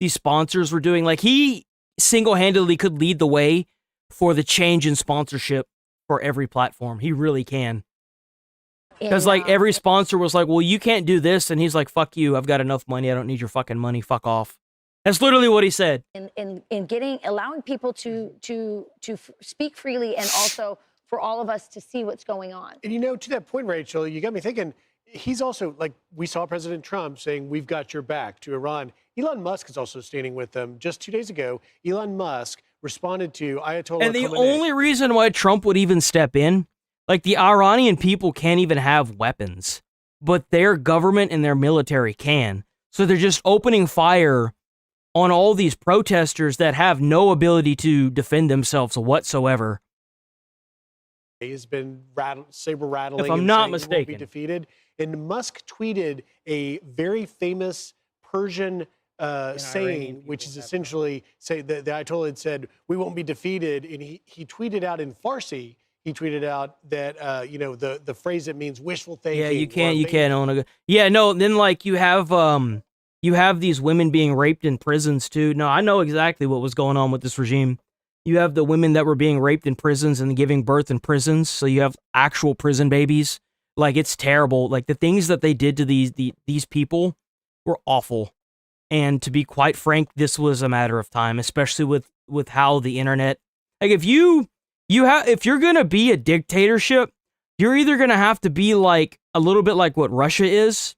sponsors were doing. Like, he single-handedly could lead the way for the change in sponsorship for every platform. He really can. Because, like, every sponsor was like, well, you can't do this. And he's like, fuck you. I've got enough money. I don't need your fucking money. Fuck off. That's literally what he said. In allowing people to speak freely, and also for all of us to see what's going on. And to that point, Rachel, you got me thinking, he's also, like, we saw President Trump saying, we've got your back to Iran. Elon Musk is also standing with them. Just 2 days ago, Elon Musk responded to Ayatollah And the Khamenei. only reason why Trump would even step in, like, the Iranian people can't even have weapons, but their government and their military can. So they're just opening fire on all these protesters that have no ability to defend themselves whatsoever. He has been saber rattling. If I'm and not saying mistaken. he won't be defeated. And Musk tweeted a very famous Persian saying, which is essentially say that the Ayatollah had said, "We won't be defeated." And he tweeted out in Farsi. He tweeted out that the phrase that means wishful thinking. Yeah, you can't own a. Yeah, no. Then like you have these women being raped in prisons too. No, I know exactly what was going on with this regime. You have the women that were being raped in prisons and giving birth in prisons. So you have actual prison babies. Like, it's terrible. Like, the things that they did to these people were awful. And to be quite frank, this was a matter of time, especially with how the internet. Like, if you're gonna be a dictatorship, you're either gonna have to be like a little bit like what Russia is,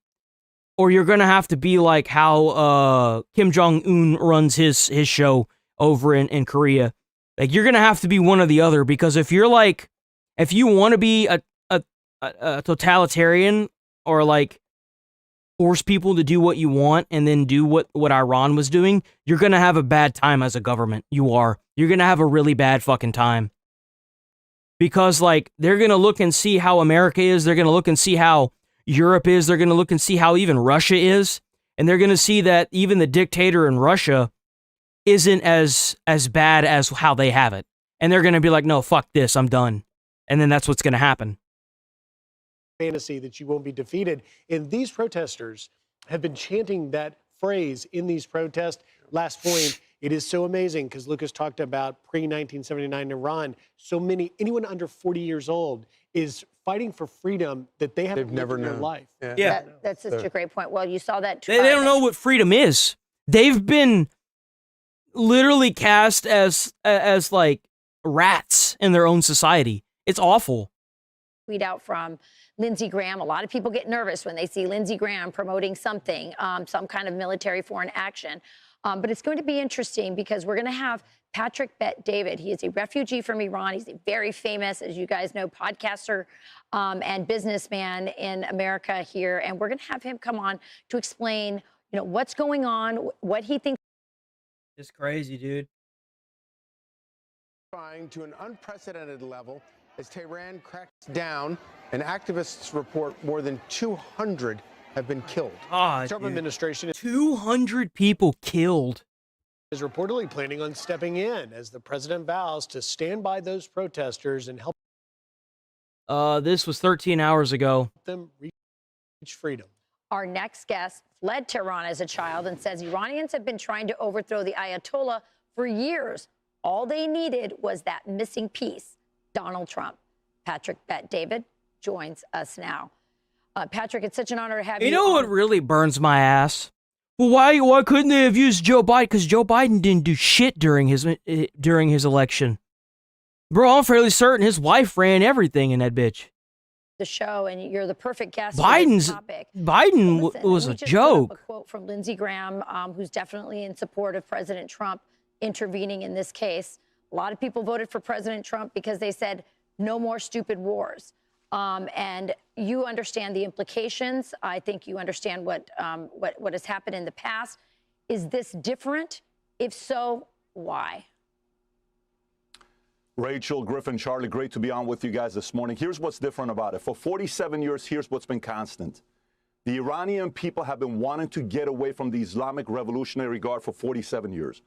or you're gonna have to be like how Kim Jong-un runs his show over in Korea. Like, you're gonna have to be one or the other, because if you want to be a totalitarian, or like force people to do what you want and then do what Iran was doing, you're gonna have a bad time as a government. You're gonna have a really bad fucking time. Because like, they're gonna look and see how America is, they're gonna look and see how Europe is, they're gonna look and see how even Russia is, and they're gonna see that even the dictator in Russia isn't as bad as how they have it. And they're going to be like, no, fuck this, I'm done. And then that's what's going to happen. Fantasy that you won't be defeated. And these protesters have been chanting that phrase in these protests. Last point, it is so amazing because Lucas talked about pre-1979 Iran. So many, anyone under 40 years old is fighting for freedom that they haven't never lived in known. their life. Yeah. That's such a great point. Well, you saw that. They don't know what freedom is. They've been literally cast as like rats in their own society. It's awful. Tweet out from Lindsey Graham. A lot of people get nervous when they see Lindsey Graham promoting something, some kind of military foreign action. But it's going to be interesting because we're going to have Patrick Bet David. He is a refugee from Iran. He's a very famous, as you guys know, podcaster and businessman in America here. And we're going to have him come on to explain, what's going on, what he thinks. It's crazy, dude. Trying to an unprecedented level as Tehran cracks down, and activists report more than 200 have been killed. Trump administration 200 people killed. Is reportedly planning on stepping in as the president vows to stand by those protesters and help This was 13 hours ago. them reach freedom. Our next guest fled Tehran as a child and says Iranians have been trying to overthrow the Ayatollah for years. All they needed was that missing piece, Donald Trump. Patrick Bet David joins us now. Patrick, it's such an honor to have you. You know what really burns my ass? Well, why couldn't they have used Joe Biden? Because Joe Biden didn't do shit during his election. Bro, I'm fairly certain his wife ran everything in that bitch. The show, and you're the perfect guest for Biden this topic. was a We just joke. put up a quote from Lindsey Graham, who's definitely in support of President Trump intervening in this case. A lot of people voted for President Trump because they said no more stupid wars. And you understand the implications. I think you understand what has happened in the past. Is this different? If so, why? Rachel, Griffin, Charlie, great to be on with you guys this morning. Here's what's different about it. For 47 years, here's what's been constant. The Iranian people have been wanting to get away from the Islamic Revolutionary Guard for 47 years.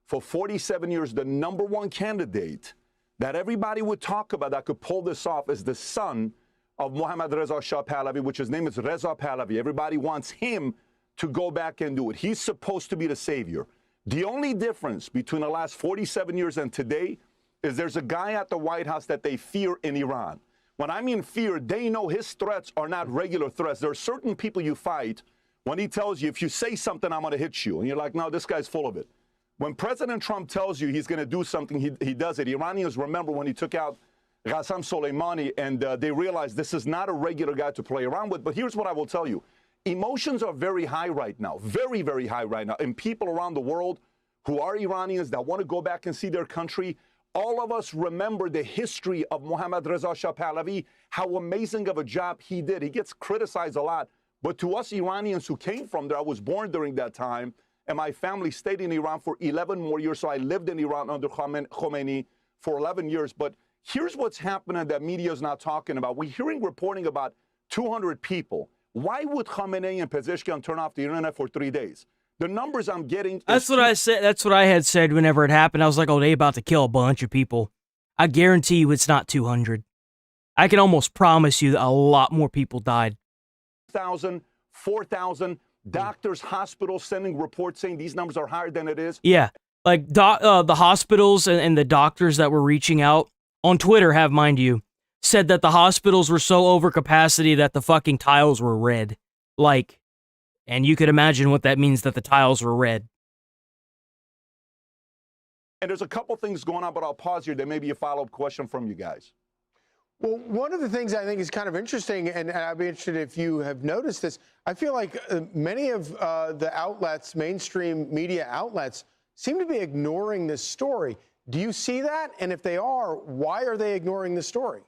For 47 years, the number one candidate that everybody would talk about that could pull this off is the son of Mohammad Reza Shah Pahlavi, which his name is Reza Pahlavi. Everybody wants him to go back and do it. He's supposed to be the savior. The only difference between the last 47 years and today is there's a guy at the White House that they fear in Iran. When I mean fear, they know his threats are not regular threats. There are certain people you fight when he tells you, if you say something, I'm going to hit you. And you're like, no, this guy's full of it. When President Trump tells you he's going to do something, he does it. Iranians remember when he took out Qasem Soleimani, and they realized this is not a regular guy to play around with. But here's what I will tell you. Emotions are very high right now, very, very high right now. And people around the world who are Iranians that want to go back and see their country, all of us remember the history of Mohammad Reza Shah Pahlavi, how amazing of a job he did. He gets criticized a lot. But to us Iranians who came from there, I was born during that time, and my family stayed in Iran for 11 more years. So I lived in Iran under Khomeini for 11 years. But here's what's happening that media is not talking about. We're hearing reporting about 200 people. Why would Khamenei and Pezeshkian turn off the internet for 3 days? The numbers I'm getting... That's what I said. That's what I had said whenever it happened. I was like, oh, they about to kill a bunch of people. I guarantee you it's not 200. I can almost promise you that a lot more people died. 1,000, 4,000, doctors, hospitals sending reports saying these numbers are higher than it is. Yeah, like the hospitals and the doctors that were reaching out on Twitter have, mind you, said that the hospitals were so over capacity that the fucking tiles were red. Like, and you could imagine what that means that the tiles were red. And there's a couple things going on, but I'll pause here. There may be a follow-up question from you guys. Well, one of the things I think is kind of interesting, and I'd be interested if you have noticed this, I feel like many of the outlets, mainstream media outlets, seem to be ignoring this story. Do you see that? And if they are, why are they ignoring the story?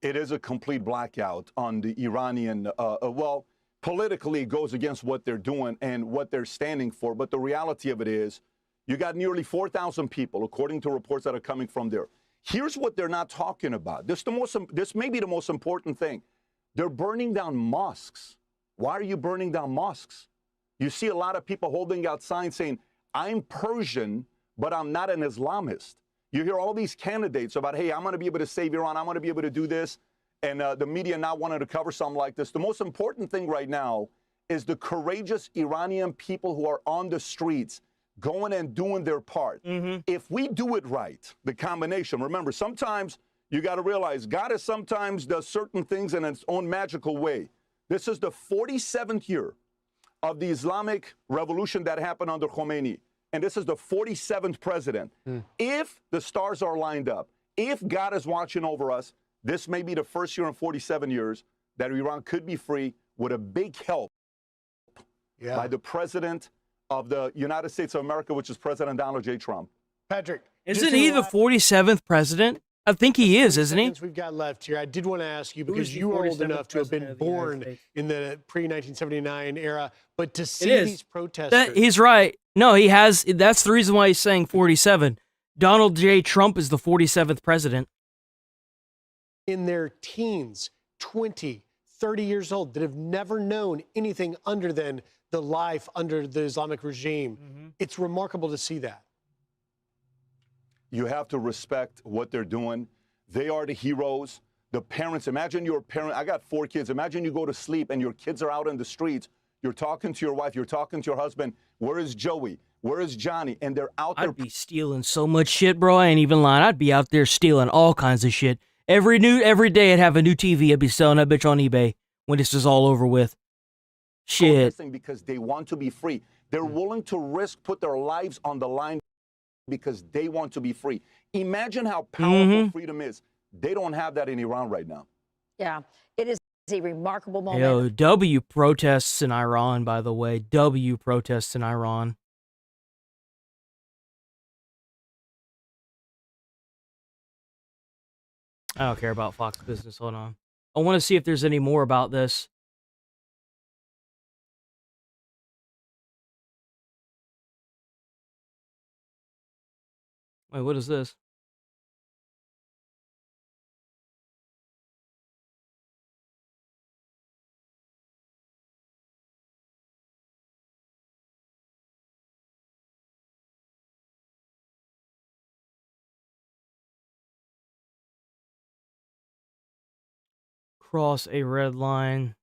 It is a complete blackout on the Iranian, well, politically it goes against what they're doing and what they're standing for. But the reality of it is you got nearly 4,000 people, according to reports that are coming from there. Here's what they're not talking about. This may be the most important thing. They're burning down mosques. Why are you burning down mosques? You see a lot of people holding out signs saying, I'm Persian, but I'm not an Islamist. You hear all these candidates about, hey, I'm going to be able to save Iran. I'm going to be able to do this. And the media not wanting to cover something like this. The most important thing right now is the courageous Iranian people who are on the streets going and doing their part. If we do it right, the combination, remember, sometimes you got to realize God is sometimes does certain things in its own magical way. This is the 47th year of the Islamic revolution that happened under Khomeini. And this is the 47th president. If the stars are lined up, if God is watching over us, this may be the first year in 47 years that Iran could be free with a big help by the president of the United States of America, which is President Donald J. Trump. Patrick. Isn't he the 47th president? I think he is, isn't he? We've got left here. I did want to ask you, because you are old enough to have been born in the pre-1979 era, but to see these protesters. He's right. No, he has. That's the reason why he's saying 47. Donald J. Trump is the 47th president. In their teens, 20, 30 years old, that have never known anything other than the life under the Islamic regime. It's remarkable to see that. You have to respect what they're doing. They are the heroes. The parents, imagine your parent. I got 4 kids. Imagine you go to sleep and your kids are out in the streets. You're talking to your wife. You're talking to your husband. Where is Joey? Where is Johnny? And they're out there. I'd be stealing so much shit, bro. I ain't even lying. I'd be out there stealing all kinds of shit. Every day I'd have a new TV. I'd be selling that bitch on eBay when this is all over with. Shit. Because they want to be free. They're willing to put their lives on the line because they want to be free. Imagine how powerful freedom is. They don't have that in Iran right now. Yeah, it is a remarkable moment. Yo, W protests in Iran, by the way. W protests in Iran. I don't care about Fox Business. Hold on. I want to see if there's any more about this. Wait, what is this? Cross a red line.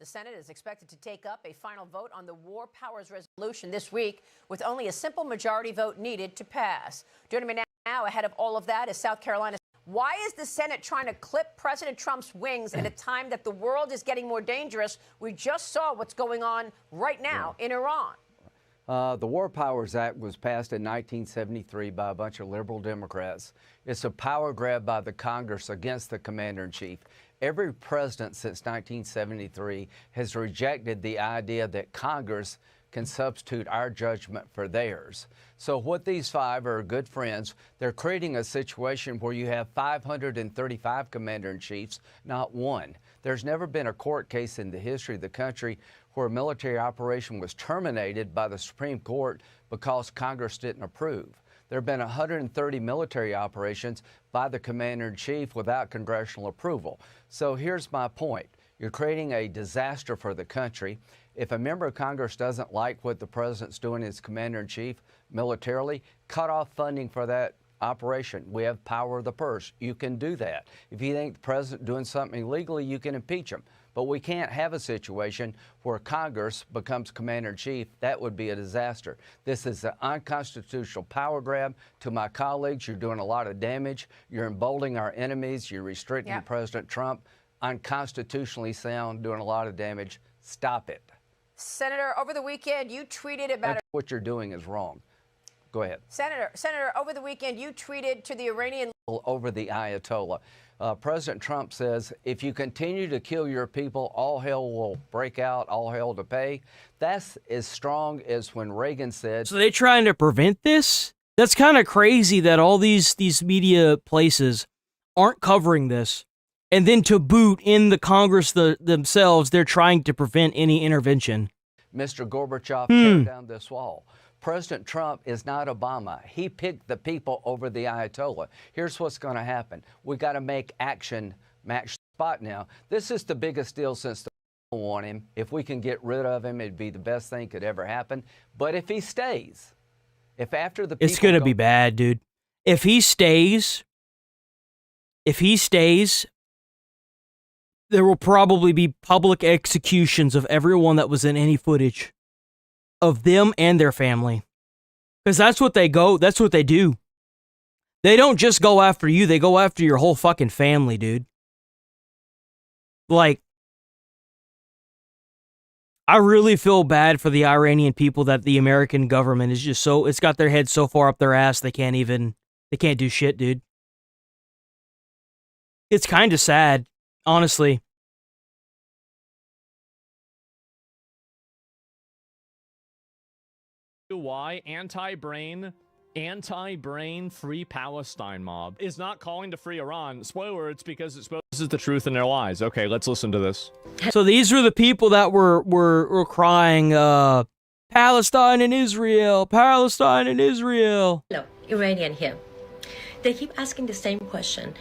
The Senate is expected to take up a final vote on the War Powers Resolution this week, with only a simple majority vote needed to pass. Joining me now ahead of all of that is South Carolina. Why is the Senate trying to clip President Trump's wings at a time that the world is getting more dangerous? We just saw what's going on right now in Iran. The War Powers Act was passed in 1973 by a bunch of liberal Democrats. It's a power grab by the Congress against the commander-in-chief. Every president since 1973 has rejected the idea that Congress can substitute our judgment for theirs. So what these five are good friends. They're creating a situation where you have 535 commander-in-chiefs, not one. There's never been a court case in the history of the country where a military operation was terminated by the Supreme Court because Congress didn't approve. There have been 130 military operations by the commander-in-chief without congressional approval. So here's my point. You're creating a disaster for the country. If a member of Congress doesn't like what the president's doing as commander-in-chief militarily, cut off funding for that operation. We have power of the purse. You can do that. If you think the president doing something illegally, you can impeach him. But we can't have a situation where Congress becomes commander-in-chief. That would be a disaster. This is an unconstitutional power grab. To my colleagues, you're doing a lot of damage. You're emboldening our enemies. You're restricting President Trump. Unconstitutionally sound, doing a lot of damage. Stop it. Senator, over the weekend, you tweeted about what you're doing is wrong. Go ahead. Senator, over the weekend, you tweeted to the Iranian over the Ayatollah. President Trump says, if you continue to kill your people, all hell will break out, all hell to pay. That's as strong as when Reagan said. So they're trying to prevent this? That's kind of crazy that all these media places aren't covering this. And then to boot in the Congress themselves, they're trying to prevent any intervention. Mr. Gorbachev tear down this wall. President Trump is not Obama. He picked the people over the Ayatollah. Here's what's going to happen. We got to make action match spot now. This is the biggest deal since the want him. If we can get rid of him, it'd be the best thing could ever happen. But if he stays, if after the it's going to be bad, dude. If he stays, there will probably be public executions of everyone that was in any footage of them and their family. Because that's what they do. They don't just go after you, they go after your whole fucking family, dude. Like, I really feel bad for the Iranian people that the American government is just it's got their head so far up their ass they can't do shit, dude. It's kind of sad, honestly. Why anti-brain Free Palestine mob is not calling to free Iran. Spoiler, it's because it exposes the truth in their lies. Okay, let's listen to this. So these were the people that were crying, Palestine and Israel, Palestine and Israel. Hello, Iranian here. They keep asking the same question.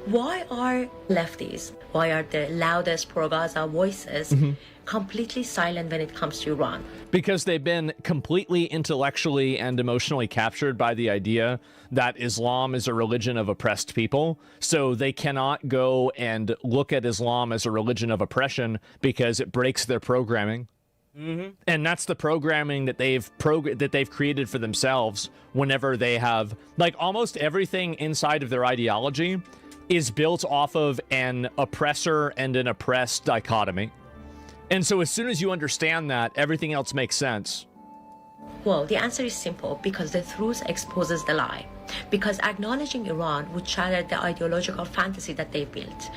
Why are lefties, why are the loudest pro-Gaza voices completely silent when it comes to Iran? Because they've been completely intellectually and emotionally captured by the idea that Islam is a religion of oppressed people. So they cannot go and look at Islam as a religion of oppression because it breaks their programming. And that's the programming that they've created for themselves whenever they have, like, almost everything inside of their ideology is built off of an oppressor and an oppressed dichotomy. And so as soon as you understand that, everything else makes sense. Well, the answer is simple, because the truth exposes the lie. Because acknowledging Iran would shatter the ideological fantasy that they built.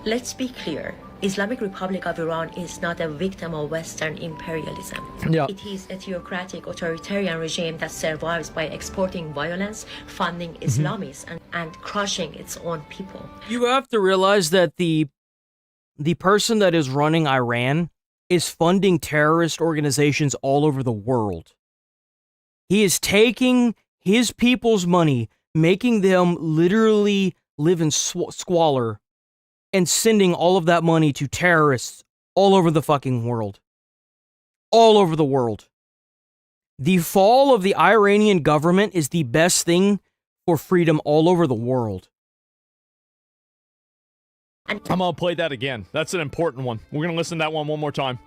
Let's be clear. Islamic Republic of Iran is not a victim of Western imperialism. Yeah. It is a theocratic authoritarian regime that survives by exporting violence, funding Islamists, and crushing its own people. You have to realize that the person that is running Iran is funding terrorist organizations all over the world. He is taking his people's money, making them literally live in squalor, and sending all of that money to terrorists all over the fucking world. All over the world. The fall of the Iranian government is the best thing for freedom all over the world. I'm gonna play that again. That's an important one. We're gonna listen to that one more time.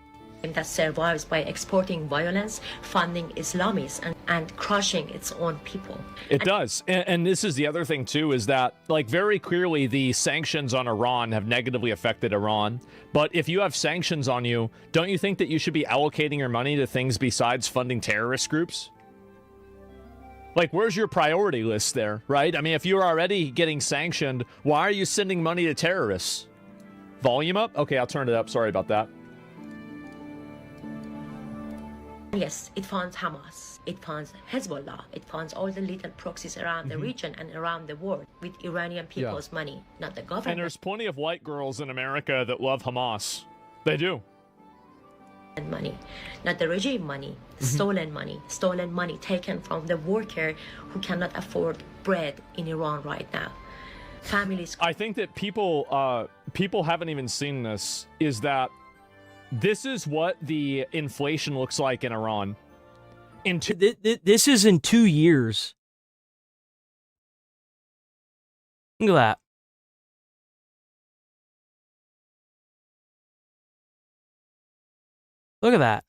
That survives by exporting violence, funding Islamists, and crushing its own people. It does. And this is the other thing, too, is that, like, very clearly the sanctions on Iran have negatively affected Iran. But if you have sanctions on you, don't you think that you should be allocating your money to things besides funding terrorist groups? Like, where's your priority list there, right? I mean, if you're already getting sanctioned, why are you sending money to terrorists? Volume up? Okay, I'll turn it up. Sorry about that. Yes, it funds Hamas, it funds Hezbollah, it funds all the little proxies around the region and around the world with Iranian people's money, not the government. And there's plenty of white girls in America that love Hamas. They do. And money, not the regime money, stolen money taken from the worker who cannot afford bread in Iran right now. Families. I think that people haven't even seen this, is that this is what the inflation looks like in Iran. This is in 2 years. Look at that. Look at that.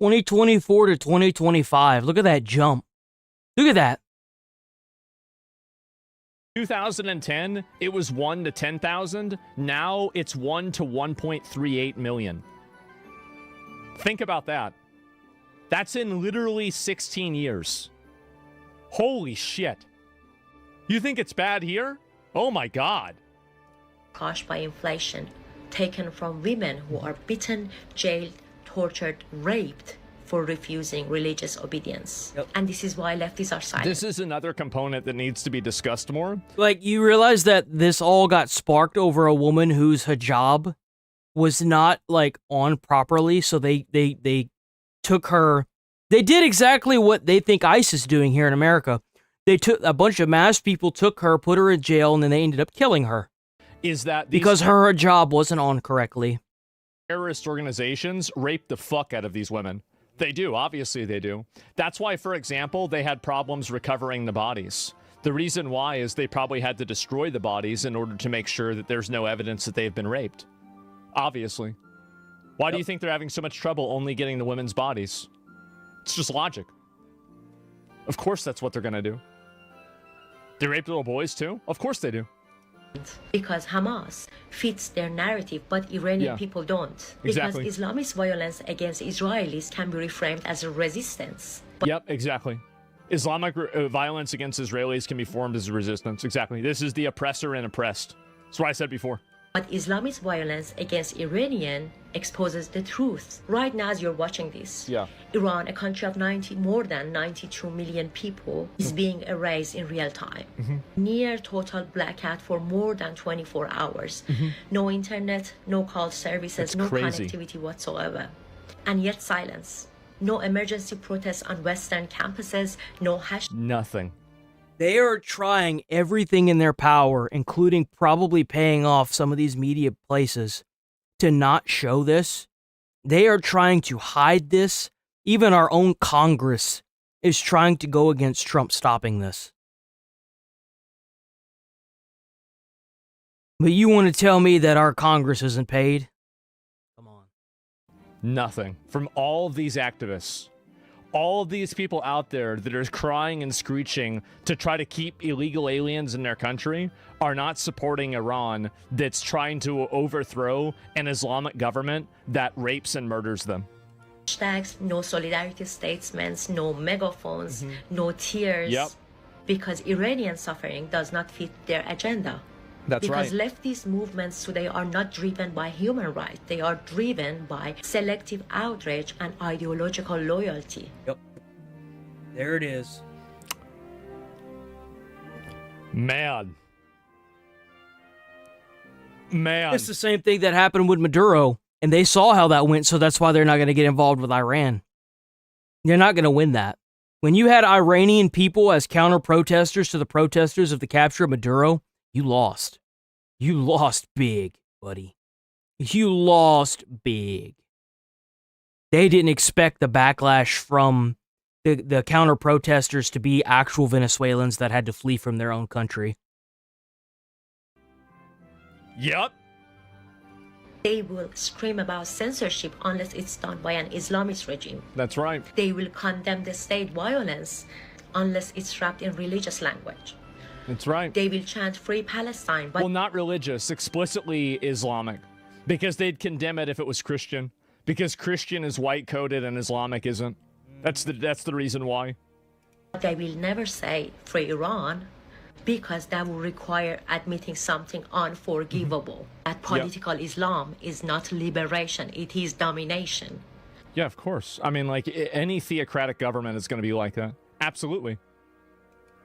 2024 to 2025. Look at that jump. Look at that. 2010, it was 1 to 10,000. Now it's 1 to 1.38 million. Think about that. That's in literally 16 years. Holy shit. You think it's bad here? Oh my God. Crushed by inflation, taken from women who are beaten, jailed, tortured, raped for refusing religious obedience. And this is why lefties are silent. This is another component that needs to be discussed more. Like, you realize that this all got sparked over a woman whose hijab was not, like, on properly, so they took her They did exactly what they think ICE is doing here in America. They took a bunch of masked people, took her, put her in jail, and then they ended up killing her. Is that because her job wasn't on correctly. Terrorist organizations rape the fuck out of these women. They do, obviously they do. That's why, for example, they had problems recovering the bodies. The reason why is they probably had to destroy the bodies in order to make sure that there's no evidence that they've been raped. Obviously. Why do you think they're having so much trouble only getting the women's bodies? It's just logic. Of course that's what they're gonna do. They rape little boys too? Of course they do. Because Hamas fits their narrative, but Iranian people don't. Exactly. Because Islamist violence against Israelis can be reframed as a resistance. Yep, exactly. Islamic violence against Israelis can be formed as a resistance. Exactly. This is the oppressor and oppressed. That's what I said before. But Islamist violence against Iranian exposes the truth. Right now, as you're watching this, Iran, a country of more than 92 million people, is being erased in real time. Near total blackout for more than 24 hours. No internet, no call services, no connectivity whatsoever. And yet silence. No emergency protests on Western campuses, no Nothing. They are trying everything in their power, including probably paying off some of these media places, to not show this. They are trying to hide this. Even our own Congress is trying to go against Trump stopping this. But you want to tell me that our Congress isn't paid? Come on. Nothing. From all of these activists. All of these people out there that are crying and screeching to try to keep illegal aliens in their country are not supporting Iran that's trying to overthrow an Islamic government that rapes and murders them. hashtags, no solidarity statements, no megaphones, no tears. Because Iranian suffering does not fit their agenda. Because leftist movements today are not driven by human rights. They are driven by selective outrage and ideological loyalty. There it is. Man. It's the same thing that happened with Maduro, and they saw how that went, so that's why they're not going to get involved with Iran. They're not going to win that. When you had Iranian people as counter-protesters to the protesters of the capture of Maduro, you lost. You lost big, buddy. You lost big. They didn't expect the backlash from the counter-protesters to be actual Venezuelans that had to flee from their own country. They will scream about censorship unless it's done by an Islamist regime. That's right. They will condemn the state violence unless it's wrapped in religious language. That's right. They will chant Free Palestine. But well, not religious, explicitly Islamic. Because they'd condemn it if it was Christian. Because Christian is white-coded and Islamic isn't. That's the reason why. They will never say Free Iran because that will require admitting something unforgivable. That political Islam is not liberation, it is domination. Yeah, of course. I mean, like, any theocratic government is going to be like that. Absolutely.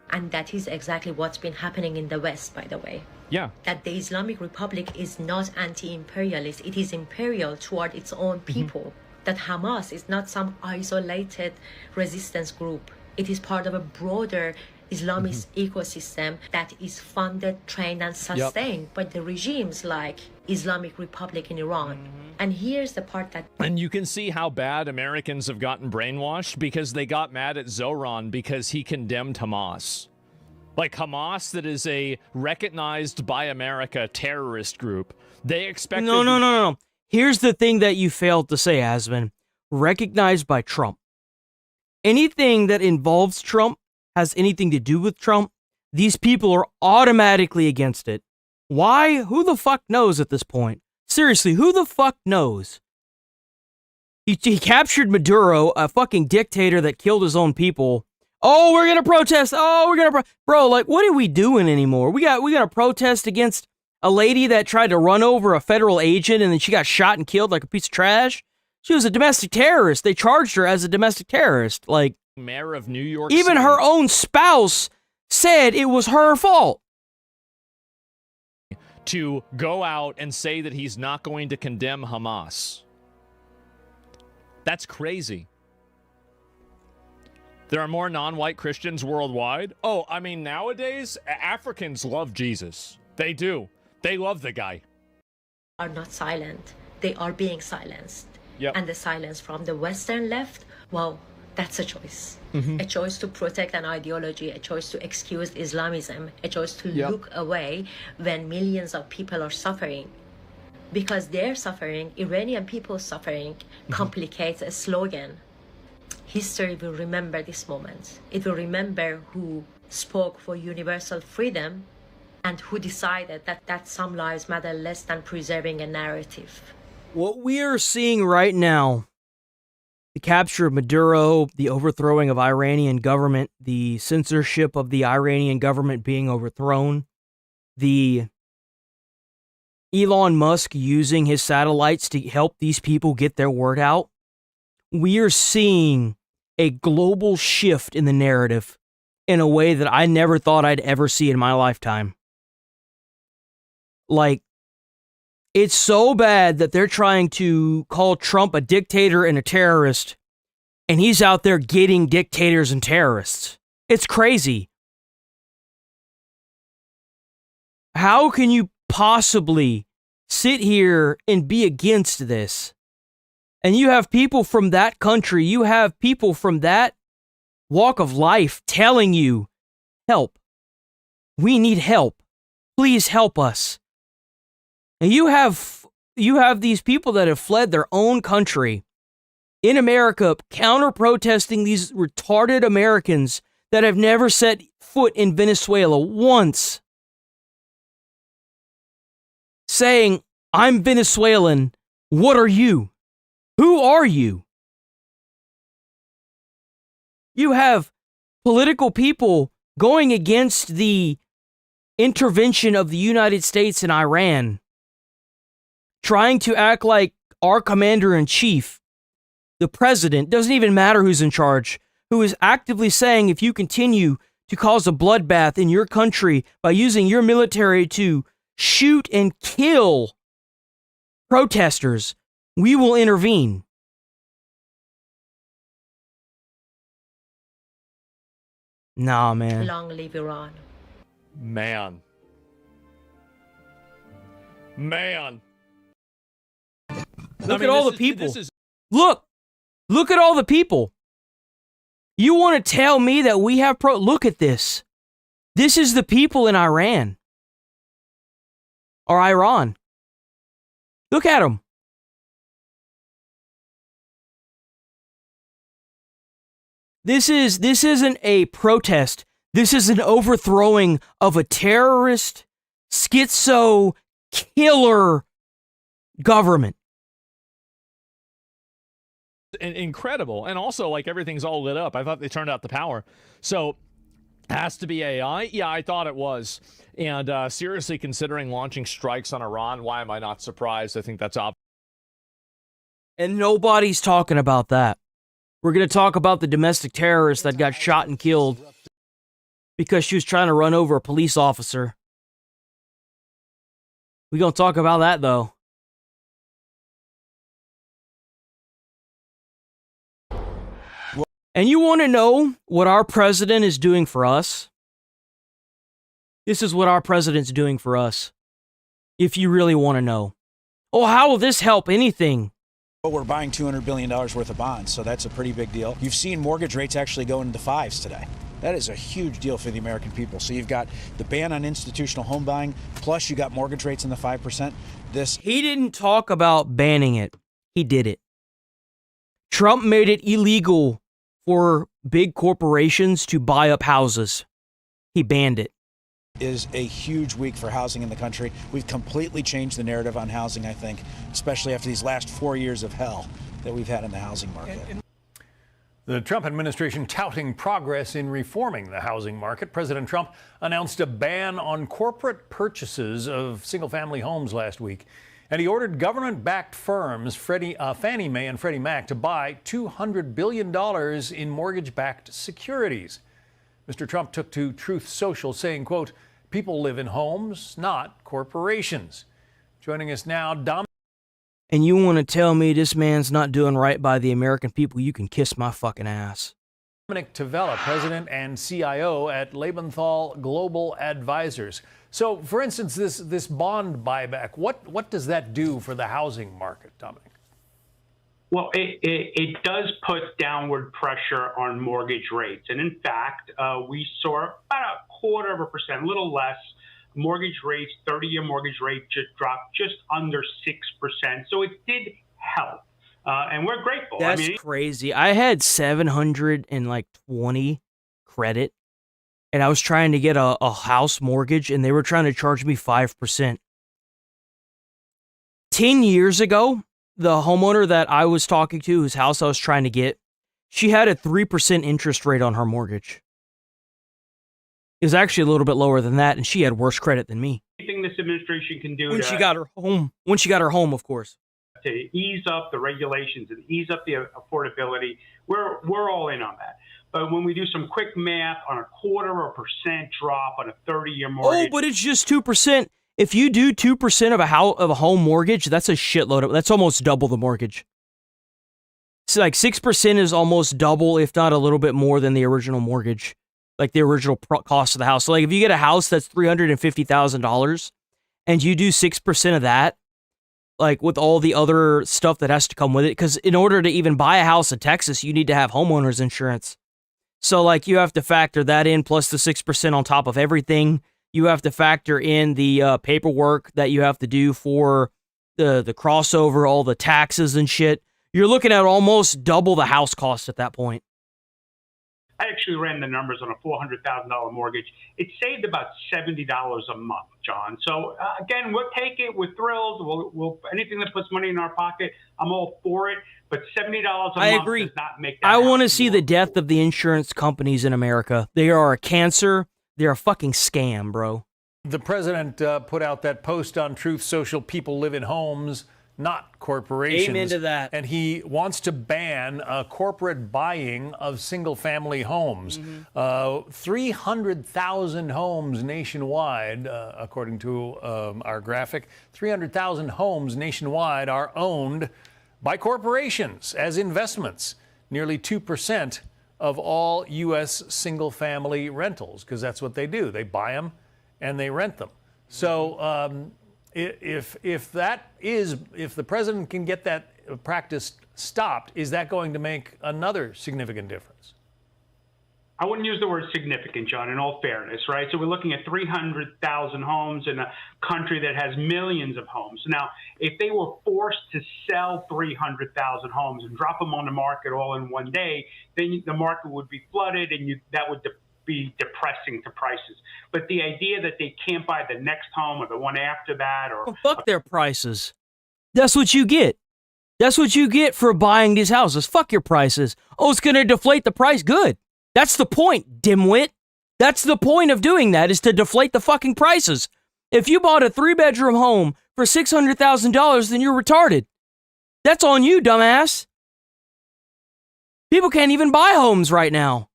And that is exactly what's been happening in the West, by the way. Yeah. That the Islamic Republic is not anti-imperialist, it is imperial toward its own people. That Hamas is not some isolated resistance group. It is part of a broader Islamist ecosystem that is funded, trained, and sustained by the regimes like Islamic Republic in Iran. And here's the part that... And you can see how bad Americans have gotten brainwashed because they got mad at Zoran because he condemned Hamas. Like Hamas, that is a recognized by America terrorist group. They expected... No. Here's the thing that you failed to say, Asman. Recognized by Trump. Anything that involves Trump, has anything to do with Trump, these people are automatically against it. Why? Who the fuck knows at this point? Seriously, who the fuck knows? He captured Maduro, a fucking dictator that killed his own people. Oh, we're gonna protest. Oh, we're gonna bro, like, what are we doing anymore? We gotta protest against a lady that tried to run over a federal agent and then she got shot and killed like a piece of trash. She was a domestic terrorist. They charged her as a domestic terrorist. Like, Mayor of New York even City. Her own spouse said it was her fault. To go out and say that he's not going to condemn Hamas. That's crazy. There are more non-white Christians worldwide. Oh, I mean, nowadays, Africans love Jesus. They do. They love the guy. Are not silent. They are being silenced. Yep. And the silence from the Western left, well, that's a choice. Mhm. A choice to protect an ideology, a choice to excuse Islamism, a choice to Yep. look away when millions of people are suffering. Because their suffering, Iranian people's suffering, complicates a slogan. History will remember this moment. It will remember who spoke for universal freedom and who decided that some lives matter less than preserving a narrative. What we are seeing right now, the capture of Maduro, the overthrowing of Iranian government, the censorship of the Iranian government being overthrown, the Elon Musk using his satellites to help these people get their word out, we are seeing a global shift in the narrative in a way that I never thought I'd ever see in my lifetime. Like, it's so bad that they're trying to call Trump a dictator and a terrorist, and he's out there getting dictators and terrorists. It's crazy. How can you possibly sit here and be against this? And you have people from that country, you have people from that walk of life telling you, help. We need help. Please help us. And you have these people that have fled their own country in America, counter-protesting these retarded Americans that have never set foot in Venezuela once, saying, I'm Venezuelan, what are you? Who are you? You have political people going against the intervention of the United States in Iran, trying to act like our commander-in-chief, the president, doesn't even matter who's in charge, who is actively saying if you continue to cause a bloodbath in your country by using your military to shoot and kill protesters, we will intervene. Nah, man. Long live Iran. Man. Look at all the people. Look at all the people. You want to tell me that we have look at this. This is the people in Iran. Or Iran. Look at them. This isn't a protest. This is an overthrowing of a terrorist, schizo, killer government. Incredible. And also, like, everything's all lit up. I thought they turned out the power. So, has to be AI? Yeah, I thought it was. And seriously considering launching strikes on Iran, why am I not surprised? I think that's obvious. And nobody's talking about that. We're going to talk about the domestic terrorist that got shot and killed because she was trying to run over a police officer. We're going to talk about that, though. And you want to know what our president is doing for us? This is what our president's doing for us. If you really want to know. Oh, how will this help anything? Well, we're buying $200 billion worth of bonds, so that's a pretty big deal. You've seen mortgage rates actually go into the fives today. That is a huge deal for the American people. So you've got the ban on institutional home buying, plus you got mortgage rates in the 5%. He didn't talk about banning it. He did it. Trump made it illegal for big corporations to buy up houses. He banned it. Is a huge week for housing in the country. We've completely changed the narrative on housing, I think, especially after these last 4 years of hell that we've had in the housing market. The Trump administration touting progress in reforming the housing market. President Trump announced a ban on corporate purchases of single-family homes last week. And he ordered government-backed firms, Fannie Mae and Freddie Mac, to buy $200 billion in mortgage-backed securities. Mr. Trump took to Truth Social saying, quote, people live in homes, not corporations. Joining us now, Dom. And you want to tell me this man's not doing right by the American people? You can kiss my fucking ass. Dominic Tavella, president and CIO at Lebenthal Global Advisors. So, for instance, this bond buyback, what does that do for the housing market, Dominic? Well, it does put downward pressure on mortgage rates. And in fact, we saw about 0.25%, a little less, mortgage rates, 30-year mortgage rate just dropped just under 6%. So it did help. And we're grateful. That's crazy. I had 720 credit, and I was trying to get a house mortgage, and they were trying to charge me 5%. 10 years ago, the homeowner that I was talking to, whose house I was trying to get, she had a 3% interest rate on her mortgage. It was actually a little bit lower than that, and she had worse credit than me. Anything this administration can do When she got her home, of course. To ease up the regulations and ease up the affordability, we're all in on that. But when we do some quick math on a 0.25% drop on a 30-year mortgage, Oh, but it's just 2%. If you do 2% of a home mortgage, that's a shitload. That's almost double the mortgage. So like 6% is almost double, if not a little bit more than the original mortgage, like the original cost of the house. So like if you get a house that's $350,000 and you do 6% of that, like with all the other stuff that has to come with it, because in order to even buy a house in Texas, you need to have homeowners insurance. So like you have to factor that in plus the 6% on top of everything. You have to factor in the paperwork that you have to do for the crossover, all the taxes and shit. You're looking at almost double the house cost at that point. I actually ran the numbers on a $400,000 mortgage. It saved about $70 a month, John. So again, we'll take it. We're thrilled. We'll anything that puts money in our pocket, I'm all for it. But $70 a month does not make that. I want to see the death of the insurance companies in America. They are a cancer. They're a fucking scam, bro. The president put out that post on Truth Social, people live in homes, not corporations. Amen to that. And he wants to ban corporate buying of single-family homes. 300,000 homes nationwide, according to our graphic, 300,000 homes nationwide are owned by corporations as investments. Nearly 2% of all U.S. single-family rentals, because that's what they do. They buy them and they rent them. So if the president can get that practice stopped, is that going to make another significant difference? I wouldn't use the word significant, John, in all fairness, right? So we're looking at 300,000 homes in a country that has millions of homes. Now, if they were forced to sell 300,000 homes and drop them on the market all in one day, then the market would be flooded and that would be depressing to prices. But the idea that they can't buy the next home or the one after that or... Well, fuck their prices. That's what you get. That's what you get for buying these houses. Fuck your prices. Oh, it's going to deflate the price. Good. That's the point, dimwit. That's the point of doing that, is to deflate the fucking prices. If you bought a 3-bedroom home for $600,000, then you're retarded. That's on you, dumbass. People can't even buy homes right now.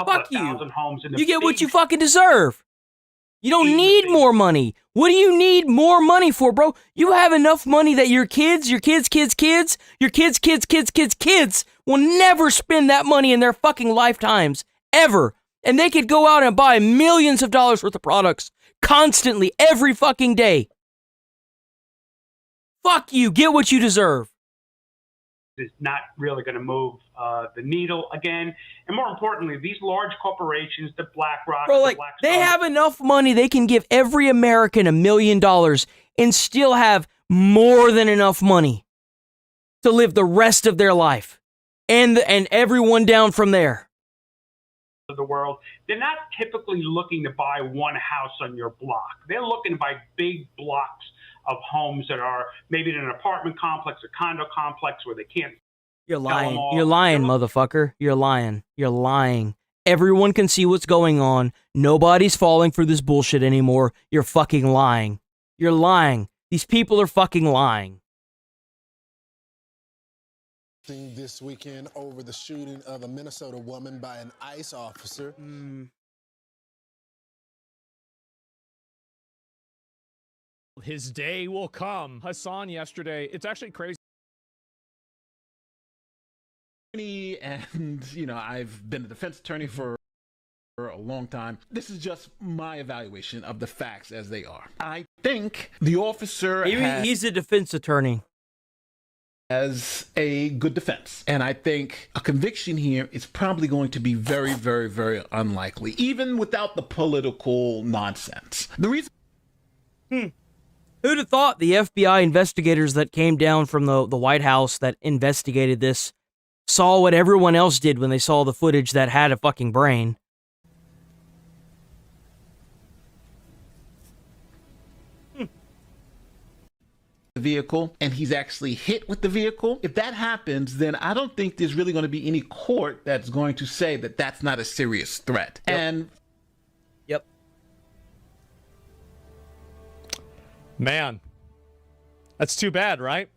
Fuck you. Homes in the You get what you fucking deserve. You don't need more money. What do you need more money for, bro? You have enough money that your kids will never spend that money in their fucking lifetimes, ever. And they could go out and buy millions of dollars worth of products constantly, every fucking day. Fuck you. Get what you deserve. Is not really going to move the needle again. And more importantly, these large corporations, the BlackRock, bro, like, they have enough money they can give every American $1 million and still have more than enough money to live the rest of their life. And everyone down from there. Of the world, they're not typically looking to buy one house on your block. They're looking to buy big blocks of homes that are maybe in an apartment complex, a condo complex where they can't. You're lying. You're lying, motherfucker. You're lying. You're lying. Everyone can see what's going on. Nobody's falling for this bullshit anymore. You're fucking lying. You're lying. These people are fucking lying. This weekend over the shooting of a Minnesota woman by an ICE officer. His day will come. Hassan yesterday, it's actually crazy. and, I've been a defense attorney for a long time. This is just my evaluation of the facts as they are. I think the officer He's a defense attorney. As a good defense. And I think a conviction here is probably going to be very, very, very unlikely, even without the political nonsense. The reason... Who'd have thought the FBI investigators that came down from the White House that investigated this saw what everyone else did when they saw the footage that had a fucking brain? Vehicle and he's actually hit with the vehicle. If that happens, then I don't think there's really going to be any court that's going to say that that's not a serious threat. And man, that's too bad, right?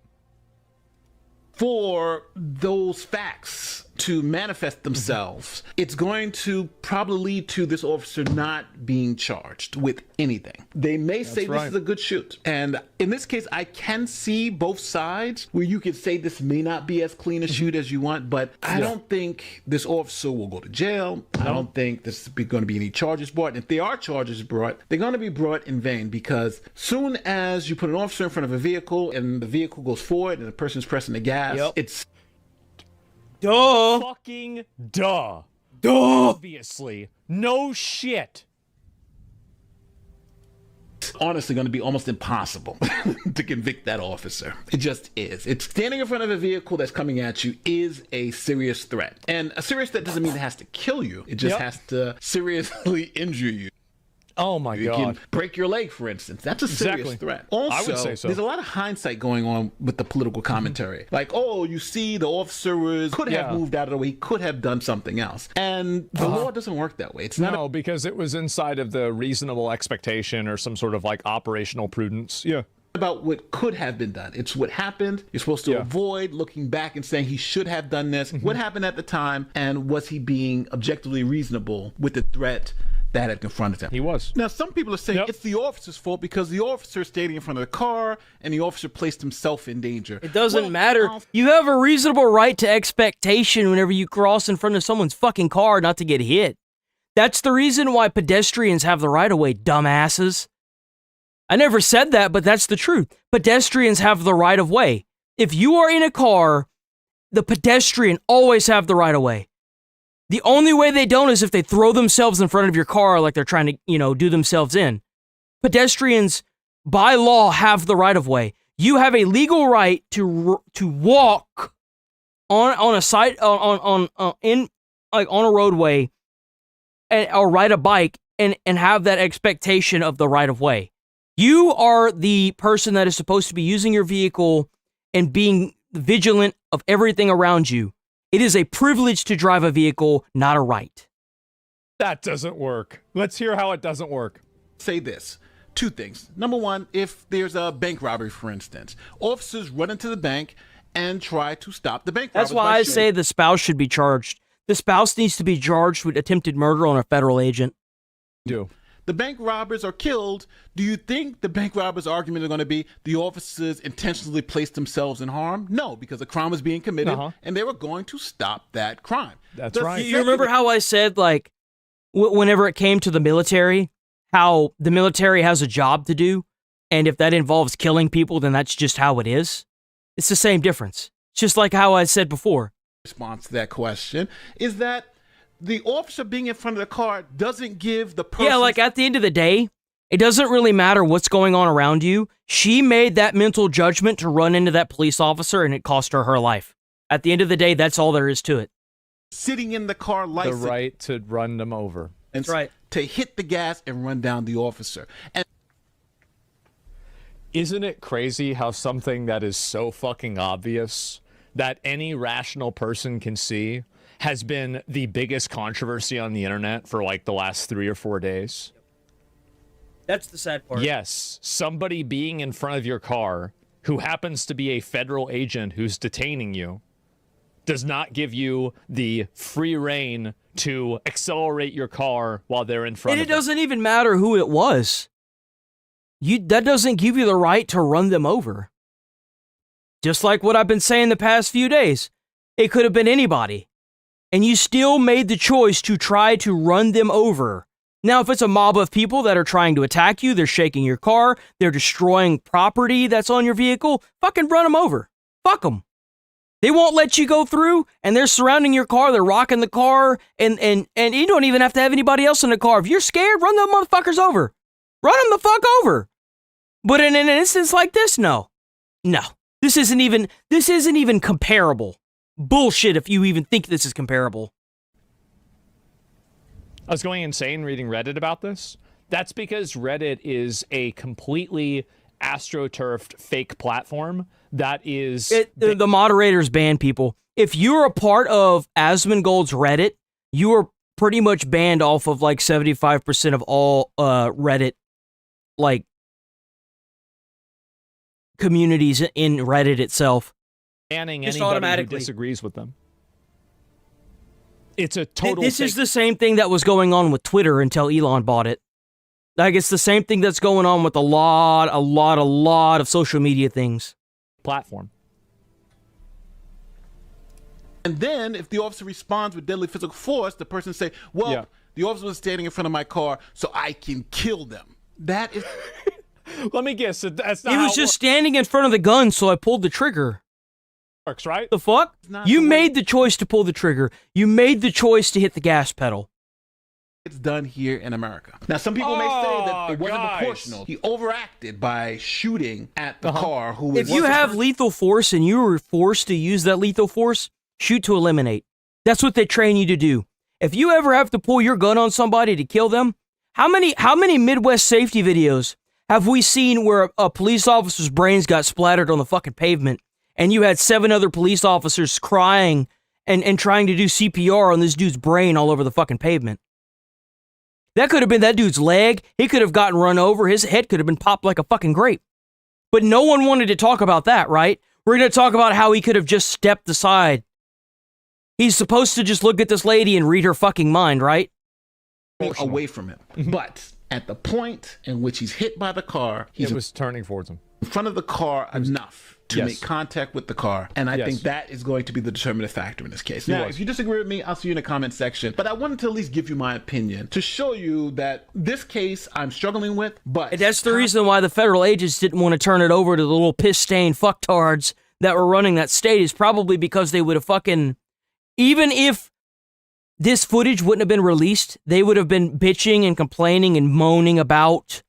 For those facts to manifest themselves, it's going to probably lead to this officer not being charged with anything. They may say this is a good shoot. And in this case, I can see both sides where you could say this may not be as clean a shoot as you want, but I don't think this officer will go to jail. I don't think there's going to be any charges brought. And if there are charges brought, they're going to be brought in vain, because soon as you put an officer in front of a vehicle and the vehicle goes forward and the person's pressing the gas, it's fucking duh. Obviously. No shit. It's honestly going to be almost impossible to convict that officer. It just is. It's standing in front of a vehicle that's coming at you is a serious threat. And a serious threat doesn't mean it has to kill you. It just has to seriously injure you. Oh my God. You can break your leg, for instance. That's a serious threat. Also, I would say so. There's a lot of hindsight going on with the political commentary. Like, oh, you see, the officer could have moved out of the way, could have done something else. And the law doesn't work that way. It's not because it was inside of the reasonable expectation or some sort of like operational prudence. Yeah. About what could have been done. It's what happened. You're supposed to avoid looking back and saying he should have done this. What happened at the time, and was he being objectively reasonable with the threat that had confronted him? He was. Now, some people are saying it's the officer's fault because the officer is standing in front of the car and the officer placed himself in danger. It doesn't matter. You have a reasonable right to expectation whenever you cross in front of someone's fucking car not to get hit. That's the reason why pedestrians have the right of way, dumbasses. I never said that, but that's the truth. Pedestrians have the right of way. If you are in a car, the pedestrian always have the right of way. The only way they don't is if they throw themselves in front of your car like they're trying to, do themselves in. Pedestrians, by law, have the right of way. You have a legal right to walk on a side on a roadway or ride a bike and have that expectation of the right of way. You are the person that is supposed to be using your vehicle and being vigilant of everything around you. It is a privilege to drive a vehicle, not a right. That doesn't work. Let's hear how it doesn't work. Say this. Two things. Number one, if there's a bank robbery, for instance, officers run into the bank and try to stop the bank robbers. That's why I say the spouse should be charged. The spouse needs to be charged with attempted murder on a federal agent. The bank robbers are killed. Do you think the bank robbers' argument is going to be the officers intentionally placed themselves in harm? No, because a crime was being committed and they were going to stop that crime. That's right. You remember how I said, like, whenever it came to the military, how the military has a job to do, and if that involves killing people, then that's just how it is? It's the same difference. It's just like how I said before. Response to that question is that the officer being in front of the car doesn't give the person... Yeah, like at the end of the day, it doesn't really matter what's going on around you. She made that mental judgment to run into that police officer and it cost her life. At the end of the day, that's all there is to it. Sitting in the car the right to run them over. And to hit the gas and run down the officer. And isn't it crazy how something that is so fucking obvious that any rational person can see has been the biggest controversy on the internet for like the last 3 or 4 days? That's the sad part. Yes, somebody being in front of your car who happens to be a federal agent who's detaining you does not give you the free rein to accelerate your car while they're in front of you. And it doesn't even matter who it was. That doesn't give you the right to run them over. Just like what I've been saying the past few days. It could have been anybody. And you still made the choice to try to run them over. Now, if it's a mob of people that are trying to attack you, they're shaking your car, they're destroying property that's on your vehicle, fucking run them over. Fuck them. They won't let you go through, and they're surrounding your car, they're rocking the car, and you don't even have to have anybody else in the car. If you're scared, run them motherfuckers over. Run them the fuck over. But in an instance like this, no. No. This isn't even comparable. Bullshit if you even think this is comparable. I was going insane reading Reddit about this. That's because Reddit is a completely astroturfed fake platform that is... The moderators ban people. If you're a part of Asmongold's Reddit, you are pretty much banned off of like 75% of all Reddit, like, communities in Reddit itself. Banning Just anybody automatically. who disagrees with them. It's a total... This is the same thing that was going on with Twitter until Elon bought it. Like, it's the same thing that's going on with a lot of social media things. Platform. And then, if the officer responds with deadly physical force, the person say, well, the officer was standing in front of my car, so I can kill them. That is... Let me guess. That's not He was just standing in front of the gun, so I pulled the trigger. Works, right? The fuck? You made the choice to pull the trigger. You made the choice to hit the gas pedal. It's done here in America. Now, some people may say that it wasn't proportional. He overacted by shooting at the car who was... If you have lethal force and you were forced to use that lethal force, shoot to eliminate. That's what they train you to do. If you ever have to pull your gun on somebody to kill them, how many Midwest safety videos have we seen where a police officer's brains got splattered on the fucking pavement and you had 7 other police officers crying and trying to do CPR on this dude's brain all over the fucking pavement? That could have been that dude's leg. He could have gotten run over. His head could have been popped like a fucking grape. But no one wanted to talk about that, right? We're going to talk about how he could have just stepped aside. He's supposed to just look at this lady and read her fucking mind, right? Away from him. But at the point in which he's hit by the car, he was turning towards him. In front of the car enough to make contact with the car. And I think that is going to be the determinative factor in this case. Now, if you disagree with me, I'll see you in the comment section. But I wanted to at least give you my opinion to show you that this case I'm struggling with, but... And that's the reason why the federal agents didn't want to turn it over to the little piss-stained fucktards that were running that state, is probably because they would have fucking... Even if this footage wouldn't have been released, they would have been bitching and complaining and moaning about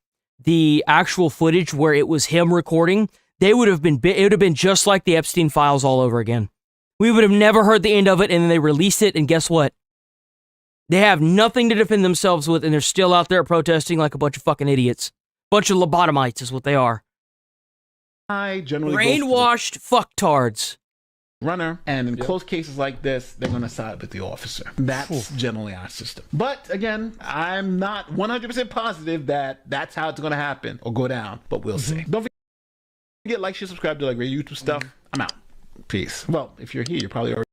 the actual footage where it was him recording. They would have been, it would have been just like the Epstein files all over again. We would have never heard the end of it, and then they released it, and guess what? They have nothing to defend themselves with, and they're still out there protesting like a bunch of fucking idiots. Bunch of lobotomites is what they are. I generally brainwashed fucktards. Runner, and in close cases like this, they're going to side with the officer. That's generally our system. But again, I'm not 100% positive that that's how it's going to happen or go down, but we'll see. Don't forget, like, share, subscribe to like regular YouTube stuff. I'm out. Peace. Well, if you're here, you're probably already...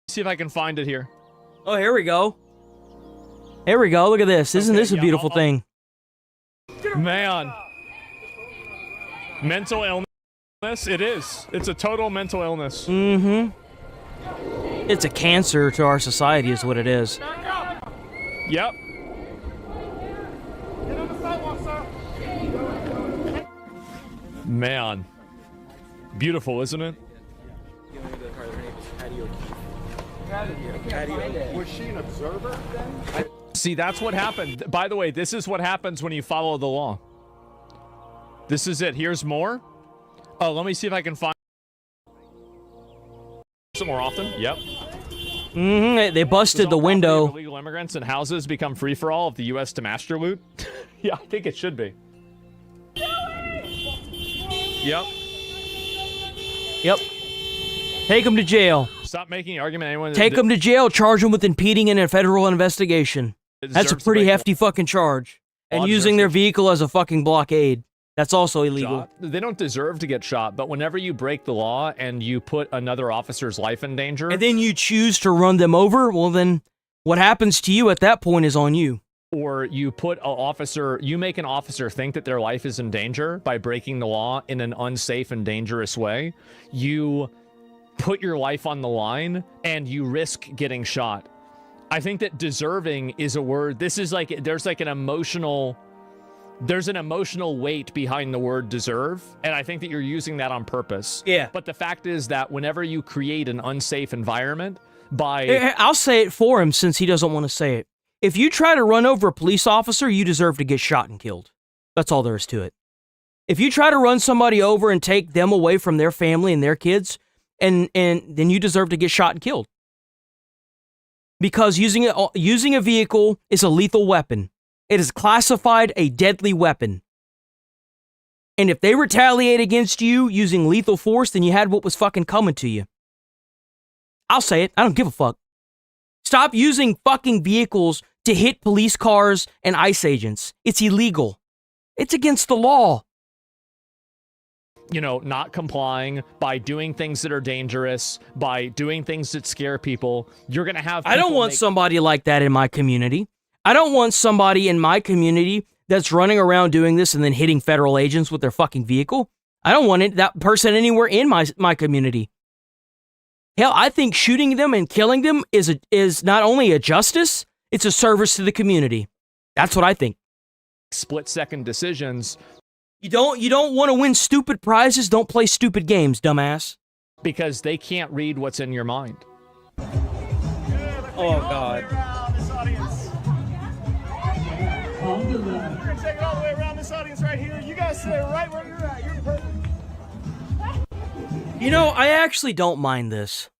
See if I can find it here. Oh, here we go. Here we go. Look at this. Isn't this a beautiful thing? Man. Mental illness. It is. It's a total mental illness. Mm-hmm. It's a cancer to our society is what it is. Yep. Man. Beautiful, isn't it? Was she an observer then? See, that's what happened. By the way, this is what happens when you follow the law. This is it. Here's more. Oh, let me see if I can find some more often. Yep. Mm-hmm. They busted the window. Illegal immigrants and houses become free for all of the U.S. to master loot. Yeah, I think it should be. Yep. Yep. Take him to jail. Stop making the argument. Anyone take him to jail. Charge him with impeding in a federal investigation. That's a pretty hefty fucking charge. And using their vehicle as a fucking blockade. That's also illegal. They don't deserve to get shot, but whenever you break the law and you put another officer's life in danger... And then you choose to run them over, well then, what happens to you at that point is on you. or you put an officer, you make an officer think that their life is in danger by breaking the law in an unsafe and dangerous way, you put your life on the line and you risk getting shot. I think that deserving is a word. This is like, there's an emotional weight behind the word deserve, and I think that you're using that on purpose. Yeah. But the fact is that whenever you create an unsafe environment by... I'll say it for him since he doesn't want to say it. If you try to run over a police officer, you deserve to get shot and killed. That's all there is to it. If you try to run somebody over and take them away from their family and their kids, and then you deserve to get shot and killed. Because using a vehicle is a lethal weapon. It is classified a deadly weapon. And if they retaliate against you using lethal force, then you had what was fucking coming to you. I'll say it. I don't give a fuck. Stop using fucking vehicles to hit police cars and ICE agents. It's illegal. It's against the law. You know, not complying, by doing things that are dangerous, by doing things that scare people, you're going to have... I don't want somebody like that in my community. I don't want somebody in my community that's running around doing this and then hitting federal agents with their fucking vehicle. I don't want that person anywhere in my community. Hell, I think shooting them and killing them is not only a justice, it's a service to the community. That's what I think. Split-second decisions. You don't want to win stupid prizes, don't play stupid games, dumbass. Because they can't read what's in your mind. Oh, God. We're going to take it all the way around this audience right here. You guys stay right where you're at. You're perfect. You know, I actually don't mind this.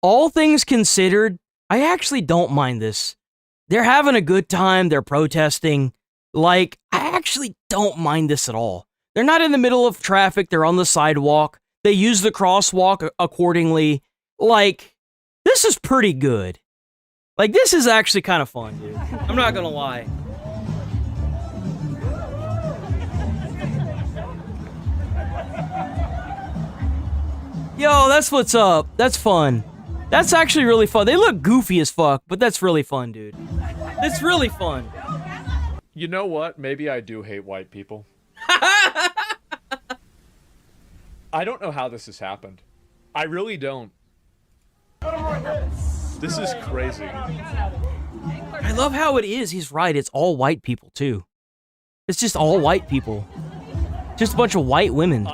All things considered, I actually don't mind this. They're having a good time. They're protesting. Like, I actually don't mind this at all. They're not in the middle of traffic. They're on the sidewalk. They use the crosswalk accordingly. Like, this is pretty good. Like, this is actually kind of fun, dude. I'm not gonna lie. Yo, that's what's up. That's fun. That's actually really fun. They look goofy as fuck, but that's really fun, dude. It's really fun. You know what? Maybe I do hate white people. I don't know how this has happened. I really don't. This is crazy. I love how it is. He's right. It's all white people, too. It's just all white people. Just a bunch of white women.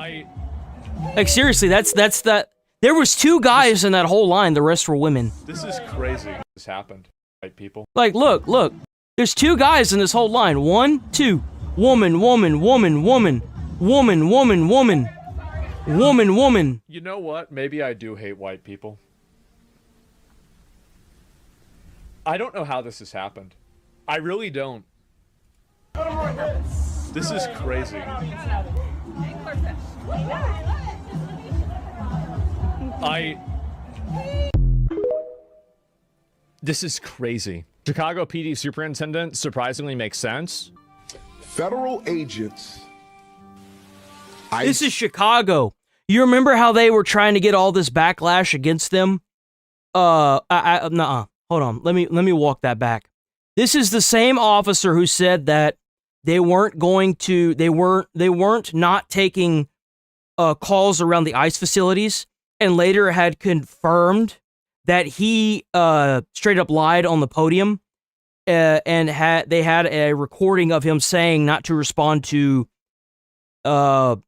Like, seriously, that's that. There was 2 guys in that whole line. The rest were women. This is crazy. This happened. White people. Like, look. There's 2 guys in this whole line. 1, 2. Woman, woman, woman, woman. Woman, woman, woman. Woman, woman. You know what? Maybe I do hate white people. I don't know how this has happened. I really don't. This is crazy. This is crazy. Chicago PD superintendent surprisingly makes sense. Federal agents. This is Chicago. You remember how they were trying to get all this backlash against them? Nuh-uh. Hold on. Let me walk that back. This is the same officer who said that they weren't not taking calls around the ICE facilities, and later had confirmed that he straight up lied on the podium, and they had a recording of him saying not to respond to calls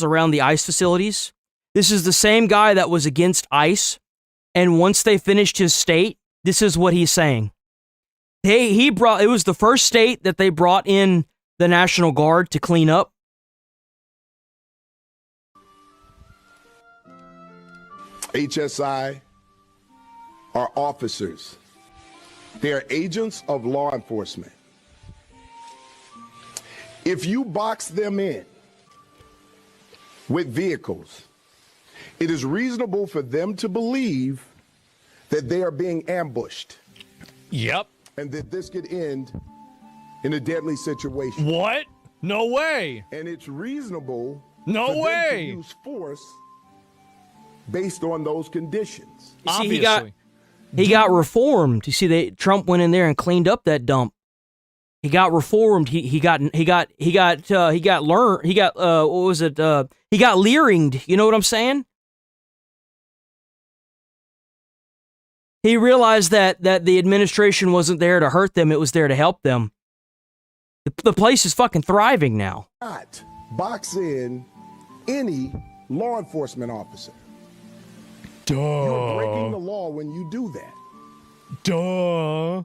around the ICE facilities. This is the same guy that was against ICE, and once they finished his state, this is what he's saying. It was the first state that they brought in the National Guard to clean up. HSI are officers. They are agents of law enforcement. If you box them in with vehicles, it is reasonable for them to believe that they are being ambushed. Yep. And that this could end in a deadly situation. What? No way. And it's reasonable no for way. them to use force based on those conditions. Obviously. He got reformed. You see, Trump went in there and cleaned up that dump. He got reformed. He got leeringed. You know what I'm saying? He realized that the administration wasn't there to hurt them. It was there to help them. The place is fucking thriving now. Not box in any law enforcement officer. Duh. You're breaking the law when you do that. Duh,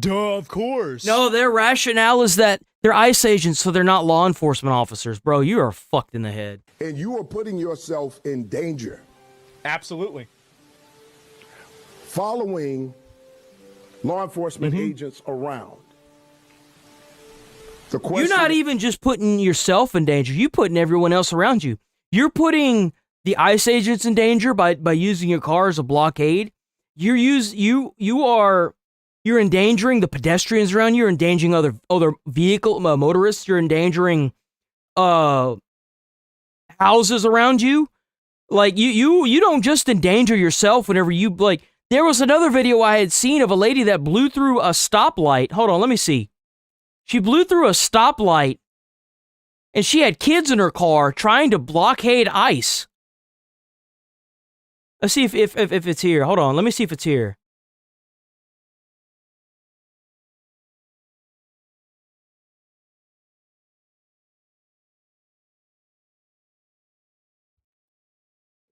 of course. No, their rationale is that they're ICE agents, so they're not law enforcement officers. Bro, you are fucked in the head. And you are putting yourself in danger. Absolutely. Following law enforcement agents around. The question, You're not even just putting yourself in danger. You're putting everyone else around you. You're putting the ICE agents in danger by using your car as a blockade. You're endangering the pedestrians around you. You're endangering other vehicle motorists. You're endangering houses around you. Like you don't just endanger yourself whenever you like. There was another video I had seen of a lady that blew through a stoplight. Hold on, let me see. She blew through a stoplight, and she had kids in her car trying to blockade ICE. Let's see if it's here. Hold on, let me see if it's here.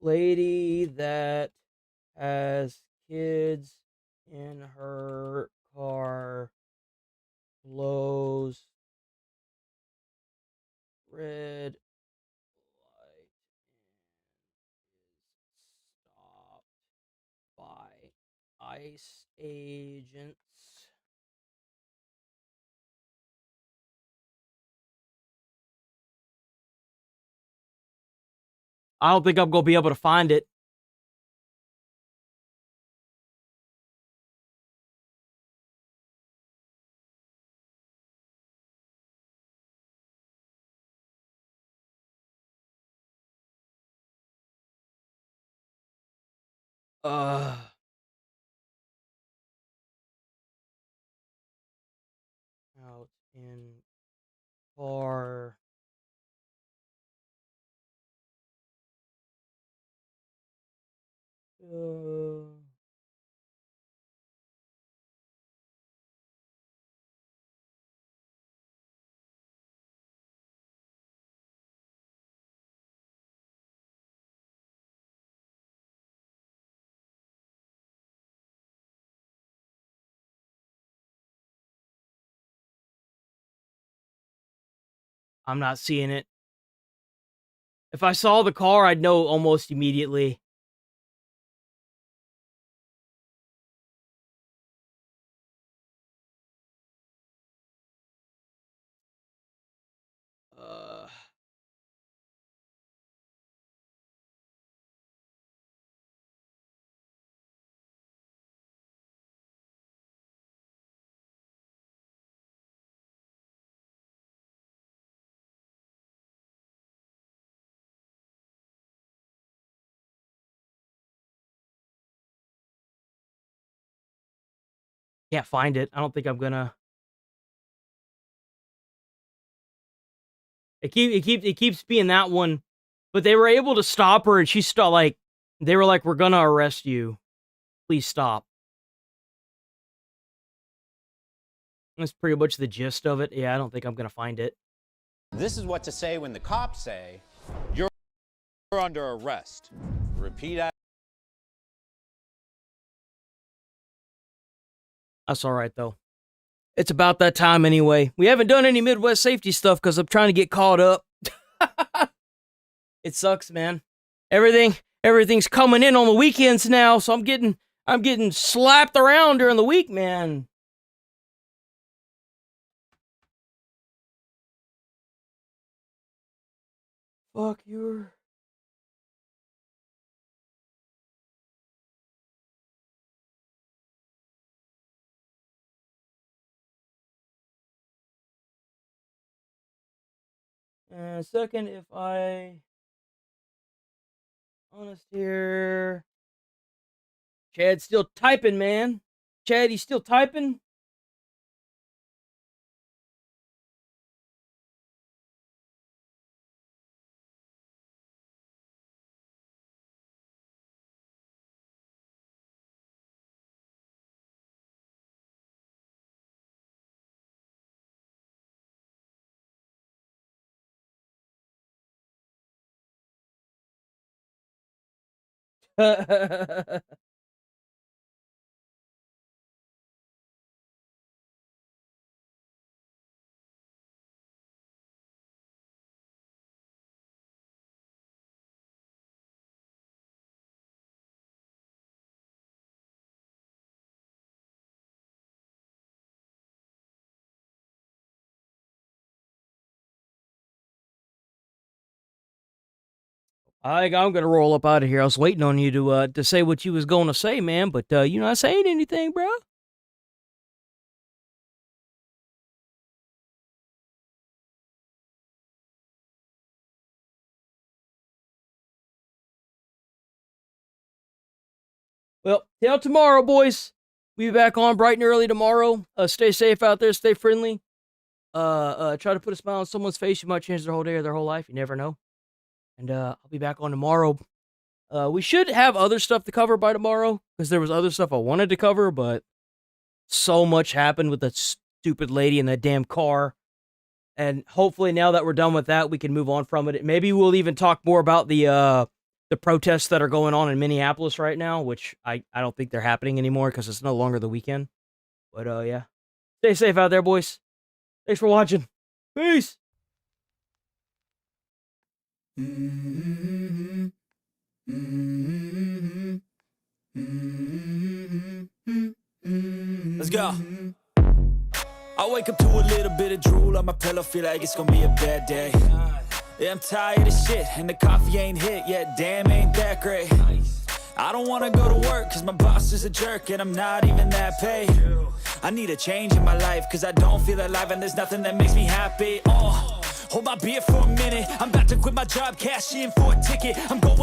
Lady that has kids in her car blows red light stopped by ICE agents. I don't think I'm going to be able to find it. Out in car. I'm not seeing it. If I saw the car, I'd know almost immediately. Can't find it. I don't think I'm gonna. It keeps being that one, but they were able to stop her, and she stopped. Like they were like, "We're gonna arrest you. Please stop." That's pretty much the gist of it. Yeah, I don't think I'm gonna find it. This is what to say when the cops say you're under arrest. Repeat that. That's all right though. It's about that time anyway. We haven't done any Midwest safety stuff because I'm trying to get caught up. It sucks, man. Everything's coming in on the weekends now, so I'm getting slapped around during the week, man. Fuck your. Second, if I honest here, Chad's still typing, man. Chad, he's still typing? I'm gonna roll up out of here. I was waiting on you to say what you was gonna say, man, but you're not saying anything, bro. Well, till tomorrow, boys. We'll be back on bright and early tomorrow. Stay safe out there. Stay friendly. Try to put a smile on someone's face. You might change their whole day or their whole life. You never know. And I'll be back on tomorrow. We should have other stuff to cover by tomorrow, because there was other stuff I wanted to cover, but so much happened with that stupid lady in that damn car. And hopefully now that we're done with that, we can move on from it. Maybe we'll even talk more about the protests that are going on in Minneapolis right now, which I don't think they're happening anymore because it's no longer the weekend. But yeah. Stay safe out there, boys. Thanks for watching. Peace. Let's go. I wake up to a little bit of drool on my pillow, feel like it's gonna be a bad day. Yeah, I'm tired of shit, and the coffee ain't hit yet, damn, ain't that great. I don't wanna go to work, cause my boss is a jerk, and I'm not even that paid. I need a change in my life, cause I don't feel alive, and there's nothing that makes me happy. Hold my beer for a minute, I'm about to quit my job, cash in for a ticket, I'm going